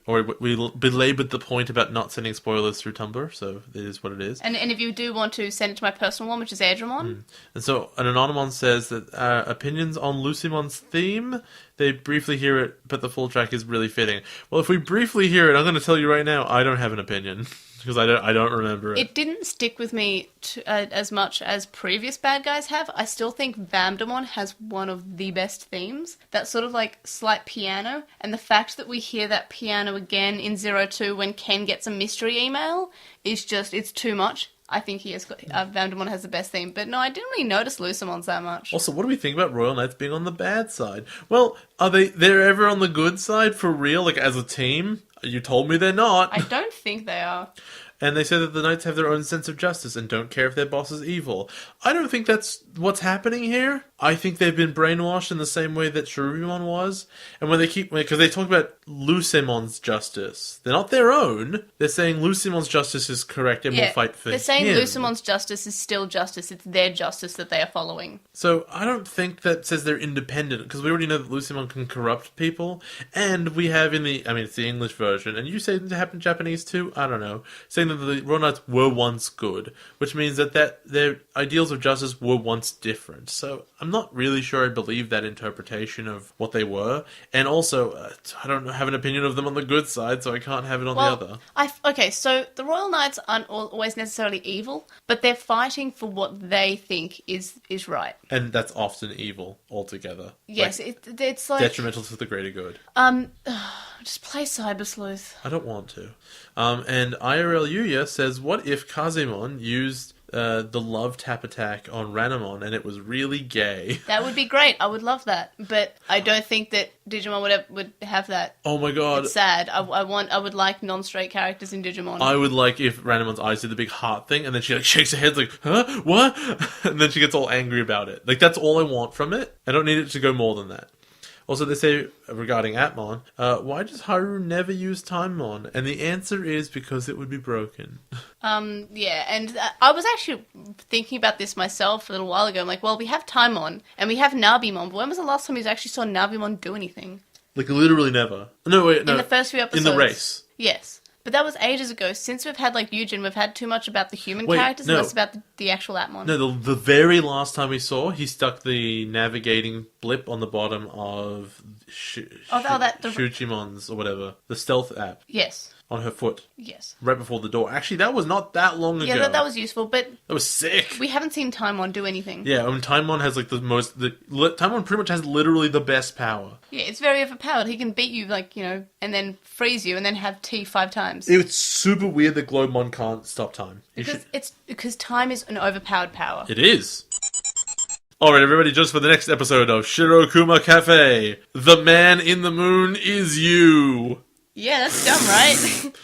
belabored the point about not sending spoilers through Tumblr, so it is what it is. And if you do want to send it to my personal one, which is Airdramon. And so an Anonymon says that opinions on Lucimon's theme, they briefly hear it, but the full track is really fitting. Well, if we briefly hear it, I'm going to tell you right now, I don't have an opinion. Because I don't remember it. It didn't stick with me as much as previous bad guys have. I still think Vamdemon has one of the best themes. That sort of like slight piano. And the fact that we hear that piano again in 02 when Ken gets a mystery email is just, it's too much. I think he has got, Vamdemon has the best theme. But no, I didn't really notice Lucimon's that much. Also, what do we think about Royal Knights being on the bad side? Well, they're ever on the good side for real, like as a team? You told me they're not. I don't think they are. And they say that the Knights have their own sense of justice and don't care if their boss is evil. I don't think that's what's happening here. I think they've been brainwashed in the same way that Cherubimon was. And when because they talk about Lucimon's justice. They're not their own. They're saying Lucimon's justice is correct and will fight for him. They're saying Lucimon's justice is still justice. It's their justice that they are following. So I don't think that says they're independent, because we already know that Lucimon can corrupt people. And we have it's the English version, and you say it happened in Japanese too? I don't know. Saying that the Royal Knights were once good, which means that their ideals of justice were once different. So I'm not really sure I believe that interpretation of what they were. And also, I don't have an opinion of them on the good side, so I can't have it on the other. Okay, so the Royal Knights aren't always necessarily evil, but they're fighting for what they think is right. And that's often evil altogether. Yes, it's like detrimental to the greater good. Just play Cyber Sleuth. I don't want to. And IRL Yuya says, what if Kazemon used the love tap attack on Ranamon and it was really gay? That would be great. I would love that. But I don't think that Digimon would have that. Oh my god. It's sad. I would like non-straight characters in Digimon. I would like if Ranamon's eyes did the big heart thing and then she like shakes her head like, huh? What? And then she gets all angry about it. Like, that's all I want from it. I don't need it to go more than that. Also, they say, regarding Atmon, why does Haru never use Timemon? And the answer is because it would be broken. Yeah, and I was actually thinking about this myself a little while ago. I'm like, well, we have Timemon, and we have Nabimon, but when was the last time you actually saw Nabimon do anything? Like, literally never. No, wait, no. In the first few episodes. In the race. Yes. But that was ages ago. Since we've had, like, Eugen, we've had too much about the human characters and less about the actual Atmon. No, the very last time we saw, he stuck the navigating blip on the bottom of Shuchimon's, or whatever, the stealth app. Yes. On her foot. Yes. Right before the door. Actually, that was not that long ago. Yeah, that was useful, but... That was sick. We haven't seen Timon do anything. Yeah, Timon has, like, Timon pretty much has literally the best power. Yeah, it's very overpowered. He can beat you, like, and then freeze you, and then have tea 5 times. It's super weird that Globemon can't stop time. Because time is an overpowered power. It is. Alright, everybody, just for the next episode of Shirokuma Cafe, the man in the moon is you. Yeah, that's dumb, right?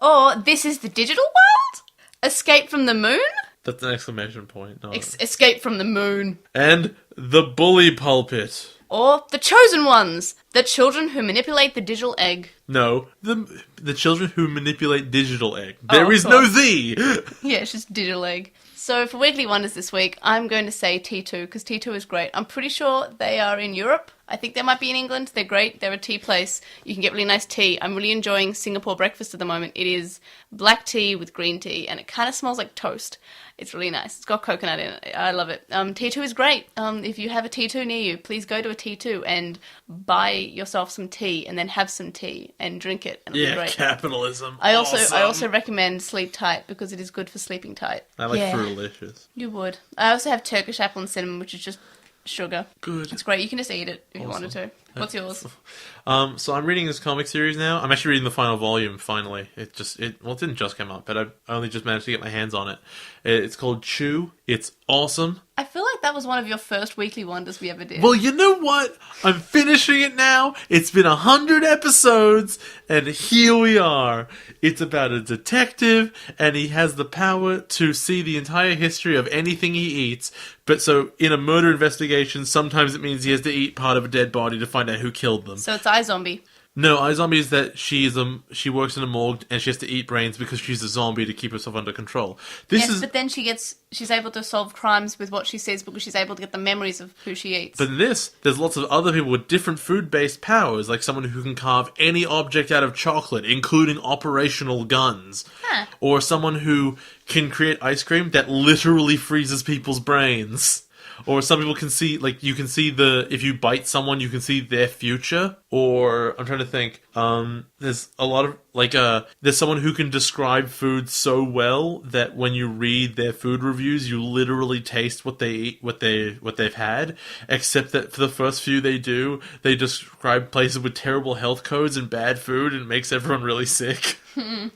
Or, this is the digital world? Escape from the moon? That's an exclamation point. No. Escape from the moon. And the bully pulpit. Or The Chosen Ones, the children who manipulate the digital egg. No, the children who manipulate digital egg. There of is no course. thee! Yeah, it's just digital egg. So for Weekly Wonders this week, I'm going to say T2, because T2 is great. I'm pretty sure they are in Europe. I think they might be in England. They're great. They're a tea place. You can get really nice tea. I'm really enjoying Singapore breakfast at the moment. It is black tea with green tea, and it kind of smells like toast. It's really nice. It's got coconut in it. I love it. T2 is great. If you have a T2 near you, please go to a T2 and buy yourself some tea, and then have some tea and drink it. And it'll be great. Capitalism. I Awesome. also recommend Sleep Tight, because it is good for sleeping tight. I like Frugalicious. You would. I also have Turkish apple and cinnamon, which is just sugar. Good. It's great. You can just eat it if you wanted to. What's yours? So I'm reading this comic series now. I'm actually reading the final volume, finally. It didn't just come out, but I only just managed to get my hands on it. It's called Chew. It's awesome. I feel like that was one of your first Weekly Wonders we ever did. Well, you know what? I'm finishing it now. It's been 100 episodes, and here we are. It's about a detective, and he has the power to see the entire history of anything he eats. But so, in a murder investigation, sometimes it means he has to eat part of a dead body to find out who killed them. So it's iZombie. No, iZombie is that she works in a morgue and she has to eat brains because she's a zombie to keep herself under control. But then she's able to solve crimes with what she says because she's able to get the memories of who she eats. But in this, there's lots of other people with different food-based powers, like someone who can carve any object out of chocolate, including operational guns. Huh. Or someone who can create ice cream that literally freezes people's brains. Or some people can see, like, you can see if you bite someone, you can see their future. Or, I'm trying to think, there's a lot of, there's someone who can describe food so well that when you read their food reviews, you literally taste what they eat, what they've had. Except that for the first few they do, they describe places with terrible health codes and bad food, and it makes everyone really sick. And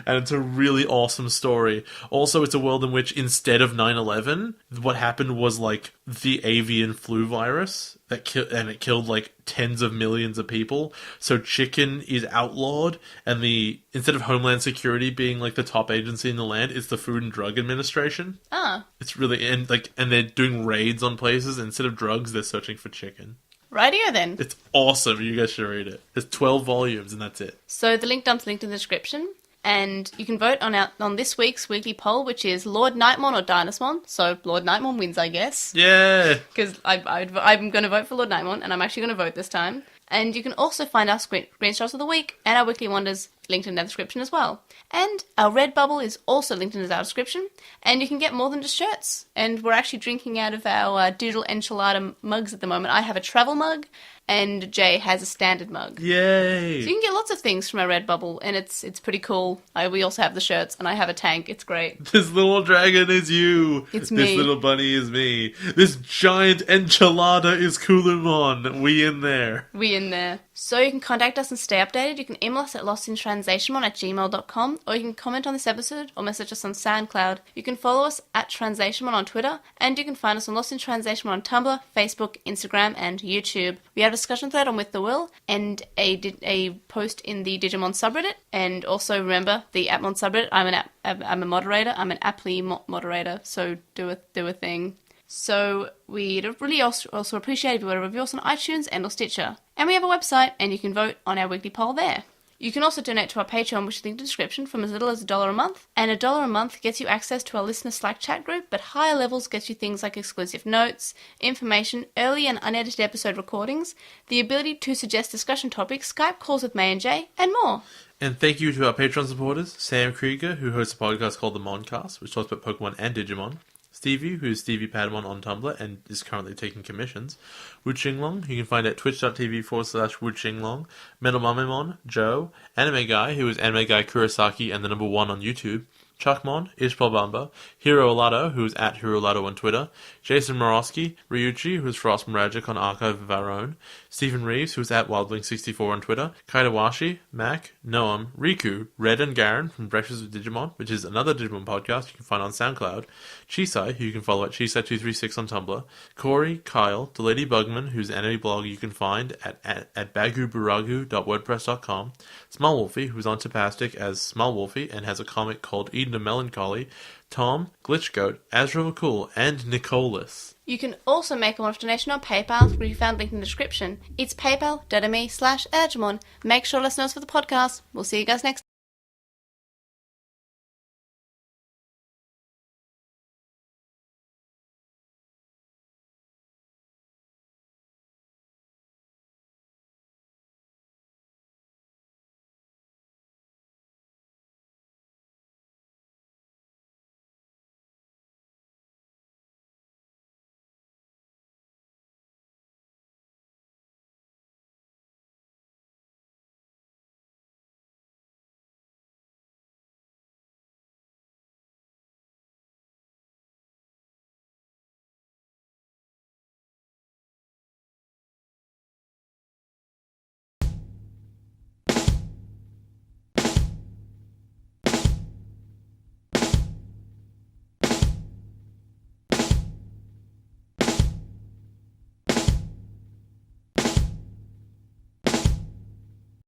it's a really awesome story. Also, it's a world in which instead of 9/11, what happened was like the avian flu virus that killed like tens of millions of people. So chicken is outlawed, and instead of Homeland Security being like the top agency in the land, it's the Food and Drug Administration. Ah. It's really and they're doing raids on places. And instead of drugs, they're searching for chicken. Rightio then. It's awesome. You guys should read it. There's 12 volumes, and that's it. So the link dump's linked in the description. And you can vote on this week's weekly poll, which is Lord Nightmon or Dynasmon. So Lord Nightmon wins, I guess. Yeah! Because I'm going to vote for Lord Nightmon, and I'm actually going to vote this time. And you can also find our screenshots of the week and our weekly wonders linked in the description as well. And our Redbubble is also linked in our description, and you can get more than just shirts. And we're actually drinking out of our digital enchilada mugs at the moment. I have a travel mug, and Jay has a standard mug. Yay! So you can get lots of things from our Redbubble, and it's pretty cool. We also have the shirts, and I have a tank. It's great. This little dragon is you. It's me. This little bunny is me. This giant enchilada is Coolermon. We in there. We in there. So you can contact us and stay updated. You can email us at LostinTranslationmon@gmail.com, or you can comment on this episode or message us on SoundCloud. You can follow us at TranslationMon on Twitter, and you can find us on Lost in Translation on Tumblr, Facebook, Instagram, and YouTube. We have a discussion thread on With the Will, and a post in the Digimon subreddit, and also remember the Appmon subreddit. I'm a moderator. I'm an Apply moderator, so do a thing. So we'd really also appreciate if you were to review us on iTunes and or Stitcher. And we have a website, and you can vote on our weekly poll there. You can also donate to our Patreon, which is linked in the description, from as little as $1 a month. And $1 a month gets you access to our listener Slack chat group, but higher levels gets you things like exclusive notes, information, early and unedited episode recordings, the ability to suggest discussion topics, Skype calls with May and Jay, and more. And thank you to our Patreon supporters, Sam Krieger, who hosts a podcast called The Moncast, which talks about Pokemon and Digimon. Stevie, who's Stevie Padamon on Tumblr and is currently taking commissions. Wu Qinglong, who you can find at twitch.tv/Wu Qinglong. Metal Mamemon, Joe. Anime Guy, who is Anime Guy Kurosaki and the #1 on YouTube. Chuckmon, Ishpal Bamba, Hiro Olato, who is at Hiro Olato on Twitter, Jason Morosky, Ryuchi, who is Frost Magic on Archive of Our Own, Stephen Reeves, who is at Wildling64 on Twitter, Kaidawashi, Mac, Noam, Riku, Red and Garen from Breakfast with Digimon, which is another Digimon podcast you can find on SoundCloud, Chisai, who you can follow at Chisai236 on Tumblr, Corey, Kyle, the Lady Bugman, whose anime blog you can find at baguburagu.wordpress.com, Small Wolfie, who's on Tapastic as Small Wolfie and has a comic called Eden Kingdom Melancholy, Tom, Glitchgoat, Azrael Cool, and Nicholas. You can also make a one-off donation on PayPal, which you found linked in the description. It's paypal.me/LiTlemon. Make sure to listen to us for the podcast. We'll see you guys next time.